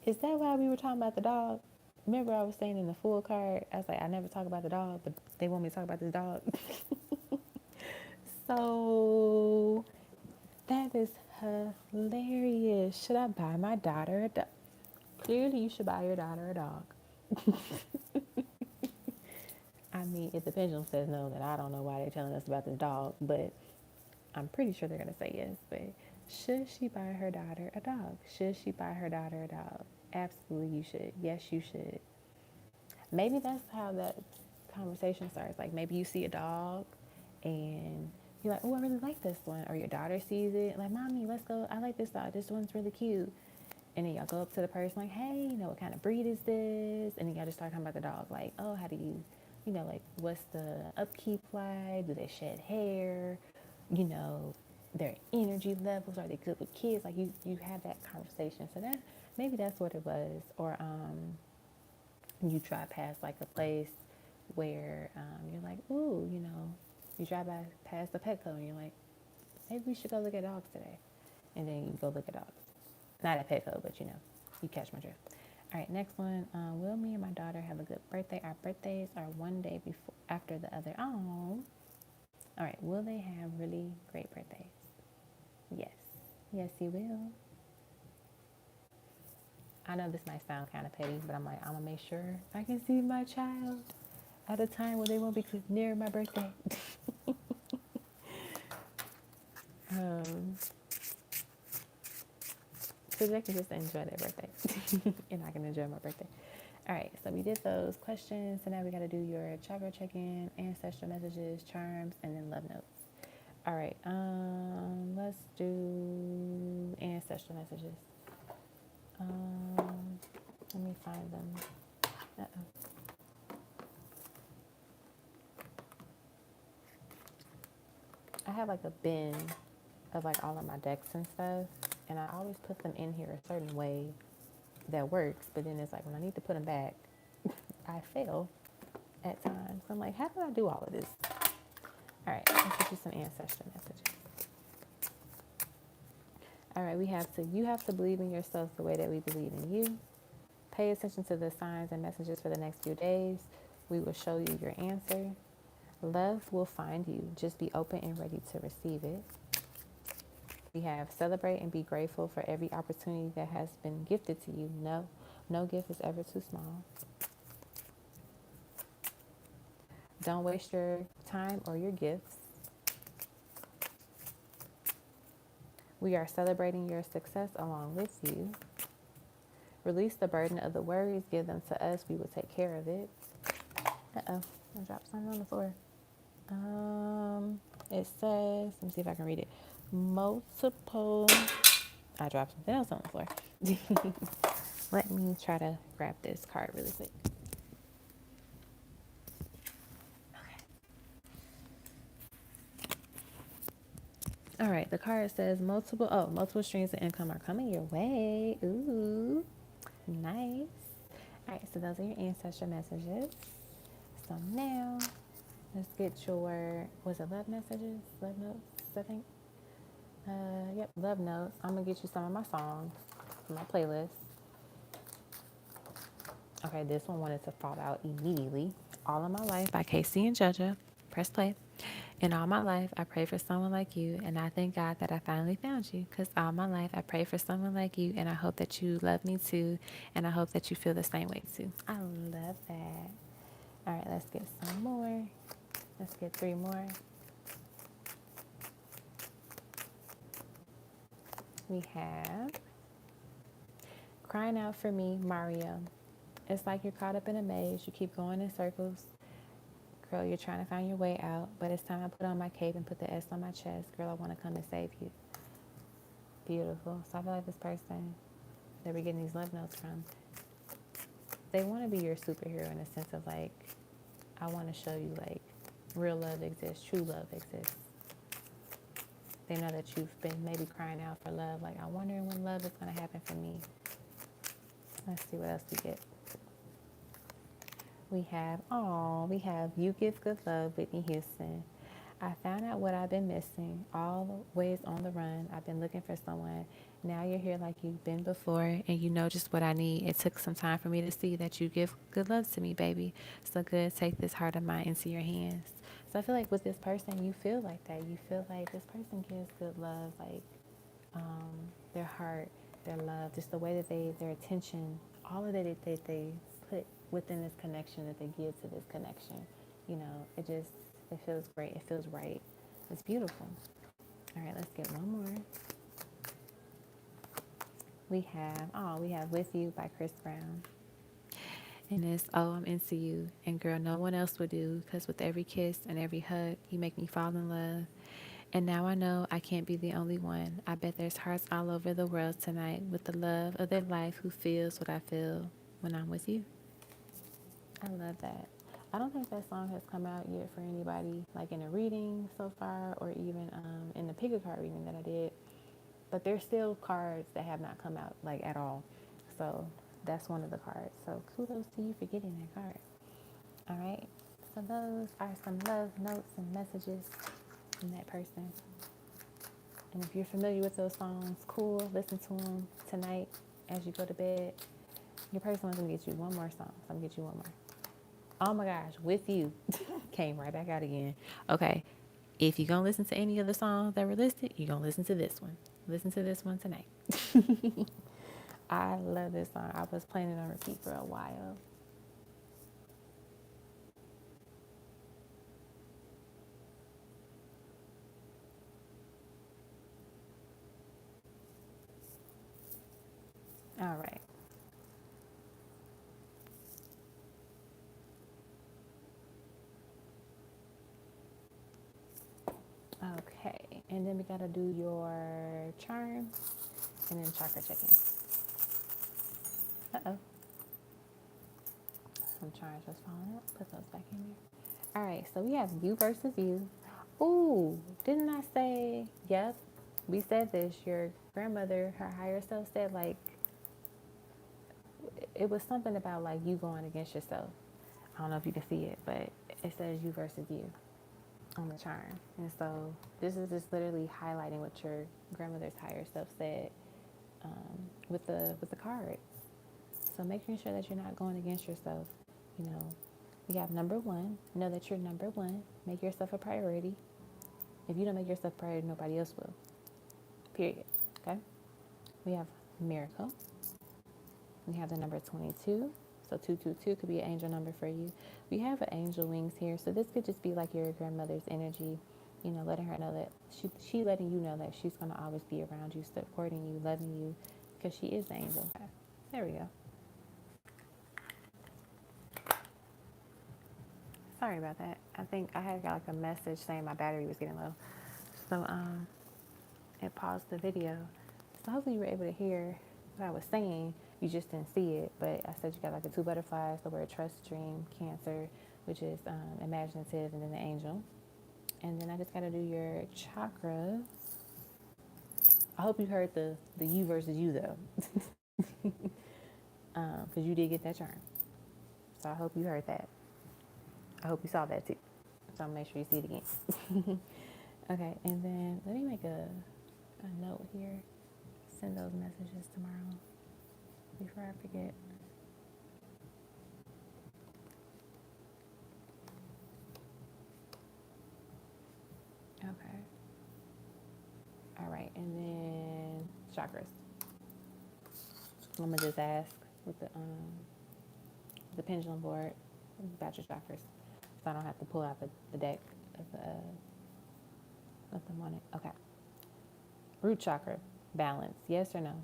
Is that why we were talking about the dog? Remember I was saying in the full card, I was like, I never talk about the dog, but they want me to talk about this dog. So that is hilarious. Should I buy my daughter a dog? Clearly you should buy your daughter a dog. I mean, if the pendulum says no, then I don't know why they're telling us about this dog, but I'm pretty sure they're going to say yes. But should she buy her daughter a dog? Should she buy her daughter a dog? Absolutely you should. Yes, you should. Maybe that's how that conversation starts. Like maybe you see a dog and you're like, oh, I really like this one. Or your daughter sees it, like, mommy, let's go. I like this dog. This one's really cute. And then y'all go up to the person like, hey, what kind of breed is this? And then y'all just start talking about the dog. Like, oh, how do you, like, what's the upkeep like? Do they shed hair? Their energy levels. Are they good with kids? Like, you have that conversation. So maybe that's what it was. Or you drive past, like, a place where you're like, ooh, you drive past the Petco and you're like, maybe we should go look at dogs today. And then you go look at dogs. Not at Petco, but you catch my drift. All right, next one. Will me and my daughter have a good birthday? Our birthdays are one day before after the other. Oh. All right, will they have really great birthdays? Yes. Yes, you will. I know this might sound kind of petty, but I'm like, I'm going to make sure I can see my child at a time where they won't be near my birthday. So they can just enjoy their birthday. And I can enjoy my birthday. All right, so we did those questions. So now we got to do your chakra check-in, ancestral messages, charms, and then love notes. All right, let's do ancestral messages. Let me find them. I have like a bin of like all of my decks and stuff, and I always put them in here a certain way that works, but then it's like when I need to put them back, I fail at times. I'm like, how did I do all of this? All right, let's get you some ancestral messages. All right, you have to believe in yourself the way that we believe in you. Pay attention to the signs and messages for the next few days. We will show you your answer. Love will find you. Just be open and ready to receive it. We have celebrate and be grateful for every opportunity that has been gifted to you. No gift is ever too small. Don't waste your time or your gifts. We are celebrating your success along with you. Release the burden of the worries. Give them to us. We will take care of it. Uh-oh, I dropped something on the floor. It says, let me see if I can read it. Multiple, I dropped something else on the floor. Let me try to grab this card really quick. All right, the card says multiple streams of income are coming your way. Ooh, nice. All right, so those are your ancestral messages. So now, let's get your, was it love messages? Love notes, I think. Yep, love notes. I'm going to get you some of my songs from my playlist. Okay, this one wanted to fall out immediately. All of My Life by Casey and JoJo. Press play. In all my life, I pray for someone like you, and I thank God that I finally found you, because all my life, I pray for someone like you, and I hope that you love me too, and I hope that you feel the same way too. I love that. All right, let's get some more. Let's get 3 more. We have Crying Out for Me, Mario. It's like you're caught up in a maze. You keep going in circles. Girl, you're trying to find your way out, but it's time I put on my cape and put the S on my chest. Girl, I want to come and save you. Beautiful. So I feel like this person that we're getting these love notes from, they want to be your superhero in a sense of like, I want to show you like real love exists, true love exists. They know that you've been maybe crying out for love. Like, I'm wondering when love is going to happen for me. Let's see what else we get. We have You Give Good Love, Whitney Houston. I found out what I've been missing, always on the run. I've been looking for someone. Now you're here like you've been before, and you know just what I need. It took some time for me to see that you give good love to me, baby. So good, take this heart of mine into your hands. So I feel like with this person, you feel like that. You feel like this person gives good love, like their heart, their love, just the way that their attention, all of that they put within this connection, that they give to this connection. You know, it feels great. It feels right. It's beautiful. All right, let's get one more. We have With You by Chris Brown. And it's, oh, I'm into you. And girl, no one else would do, because with every kiss and every hug, you make me fall in love. And now I know I can't be the only one. I bet there's hearts all over the world tonight with the love of their life who feels what I feel when I'm with you. I love that. I don't think that song has come out yet for anybody, like in a reading so far, or even in the pick a card reading that I did. But there's still cards that have not come out, like, at all. So that's one of the cards. So kudos to you for getting that card. All right. So those are some love notes and messages from that person. And if you're familiar with those songs, cool. Listen to them tonight as you go to bed. Your person wants to get you one more song. So I'm going to get you one more. Oh my gosh, With You came right back out again. Okay, if you're going to listen to any of the songs that were listed, you're going to listen to this one. Listen to this one tonight. I love this song. I was playing it on repeat for a while. All right. And then we got to do your charm and then chakra check-in. Uh-oh. Some charms was falling out. Put those back in there. All right, so we have you versus you. Ooh, didn't I say, yep, we said this. Your grandmother, her higher self said, like, it was something about, like, you going against yourself. I don't know if you can see it, but it says you versus you on the charm. And so this is just literally highlighting what your grandmother's higher self said with the card. So making sure that you're not going against yourself. You know, we have number one. Know that you're number one. Make yourself a priority. If you don't make yourself a priority, nobody else will. Period. Okay? We have miracle. We have the number 22. So 222 could be an angel number for you. We have an angel wings here. So this could just be like your grandmother's energy, you know, letting her know that she letting you know that she's going to always be around you, supporting you, loving you, because she is an angel. Okay. There we go. Sorry about that. I think I had got like a message saying my battery was getting low. So it paused the video. So hopefully you were able to hear what I was saying. You just didn't see it, but I said you got like the two butterflies, the word trust, dream, Cancer, which is imaginative, and then the angel. And then I just got to do your chakra. I hope you heard the you versus you though, because you did get that charm. So I hope you heard that. I hope you saw that too. So I'll make sure you see it again. Okay, and then let me make a note here. Send those messages tomorrow before I forget. Okay. All right, and then chakras. I'm gonna just ask with the pendulum board about your chakras, so I don't have to pull out the deck of the morning. Okay. Root chakra, balance. Yes or no?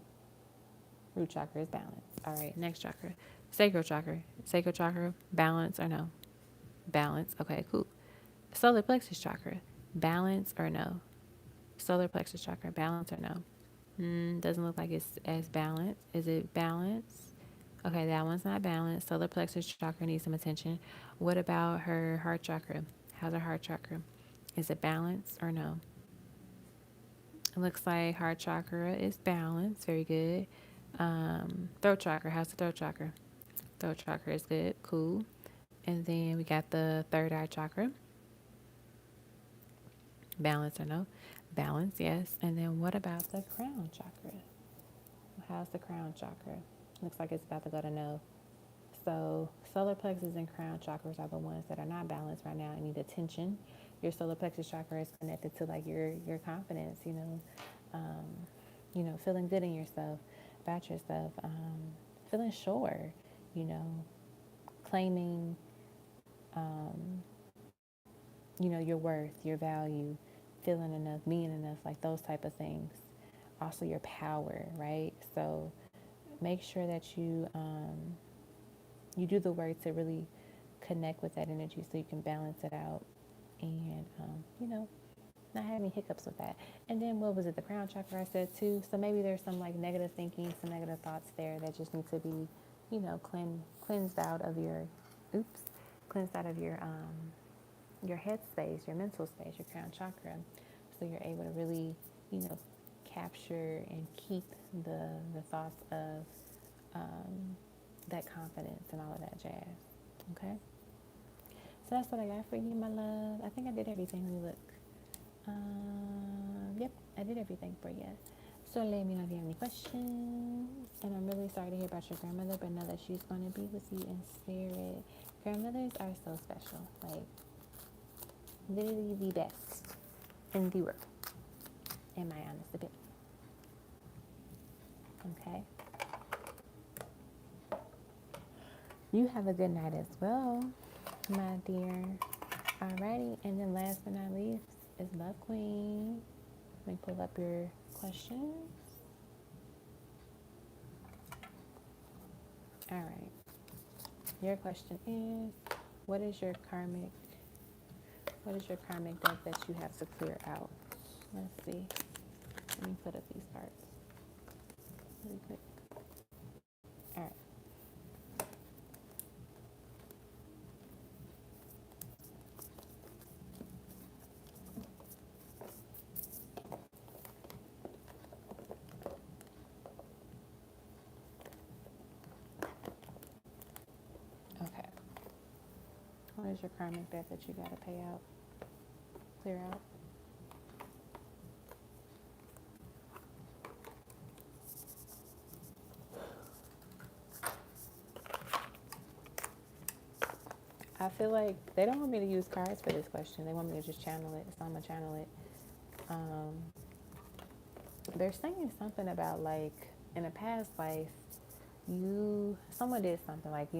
Root chakra is balance. All right, next chakra. Sacral chakra. Sacral chakra, balance or no? Balance. Okay, cool. Solar plexus chakra, balance or no? Solar plexus chakra, balance or no? Doesn't look like it's as balanced. Is it balanced? Okay, that one's not balanced. Solar plexus chakra needs some attention. What about her heart chakra? How's her heart chakra? Is it balanced or no? It looks like heart chakra is balanced. Very good. Throat chakra. How's the throat chakra? Throat chakra is good. Cool. And then we got the third eye chakra. Balance or no? Balance, yes. And then what about the crown chakra? How's the crown chakra? Looks like it's about to go to no. So solar plexus and crown chakras are the ones that are not balanced right now and need attention. Your solar plexus chakra is connected to like your confidence, feeling good in yourself, about yourself, feeling sure, claiming, your worth, your value, feeling enough, being enough, like those type of things. Also your power, right? So make sure that you do the work to really connect with that energy so you can balance it out and, not have any hiccups with that. And then what was it? The crown chakra I said too. So maybe there's some like negative thinking, some negative thoughts there that just need to be, cleansed out of your head space, your mental space, your crown chakra. So you're able to really, capture and keep the thoughts of that confidence and all of that jazz. Okay? So that's what I got for you, my love. I think I did everything. Let me look. Yep, I did everything for you. So let me know if you have any questions. And I'm really sorry to hear about your grandmother, but know that she's going to be with you in spirit. Grandmothers are so special. Like, literally the best in the world, in my honest opinion. Okay? You have a good night as well, my dear. Alrighty, and then last but not least is Love Queen. Let me pull up your questions. Alright. Your question is, what is your karmic deck that you have to clear out? Let's see. Let me put up these cards really quick. All right. Okay. What is your karmic debt that you got to pay out? Clear out? I feel like they don't want me to use cards for this question. They want me to just channel it, so I'm going to channel it. They're saying something about, like, in a past life, someone did something, like,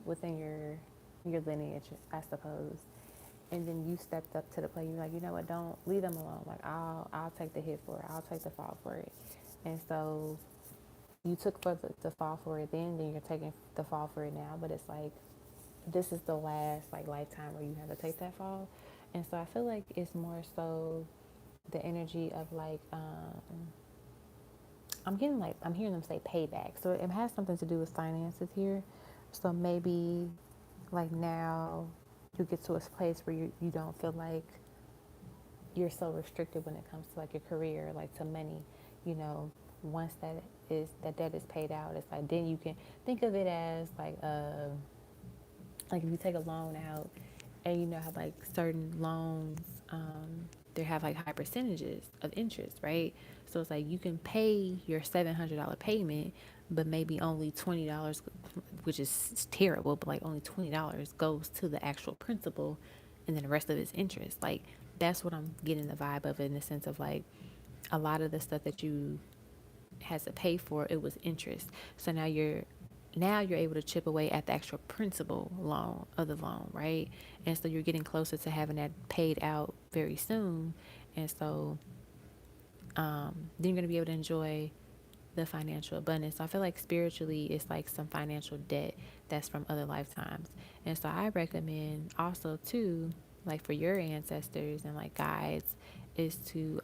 within your lineage, I suppose. And then you stepped up to the plate. You're like, you know what, don't leave them alone. Like, I'll take the hit for it. I'll take the fall for it. And so you took for the fall for it then you're taking the fall for it now. But it's like, this is the last, like, lifetime where you have to take that fall. And so I feel like it's more so the energy of, like, I'm hearing them say payback. So it has something to do with finances here. So maybe, like, now you get to a place where you don't feel like you're so restricted when it comes to, like, your career, like, to money. Once that debt is paid out, it's like, then you can think of it as like if you take a loan out, and how, like, certain loans, they have, like, high percentages of interest, right? So it's like you can pay your $700 payment, but maybe only $20, which is terrible, but, like, only $20 goes to the actual principal, and then the rest of it's interest. Like, that's what I'm getting the vibe of, in the sense of, like, a lot of the stuff that you has to pay for, it was interest. So now you're able to chip away at the actual principal loan of the loan, right? And so you're getting closer to having that paid out very soon. And so then you're going to be able to enjoy the financial abundance. So I feel like spiritually, it's like some financial debt that's from other lifetimes. And so I recommend also too, like, for your ancestors and, like, guides, is to,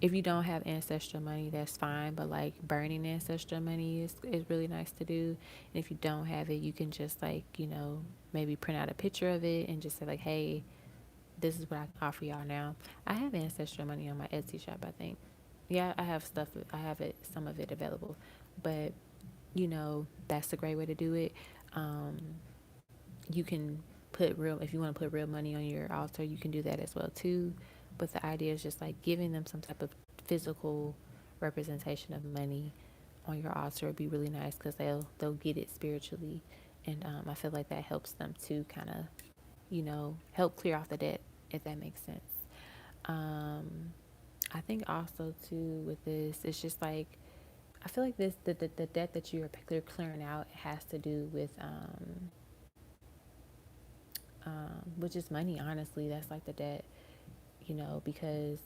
if you don't have ancestral money, that's fine. But, like, burning ancestral money is really nice to do. And if you don't have it, you can just, like, maybe print out a picture of it and just say, like, hey, this is what I can offer y'all now. I have ancestral money on my Etsy shop, I think. Yeah, I have stuff. I have some of it available. But, that's a great way to do it. You can if you want to put real money on your altar, you can do that as well too. But the idea is just, like, giving them some type of physical representation of money on your altar would be really nice, because they'll get it spiritually. And I feel like that helps them to kind of, help clear off the debt, if that makes sense. I think also too with this, it's just like, I feel like the debt that you're clearing out has to do with which is money. Honestly, that's, like, the debt, because,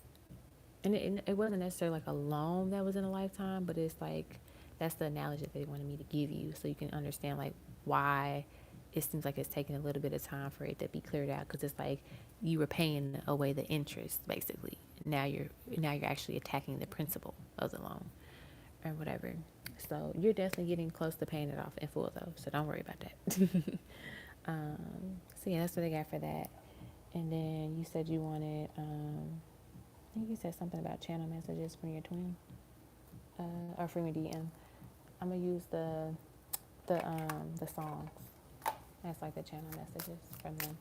and it wasn't necessarily like a loan that was in a lifetime, but it's like, that's the analogy that they wanted me to give you, so you can understand, like, why it seems like it's taking a little bit of time for it to be cleared out, because it's like you were paying away the interest, basically. Now you're actually attacking the principal of the loan or whatever. So you're definitely getting close to paying it off in full, though, so don't worry about that. So yeah, that's what I got for that. And then you said you wanted, I think you said something about channel messages from your twin, or from your DM. I'm gonna use the songs as, like, the channel messages from them.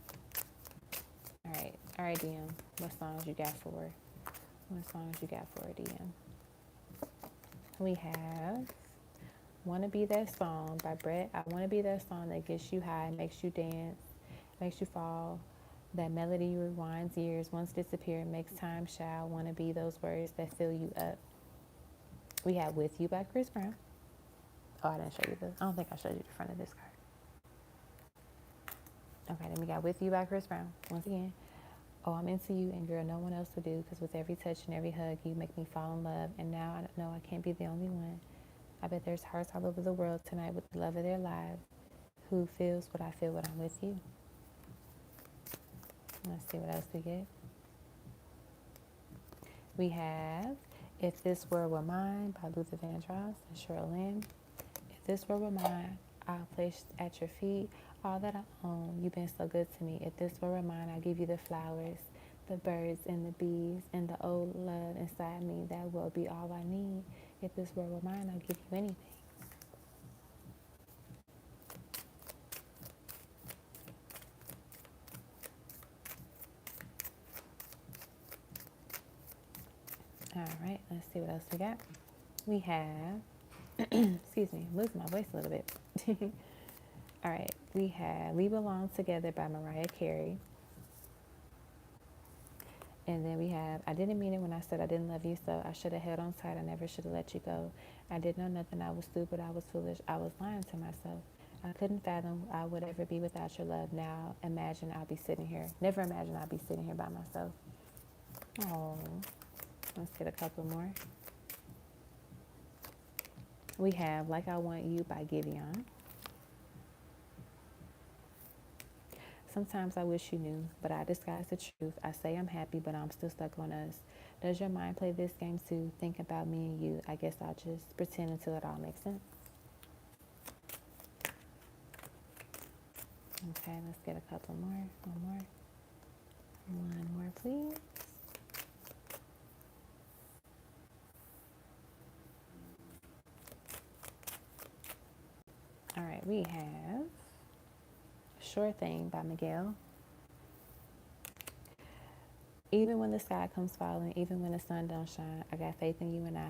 All right, DM. What songs you got for DM? We have "Wanna Be That Song" by Brett. I wanna be that song that gets you high, makes you dance, makes you fall. That melody rewinds years, once disappeared, makes time shy. Wanna be those words that fill you up. We have "With You" by Chris Brown. Oh, I didn't show you I don't think I showed you the front of this card. Okay, then we got "With You" by Chris Brown. Once again, "Oh, I'm into you, and girl, no one else will do, because with every touch and every hug, you make me fall in love. And now I know I can't be the only one. I bet there's hearts all over the world tonight with the love of their lives, who feels what I feel when I'm with you." Let's see what else we get. We have If This World Were Mine by Luther Vandross and Cheryl Lynn. If this world were mine, I'll place at your feet all that I own. You've been so good to me. If this world were mine, I'll give you the flowers, the birds and the bees, and the old love inside me. That will be all I need. If this world were mine, I'll give you anything. All right, let's see what else we got. We have, excuse me, I'm losing my voice a little bit. All right, we have We Belong Together by Mariah Carey. And then we have I didn't mean it when I said I didn't love you, so I should have held on tight. I never should have let you go. I didn't know nothing. I was stupid. I was foolish. I was lying to myself. I couldn't fathom I would ever be without your love. Now imagine I'll be sitting here. Never imagine I'll be sitting here by myself. Oh, let's get a couple more. We have Like I Want You by Giveon. Sometimes I wish you knew, but I disguise the truth. I say I'm happy, but I'm still stuck on us. Does your mind play this game too? Think about me and you. I guess I'll just pretend until it all makes sense. Okay, let's get a couple more. One more, please. All right, we have Sure Thing by Miguel. Even when the sky comes falling, even when the sun don't shine, I got faith in you and I.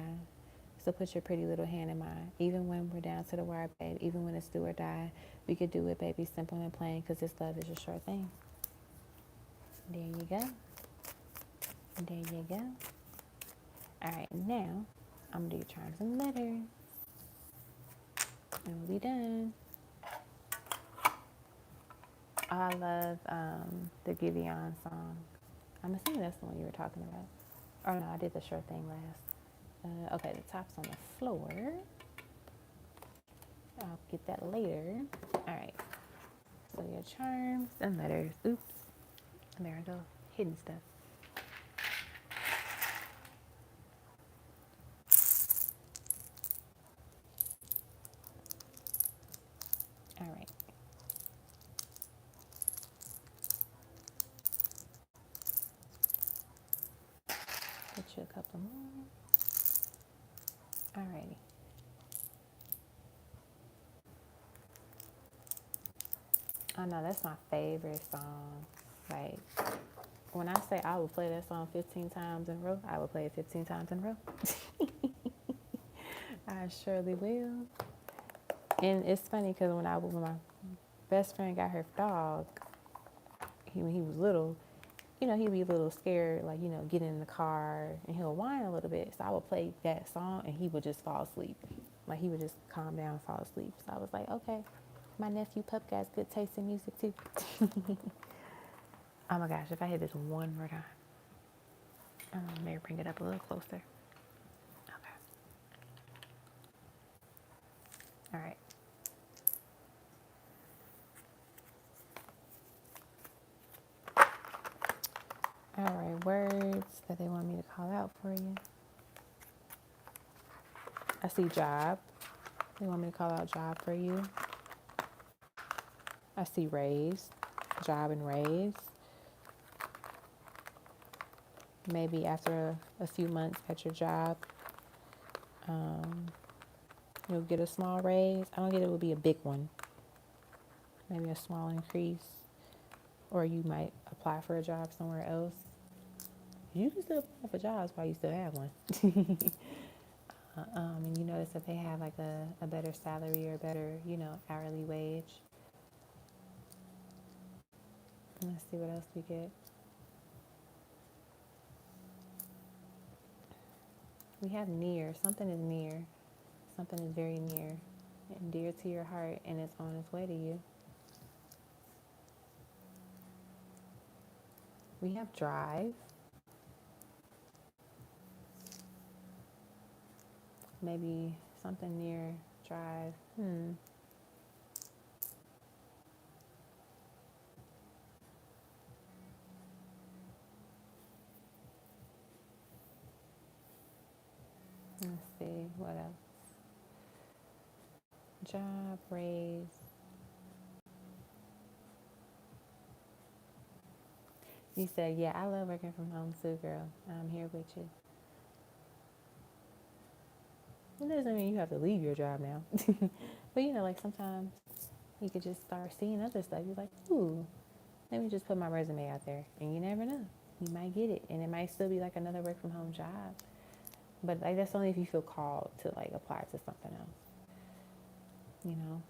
So put your pretty little hand in mine. Even when we're down to the wire, babe, even when it's do or die, we could do it, baby, simple and plain, because this love is a sure thing. There you go. There you go. All right, now I'm going to do Charms and Letters. And we'll be done. Oh, I love the Giveon song. I'm assuming that's the one you were talking about. Oh, no, I did the Sure Thing last. Okay, the top's on the floor. I'll get that later. All right. So your Charms and Letters. Oops. There I go. Hidden stuff. All right. Get you a couple more. All righty. Oh no, that's my favorite song. Like, when I say I will play that song 15 times in a row, I will play it 15 times in a row. I surely will. And it's funny because when my best friend got her dog, when he was little, you know, he'd be a little scared, like, you know, getting in the car and he'll whine a little bit. So I would play that song and he would just fall asleep. Like, he would just calm down and fall asleep. So I was like, okay, my nephew Pup got good taste in music too. Oh my gosh, if I hit this one more time, maybe bring it up a little closer. Okay. All right. All right, words that they want me to call out for you. I see job. They want me to call out job for you. I see raise, job and raise. Maybe after a few months at your job, you'll get a small raise. I don't get it would be a big one. Maybe a small increase. Or you might apply for a job somewhere else. You can still apply for jobs while you still have one. And you notice that they have like a better salary or better, you know, hourly wage. Let's see what else we get. We have near. Something is near. Something is very near and dear to your heart, and it's on its way to you. We have drive. Maybe something near drive. see. What else? Job, raise. You said, yeah, I love working from home too, girl. I'm here with you. It doesn't mean you have to leave your job now. But you know, like sometimes you could just start seeing other stuff. You're like, ooh, let me just put my resume out there. And you never know. You might get it. And it might still be like another work from home job. But like that's only if you feel called to like apply to something else. You know?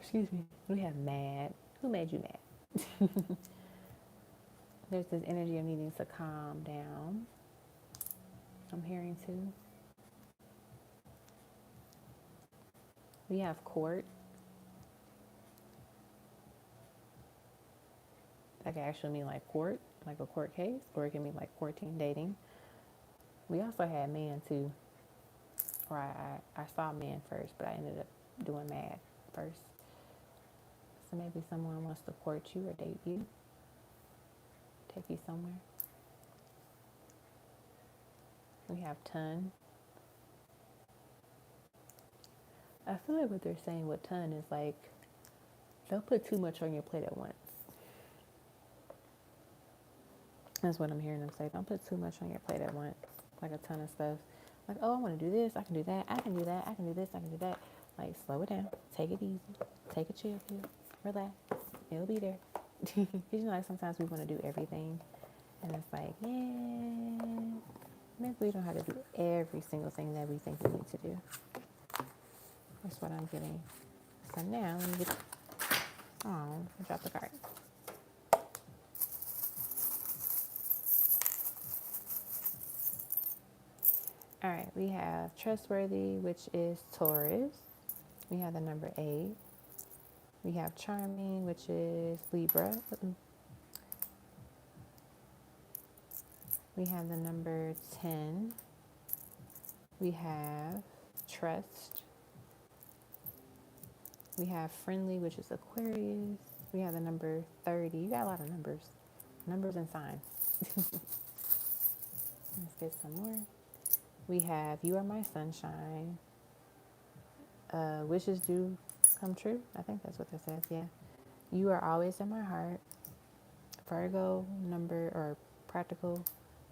Excuse me. We have mad. Who made you mad? There's this energy of needing to calm down. I'm hearing too. We have court. That can actually mean like court, like a court case, or it can mean like courting, dating. We also had man too. Or I saw man first, but I ended up doing mad first. So maybe someone wants to court you or date you, take you somewhere. We have ton. I feel like what they're saying with ton is like, don't put too much on your plate at once. That's what I'm hearing them say. Don't put too much on your plate at once. Like a ton of stuff. Like, oh, I want to do this. I can do that. I can do that. I can do this. I can do that. Like, slow it down. Take it easy. Take a chill pill. Relax. It'll be there. Because you know, like sometimes we want to do everything. And it's like, yeah, maybe we don't have to do every single thing that we think we need to do. That's what I'm getting. So now, let me get, oh, I dropped the card. All right, we have trustworthy, which is Taurus. We have the number 8. We have charming, which is Libra. We have the number 10. We have trust. We have friendly, which is Aquarius. We have the number 30. You got a lot of numbers. Numbers and signs. Let's get some more. We have you are my sunshine. Wishes do come true. I think that's what that says. Yeah. You are always in my heart. Virgo number or practical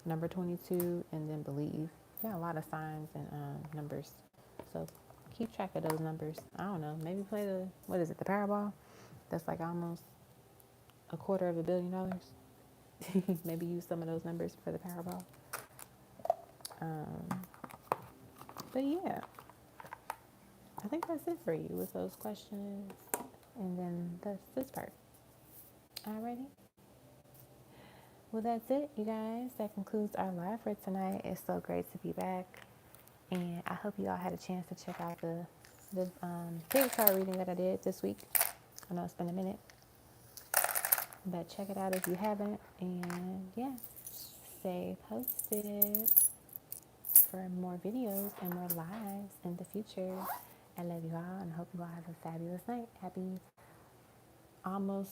number 22, and then believe. You got a lot of signs and numbers. So keep track of those numbers. I don't know. Maybe play the, what is it, the Powerball? That's like almost $250 million. Maybe use some of those numbers for the Powerball. But yeah, I think that's it for you with those questions. And then that's this part. Alrighty. Well, that's it, you guys. That concludes our live for tonight. It's so great to be back. And I hope you all had a chance to check out the tarot card reading that I did this week. I know it's been a minute. But check it out if you haven't. And yeah, stay posted for more videos and more lives in the future. I love you all and I hope you all have a fabulous night. Happy almost